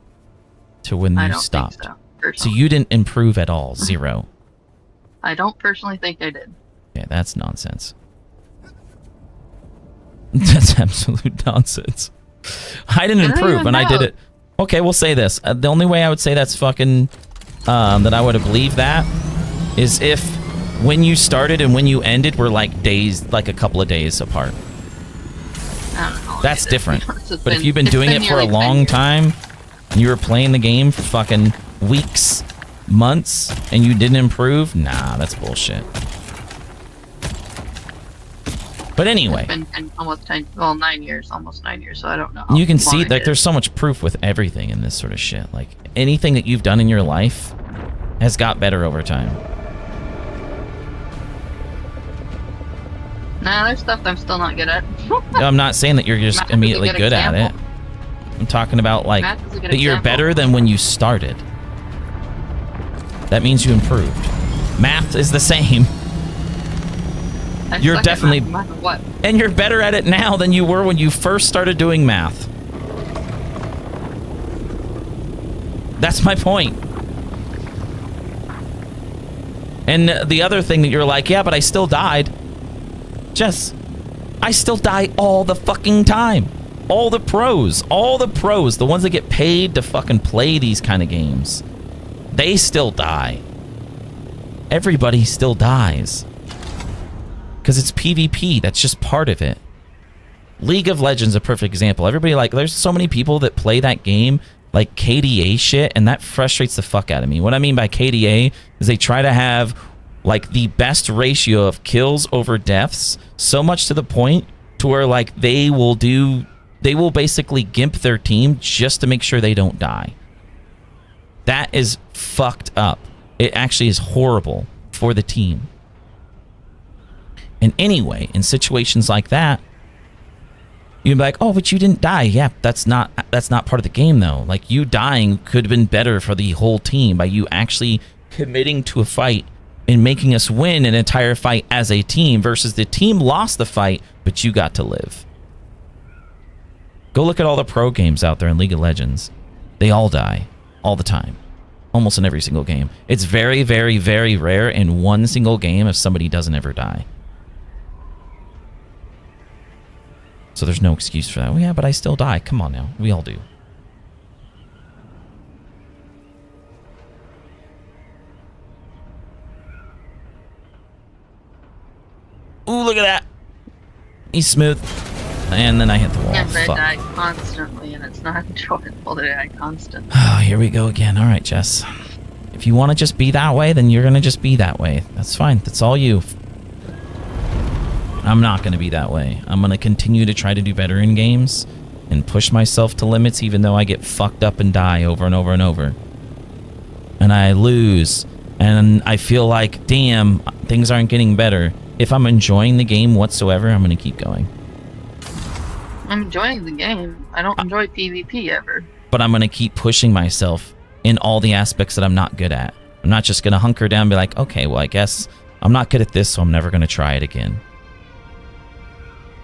to when I you don't stopped? think so. So Personally. you didn't improve at all? Zero? I don't personally think I did. Yeah, that's nonsense. That's absolute nonsense. I didn't I don't improve, even and I did know. it. Okay, we'll say this. The only way I would say that's fucking... that I would have believed that is if when you started and when you ended were like days, like a couple of days apart. I don't know. That's It's different. been- But if you've been doing it for a nearly 10 long years. time, and you were playing the game for fucking weeks, months, and you didn't improve, nah, that's bullshit. But anyway, It's been almost 10, well, 9 years, almost 9 years, so I don't know. you can how long see I like did. there's so much proof with everything in this sort of shit. Like anything that you've done in your life has got better over time. Nah, there's stuff I'm still not good at. I'm not saying that you're just Math is a immediately good good at it. example. I'm talking about like Math is a good that you're example. better than when you started. That means you improved. Math is the same. I You're suck at definitely- math no matter what. And you're better at it now than you were when you first started doing math. That's my point. And the other thing that you're like, yeah, but I still died. Jess, I still die all the fucking time. All the pros, the ones that get paid to fucking play these kind of games, they still die. Everybody still dies. Because it's PvP, that's just part of it. League of Legends, a perfect example. Everybody, like, there's so many people that play that game, like KDA shit, and that frustrates the fuck out of me. What I mean by KDA is they try to have, like, the best ratio of kills over deaths, so much to the point to where, like, they will basically gimp their team just to make sure they don't die. That is fucked up. It actually is horrible for the team. And anyway, in situations like that, you'd be like, oh, but you didn't die. Yeah, that's not part of the game, though. Like, you dying could have been better for the whole team by you actually committing to a fight and making us win an entire fight as a team versus the team lost the fight, but you got to live. Go look at all the pro games out there in League of Legends. They all die all the time. Almost in every single game. It's very, very, very rare in one single game if somebody doesn't ever die. So there's no excuse for that. Well, yeah, but I still die. Come on now. We all do. Ooh, look at that. He's smooth. And then I hit the wall. Yes, I Fuck. die constantly, and it's not enjoyable to die constantly. Oh, here we go again. All right, Jess. If you want to just be that way, then you're going to just be that way. That's fine. That's all you. I'm not going to be that way. I'm going to continue to try to do better in games. and push myself to limits even though I get fucked up and die over and over and over. And I lose. And I feel like, damn, things aren't getting better. If I'm enjoying the game whatsoever, I'm going to keep going. I'm enjoying the game. I don't enjoy PvP ever. But I'm going to keep pushing myself in all the aspects that I'm not good at. I'm not just going to hunker down and be like, okay, well, I guess I'm not good at this, so I'm never going to try it again.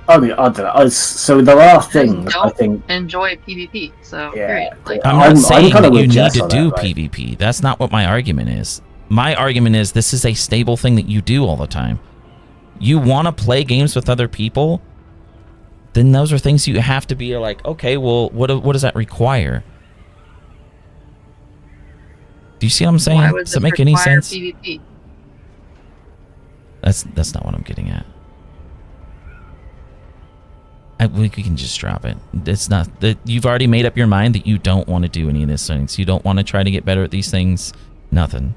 I mean, I don't know. So there are things, Don't I think... enjoy PvP, so Yeah. period. Like, I'm not saying kind of that you with need Jess to on do that, right? PvP. That's not what my argument is. My argument is this is a stable thing that you do all the time. You want to play games with other people, then those are things you have to be like, okay, well, what does that require? Do you see what I'm saying? why would Does it this make any require sense? PvP? That's not what I'm getting at. We can just drop it. It's not that you've already made up your mind that you don't want to do any of these things. You don't want to try to get better at these things. Nothing.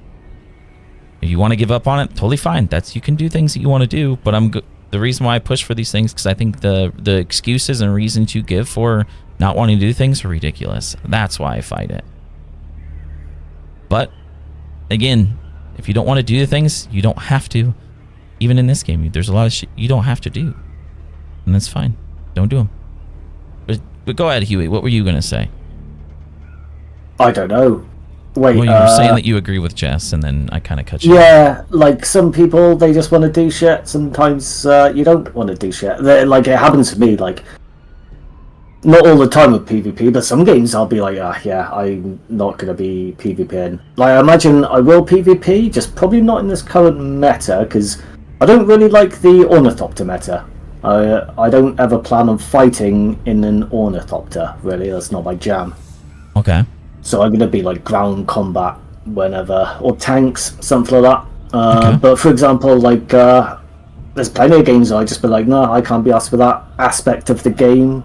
If you want to give up on it, totally fine. You can do things that you want to do. But the reason why I push for these things because I think the excuses and reasons you give for not wanting to do things are ridiculous. That's why I fight it. But again, if you don't want to do the things, you don't have to. Even in this game, there's a lot of shit you don't have to do, and that's fine. Don't do them. But go ahead, Huey. What were you gonna say? I don't know. Wait, well, you were saying that you agree with Jess, and then I kind of cut you. Yeah, like some people, they just want to do shit. Sometimes you don't want to do shit. Like it happens to me. Like not all the time with PvP, but some games I'll be like, yeah, I'm not gonna be PvPing. Like I imagine I will PvP, just probably not in this current meta because I don't really like the Ornithopter meta. I don't ever plan on fighting in an Ornithopter, really. That's not my jam. Okay. So I'm going to be like ground combat whenever, or tanks, something like that. Okay. But for example, like, there's plenty of games I just be like, no, I can't be asked for that aspect of the game.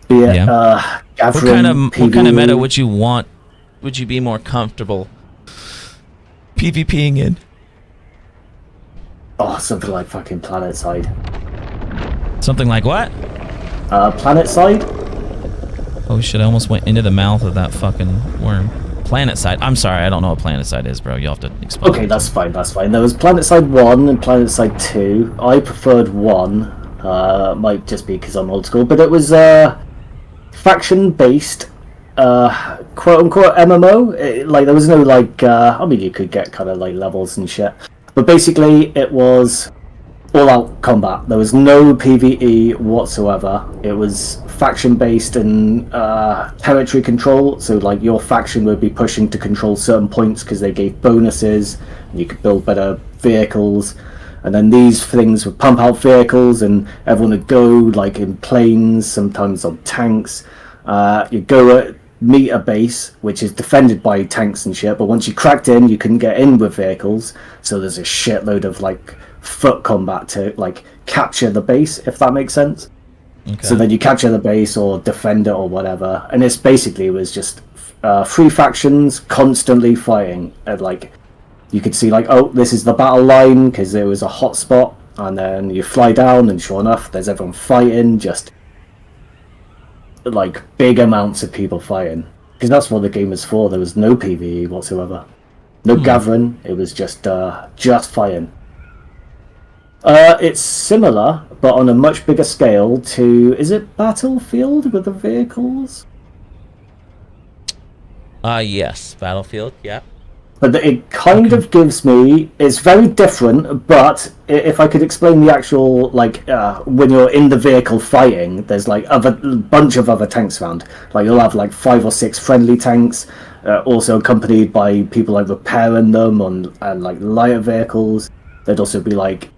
Be it, gathering, what kind of meta would you want? Would you be more comfortable PvPing in? Oh, something like fucking PlanetSide. Something like what? PlanetSide? Oh shit, I almost went into the mouth of that fucking worm. PlanetSide. I'm sorry, I don't know what PlanetSide is, bro. You'll have to explain. Okay, that's fine, that's fine. There was PlanetSide 1 and PlanetSide 2. I preferred 1. Might just be because I'm old school, but it was faction-based, quote-unquote MMO. Like, there was no, like, I mean, you could get kind of, like, levels and shit. But basically, it was all-out combat. There was no PvE whatsoever. It was faction-based and territory control. So, like, your faction would be pushing to control certain points because they gave bonuses. And you could build better vehicles. And then these things would pump out vehicles, and everyone would go, like, in planes, sometimes on tanks. You'd go meet a base which is defended by tanks and shit, but once you cracked in you couldn't get in with vehicles, so there's a shitload of like foot combat to like capture the base, if that makes sense. Okay. So then you capture the base or defend it or whatever, and it's basically it was just 3 factions constantly fighting, and like you could see like, oh, this is the battle line because there was a hot spot, and then you fly down and sure enough there's everyone fighting, just like big amounts of people fighting, because that's what the game was for. There was no PvE whatsoever, no gathering. It was just fighting. It's similar, but on a much bigger scale to, is it Battlefield with the vehicles? Yes, Battlefield. Yeah. But it kind of gives me, it's very different, but if I could explain the actual, like, when you're in the vehicle fighting, there's like a bunch of other tanks around. Like, you'll have like 5 or 6 friendly tanks, also accompanied by people like repairing them and like lighter vehicles. There'd also be like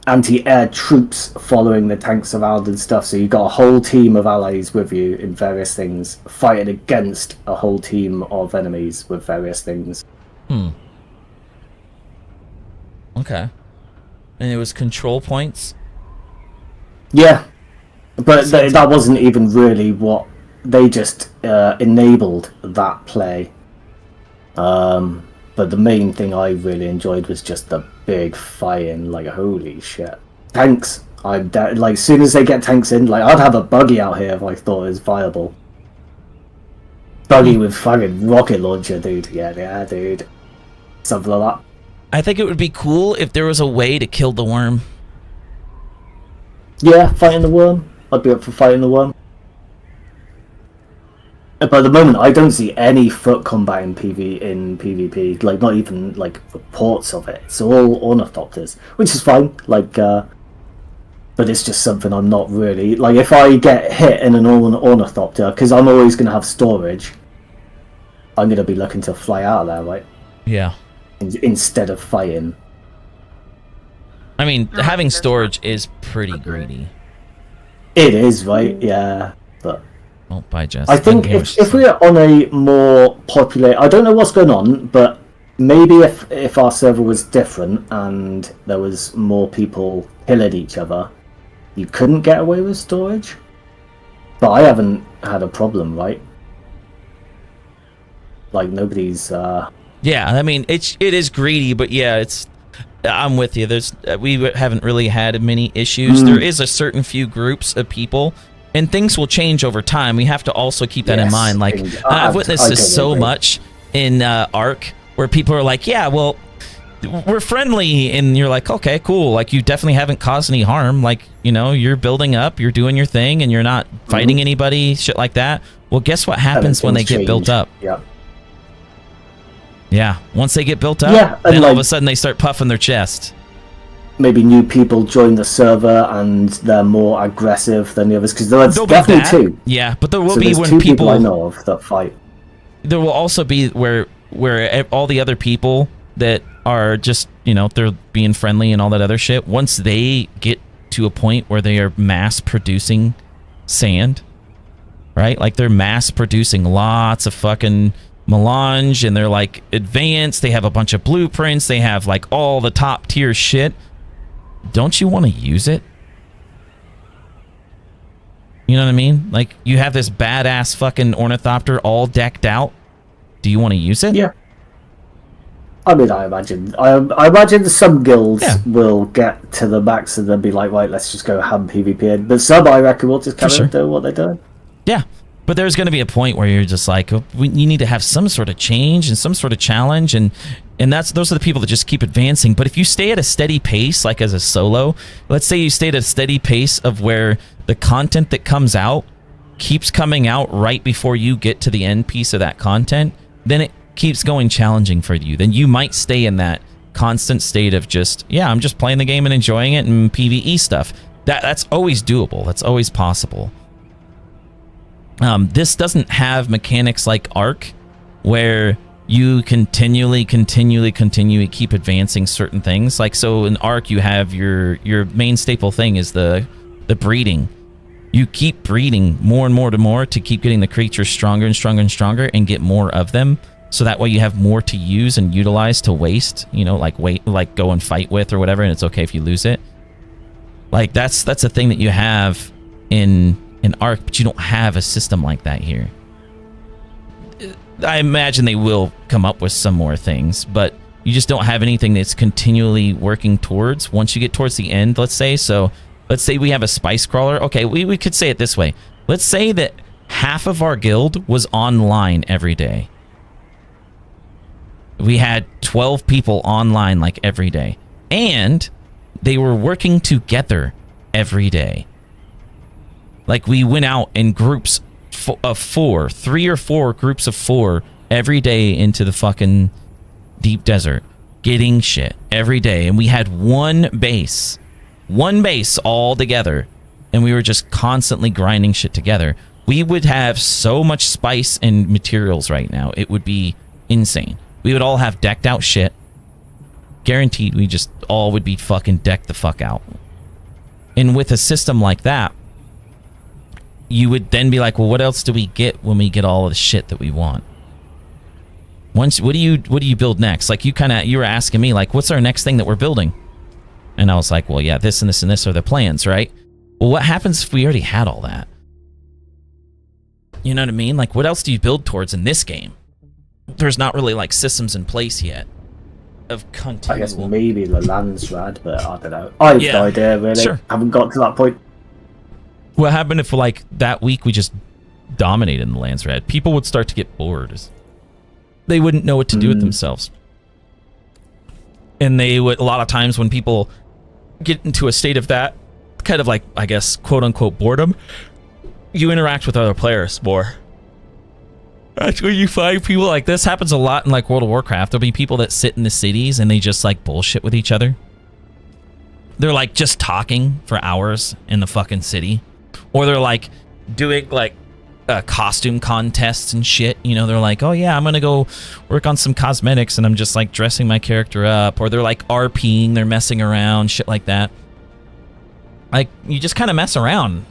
anti-air troops following the tanks around and stuff, so you've got a whole team of allies with you in various things, fighting against a whole team of enemies with various things. Okay. And it was control points? Yeah, but that wasn't even really what, they just enabled that play. But the main thing I really enjoyed was just the big fighting, like holy shit. Tanks, Like, as soon as they get tanks in, like, I'd have a buggy out here if I thought it was viable. Buggy with fucking rocket launcher, dude. Yeah, dude. Something like that. I think it would be cool if there was a way to kill the worm. Yeah, fighting the worm. I'd be up for fighting the worm. But at the moment, I don't see any foot combat in PvP. Like, not even, like, reports of it. It's all ornithopters, which is fine. Like, but it's just something I'm not really... Like, if I get hit in an ornithopter, because I'm always going to have storage, I'm going to be looking to fly out of there, right? Yeah. Instead of fighting. I mean, having storage is pretty greedy. It is, right? Yeah, but... Oh, bye, Jess. I think if we're on a more popular... I don't know what's going on, but maybe if our server was different and there was more people killing each other, you couldn't get away with storage. But I haven't had a problem, right? Like, nobody's... Yeah, I mean, it is greedy, but yeah, it's... I'm with you. We haven't really had many issues. There is a certain few groups of people... And things will change over time. We have to also keep that in mind. Like, I've witnessed this so much in Ark, where people are like, yeah, well, we're friendly. And you're like, okay, cool. Like, you definitely haven't caused any harm. Like, you know, you're building up, you're doing your thing, and you're not fighting anybody, shit like that. Well, guess what happens when they get built up? Yeah. Once they get built up, then all of a sudden they start puffing their chest. Maybe new people join the server and they're more aggressive than the others, because there's definitely two. Yeah, but there will be when two people I know of that fight. There will also be where all the other people that are just, you know, they're being friendly and all that other shit, once they get to a point where they are mass producing sand, right? Like, they're mass producing lots of fucking melange, and they're like advanced, they have a bunch of blueprints, they have like all the top tier shit. Don't you want to use it? You know what I mean? Like, you have this badass fucking ornithopter all decked out. Do you want to use it? Yeah. I mean, I imagine some guilds will get to the max and then be like, right, let's just go ham PvP in. But some, I reckon, will just kind of do what they're doing. Yeah. But there's going to be a point where you're just like, you need to have some sort of change and some sort of challenge, and those are the people that just keep advancing. But if you stay at a steady pace, like as a solo, let's say you stay at a steady pace of where the content that comes out keeps coming out right before you get to the end piece of that content, then it keeps going challenging for you. Then you might stay in that constant state of just, yeah, I'm just playing the game and enjoying it and PvE stuff. That's always doable. That's always possible. This doesn't have mechanics like Ark, where you continually keep advancing certain things. Like, so in Ark, you have your main staple thing is the breeding. You keep breeding more and more to keep getting the creatures stronger and stronger and stronger and get more of them. So that way you have more to use and utilize to waste, you know, like go and fight with or whatever, and it's okay if you lose it. Like, that's a thing that you have in Ark, but you don't have a system like that here. I imagine they will come up with some more things, but you just don't have anything that's continually working towards once you get towards the end, let's say. So let's say we have a spice crawler. Okay, we could say it this way. Let's say that half of our guild was online every day. We had 12 people online like every day, and they were working together every day. Like, we went out in groups of 3 or 4 groups of 4 every day into the fucking deep desert, getting shit every day. And we had one base all together, and we were just constantly grinding shit together. We would have so much spice and materials right now. It would be insane. We would all have decked out shit. Guaranteed we just all would be fucking decked the fuck out. And with a system like that, you would then be like, well, what else do we get when we get all of the shit that we want? What do you build next? Like, you were asking me, like, what's our next thing that we're building? And I was like, well, yeah, this and this and this are the plans, right? Well, what happens if we already had all that? You know what I mean? Like, what else do you build towards in this game? There's not really, like, systems in place yet. of I guess continual. maybe the land's rad, but I don't know. I have Yeah, no idea, really. sure. Haven't got to that point. What happened if, like, that week we just dominated in the lands red? People would start to get bored. They wouldn't know what to do with themselves. And they would, a lot of times when people get into a state of that, kind of like, I guess, quote unquote boredom, you interact with other players more. That's when you find people like this. Happens a lot in like World of Warcraft. There'll be people that sit in the cities and they just like bullshit with each other. They're like just talking for hours in the fucking city. Or they're like doing like costume contests and shit. You know, they're like, oh yeah, I'm gonna go work on some cosmetics and I'm just like dressing my character up. Or they're like RPing, they're messing around, shit like that. Like, you just kind of mess around.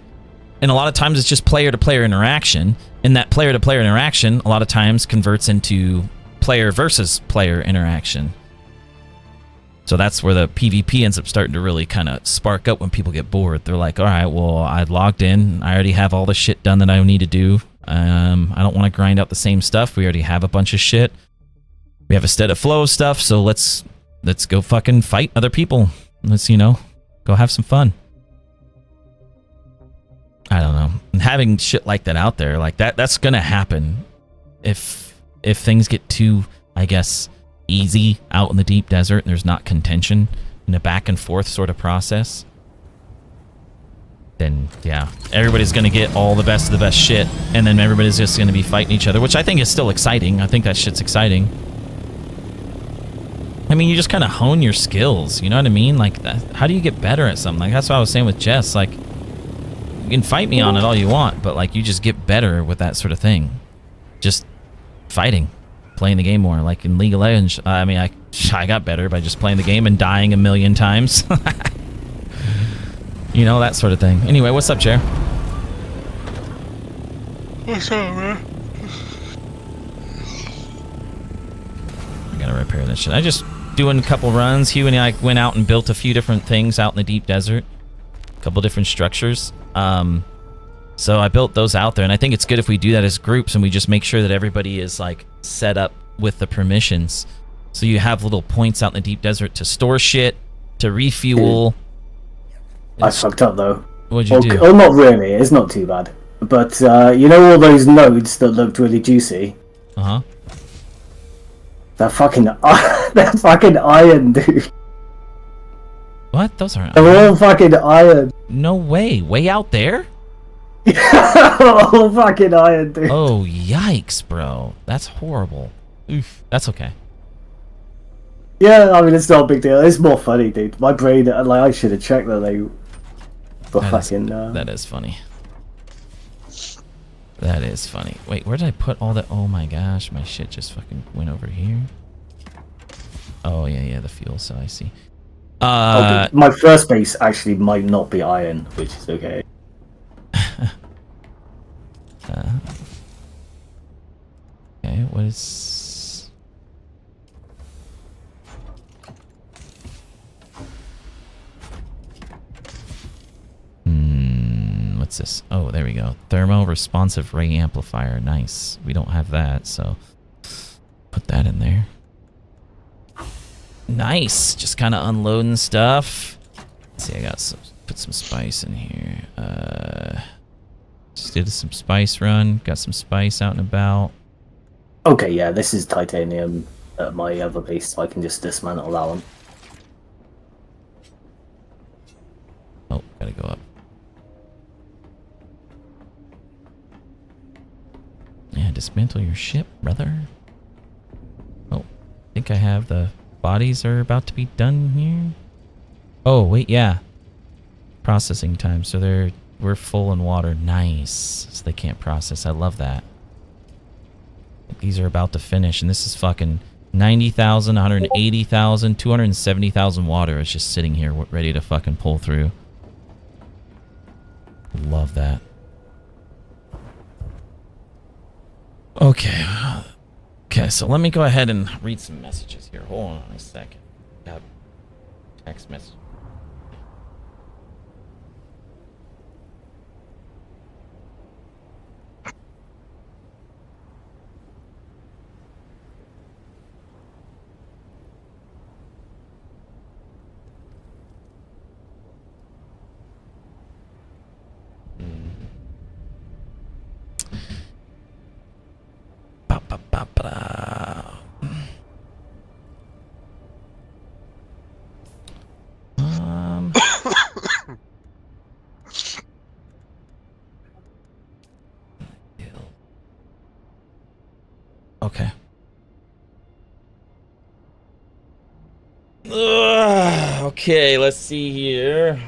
And a lot of times it's just player-to-player interaction. And that player-to-player interaction, a lot of times, converts into player versus player interaction. So that's where the PvP ends up starting to really kind of spark up when people get bored. They're like, all right, well, I logged in. I already have all the shit done that I need to do. I don't want to grind out the same stuff. We already have a bunch of shit. We have a steady flow of stuff, so let's go fucking fight other people. Let's, you know, go have some fun. I don't know. And having shit like that out there, like that's gonna happen if things get too, I guess, easy out in the deep desert and there's not contention in a back and forth sort of process. Then yeah, everybody's gonna get all the best of the best shit, and then everybody's just gonna be fighting each other, which I think is still exciting. I think that shit's exciting. I mean, you just kind of hone your skills, you know what I mean? Like, how do you get better at something? Like, that's what I was saying with Jess, like, you can fight me on it all you want, but like you just get better with that sort of thing. Just fighting, playing the game more. Like in League of Legends, I mean, I got better by just playing the game and dying a million times. You know, that sort of thing. Anyway, what's up, Chair? What's up, man? I gotta repair that shit. I just doing a couple runs. Hugh and I went out and built a few different things out in the deep desert. A couple different structures. So I built those out there, and I think it's good if we do that as groups and we just make sure that everybody is like set up with the permissions. So you have little points out in the deep desert to store shit, to refuel. I fucked up though. What'd you do? Oh, not really. It's not too bad. But you know all those nodes that looked really juicy? Uh-huh. They're fucking iron, dude. What? Those aren't. They're all fucking iron. No way. Way out there? All fucking iron, dude. Oh, yikes, bro. That's horrible. Oof. That's okay. Yeah, I mean, it's not a big deal. It's more funny, dude. My brain, like, I should have checked that they were fucking... That is funny. That is funny. Wait, where did I put all that? Oh my gosh, my shit just fucking went over here. Oh, yeah, the fuel cell, I see. my first base actually might not be iron, which is okay. Okay, what is... What's this? Oh, there we go. Thermo responsive ray amplifier. Nice. We don't have that, so put that in there. Nice. Just kind of unloading stuff. Let's see, I got some... Put some spice in here. Just did some spice run. Got some spice out and about. Okay, yeah, this is titanium at my other base, so I can just dismantle that one. Oh, gotta go up. Yeah, dismantle your ship, brother. Oh, I think I have the bodies are about to be done here. Oh, wait, yeah. Processing time, so we're full in water. Nice. So they can't process. I love that. These are about to finish, and this is fucking 90,000, 180,000, 270,000 water is just sitting here ready to fucking pull through. Love that. Okay. Okay, so let me go ahead and read some messages here. Hold on a second. Got text message. Ba-ba-da. Um. Okay. Okay, let's see here.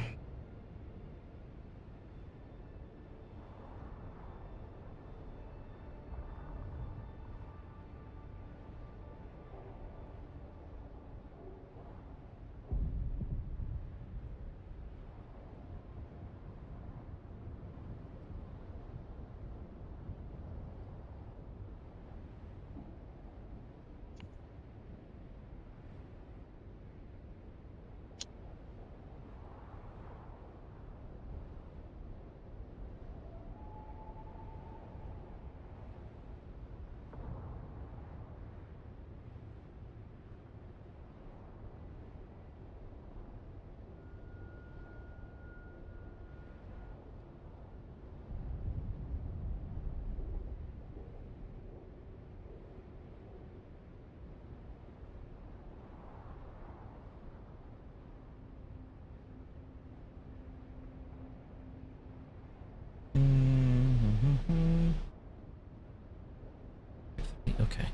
Okay.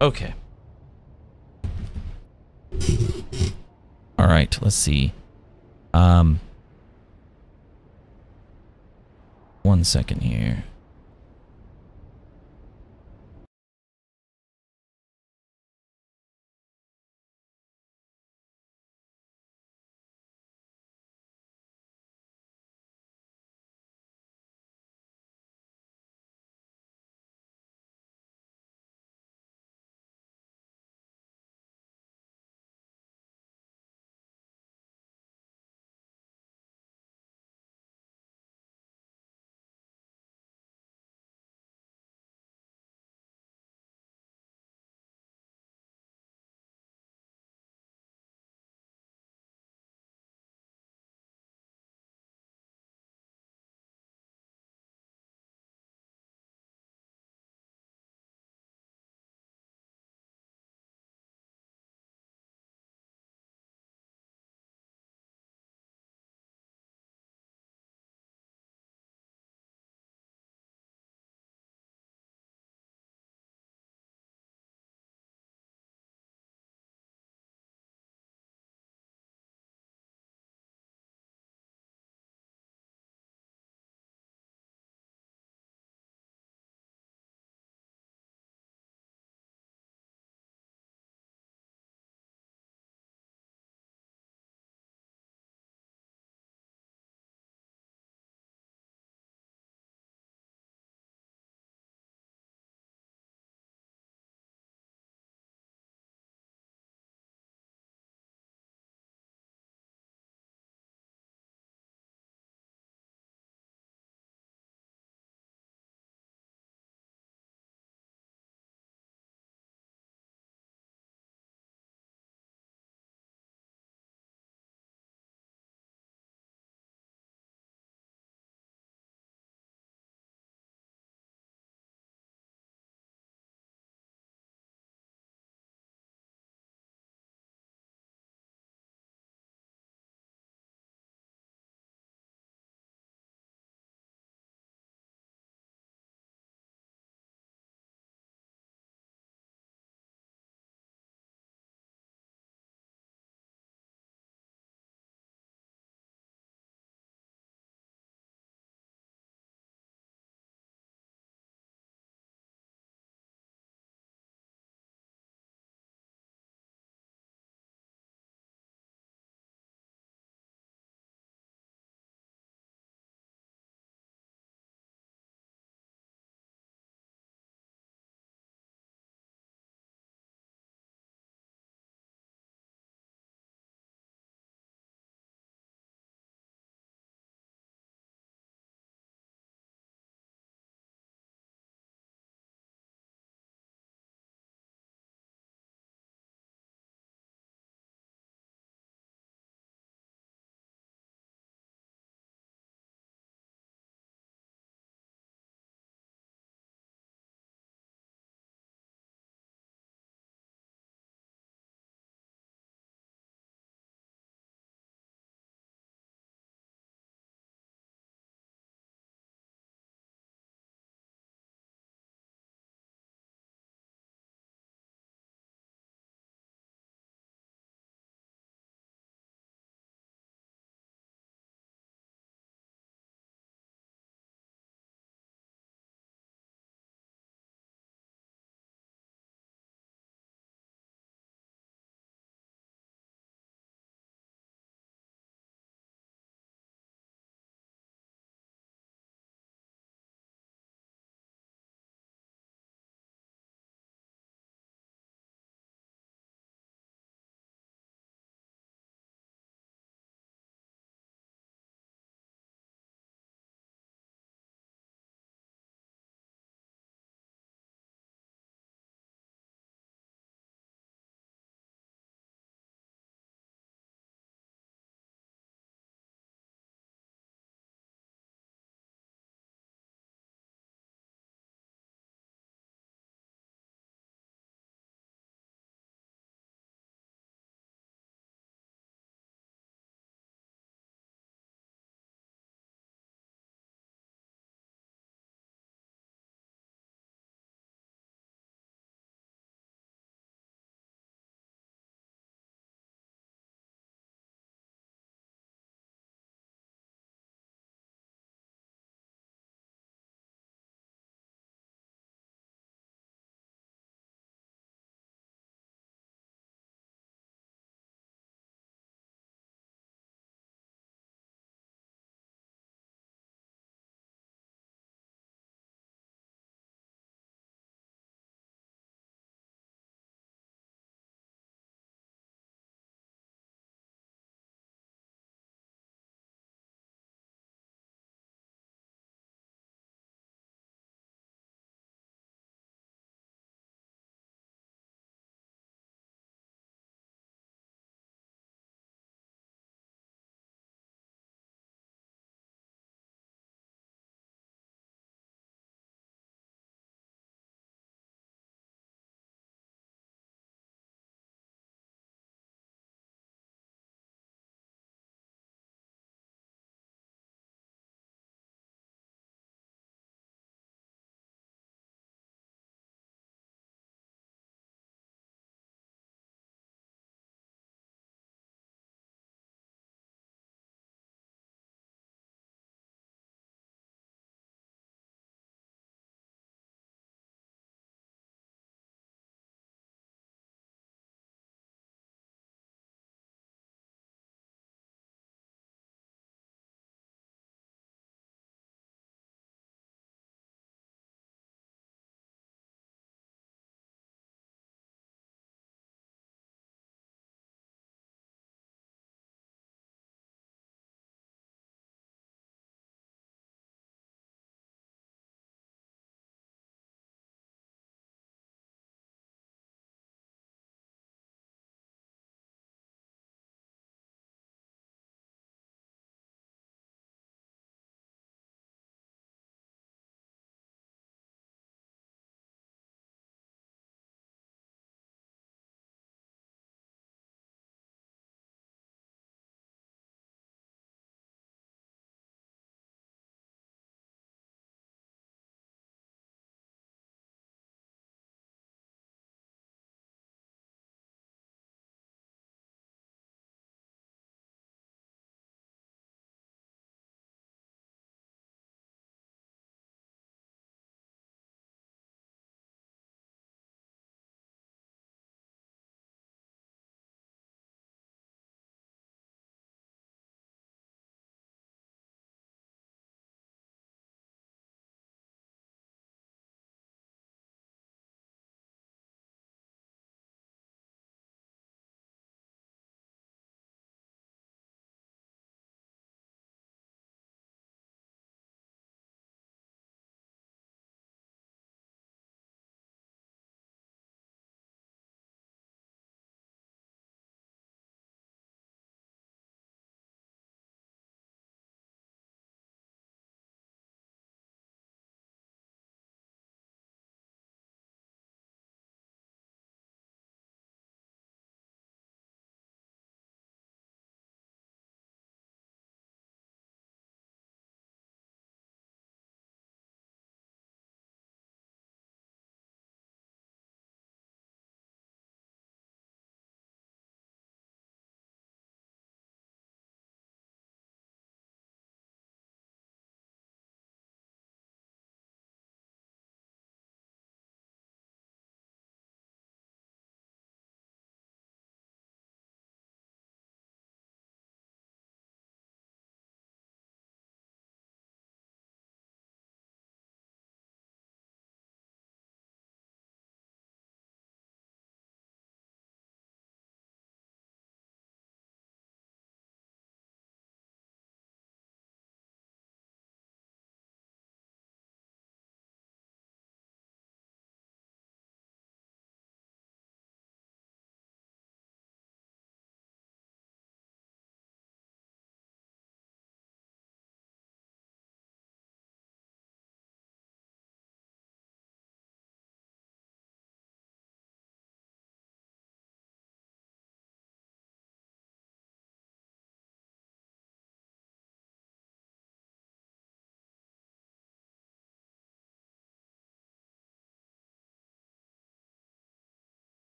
Okay. All right, let's see. 1 second here.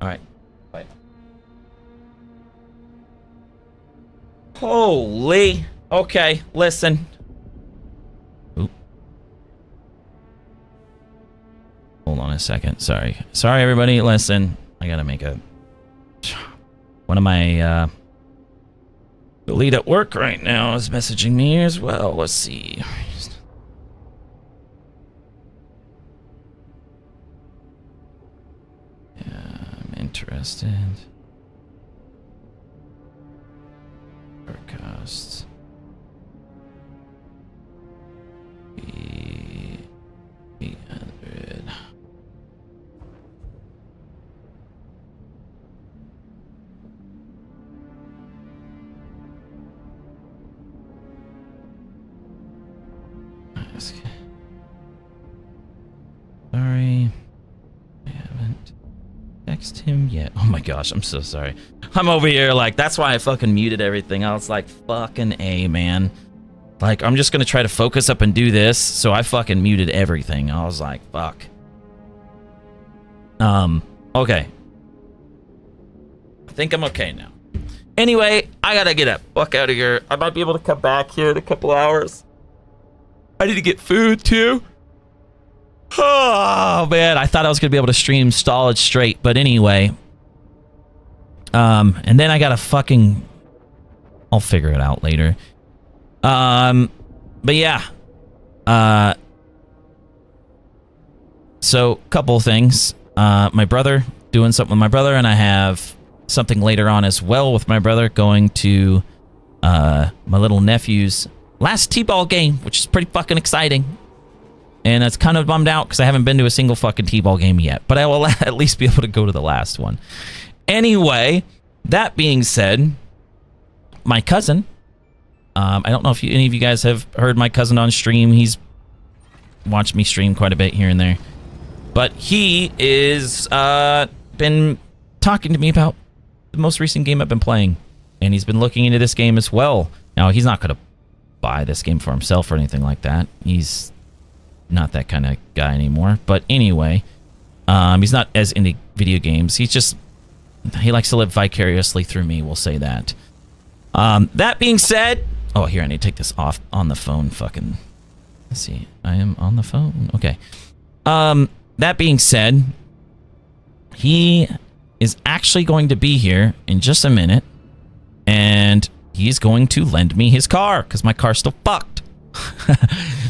All right. Bye. Holy. Okay, listen. Oop. Hold on a second. Sorry. Sorry, everybody. Listen. I gotta make a... One of my, the lead at work right now is messaging me as well. Let's see. Yeah, I'm interested. Forecast. 800. Sorry. I haven't texted him yet. Oh my gosh, I'm so sorry. I'm over here like, that's why I fucking muted everything. I was like, fucking A, man. Like, I'm just gonna try to focus up and do this, so I fucking muted everything. I was like, fuck. Okay. I think I'm okay now. Anyway, I gotta get up. Fuck out of here. I might be able to come back here in a couple hours. I need to get food, too. Oh, man. I thought I was going to be able to stream Stallage straight. But anyway. And then I got to fucking... I'll figure it out later. But yeah. So, couple things. My brother, doing something with my brother. And I have something later on as well with my brother. Going to my little nephew's last T-ball game, which is pretty fucking exciting. And that's kind of bummed out because I haven't been to a single fucking T-ball game yet. But I will at least be able to go to the last one. Anyway, that being said, my cousin, I don't know if any of you guys have heard my cousin on stream. He's watched me stream quite a bit here and there. But he is been talking to me about the most recent game I've been playing. And he's been looking into this game as well. Now, he's not going to buy this game for himself or anything like that. He's not that kind of guy anymore. But anyway, he's not as into video games. He likes to live vicariously through me, we'll say that. That being said... Oh, here, I need to take this off on the phone. Fucking... Let's see. I am on the phone. Okay. That being said, he is actually going to be here in just a minute. And he's going to lend me his car, because my car's still fucked.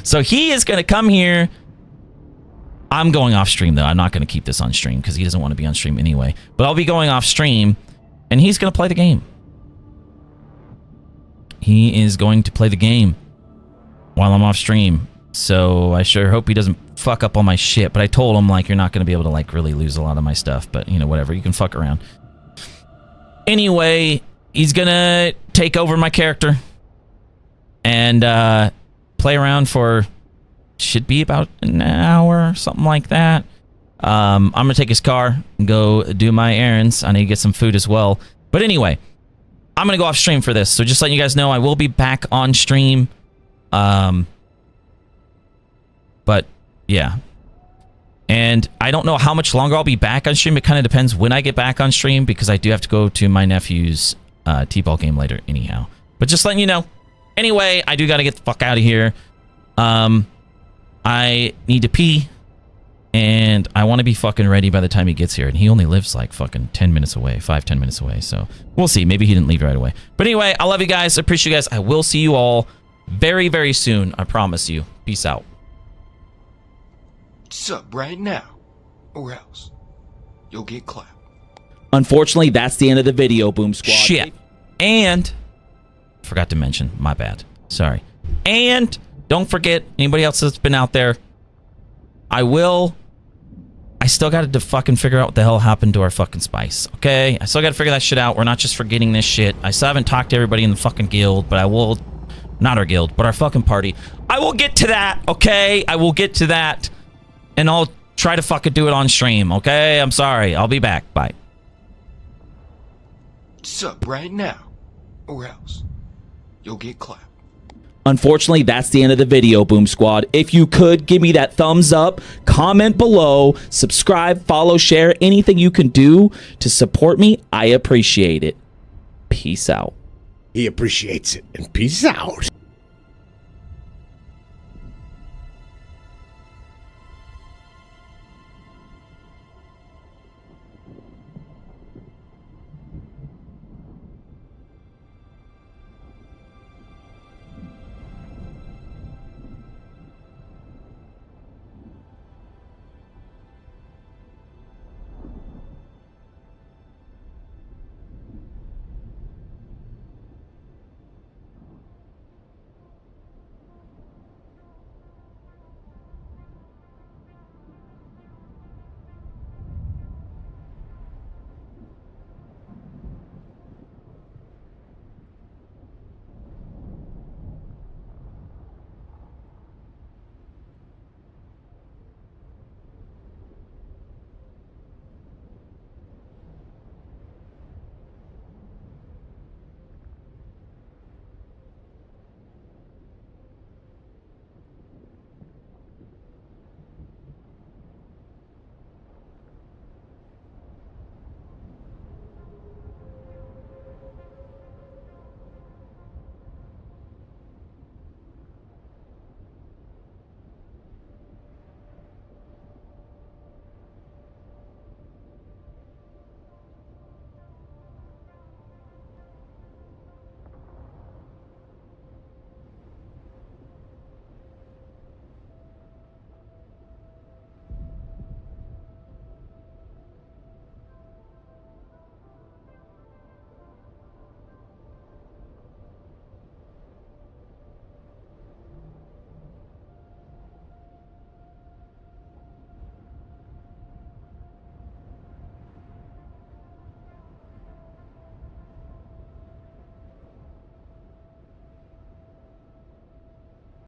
So he is going to come here. I'm going off stream, though. I'm not going to keep this on stream, because he doesn't want to be on stream anyway. But I'll be going off stream, and he's going to play the game. He is going to play the game while I'm off stream. So I sure hope he doesn't fuck up all my shit. But I told him, like, you're not going to be able to, like, really lose a lot of my stuff. But, you know, whatever. You can fuck around. Anyway... He's gonna take over my character and play around for, should be about an hour, something like that. I'm gonna take his car and go do my errands. I need to get some food as well. But anyway, I'm gonna go off stream for this. So just letting you guys know, I will be back on stream. But yeah. And I don't know how much longer I'll be back on stream. It kind of depends when I get back on stream, because I do have to go to my nephew's T-ball game later anyhow. But just letting you know. Anyway, I do got to get the fuck out of here. I need to pee. And I want to be fucking ready by the time he gets here. And he only lives like fucking 10 minutes away. 5-10 minutes away. So we'll see. Maybe he didn't leave right away. But anyway, I love you guys. I appreciate you guys. I will see you all very, very soon. I promise you. Peace out. Sup right now, or else you'll get clapped. Unfortunately, that's the end of the video, Boom Squad. Shit. And forgot to mention, my bad. Sorry. And don't forget, anybody else that's been out there, I still got to fucking figure out what the hell happened to our fucking spice, okay? I still got to figure that shit out. We're not just forgetting this shit. I still haven't talked to everybody in the fucking guild, but I will, not our guild, but our fucking party. I will get to that, okay? I will get to that, and I'll try to fucking do it on stream, okay? I'm sorry. I'll be back. Bye. Sup right now, or else you'll get clapped. Unfortunately, that's the end of the video, Boom Squad. If you could, give me that thumbs up, comment below, subscribe, follow, share, anything you can do to support me. I appreciate it. Peace out. He appreciates it. And peace out.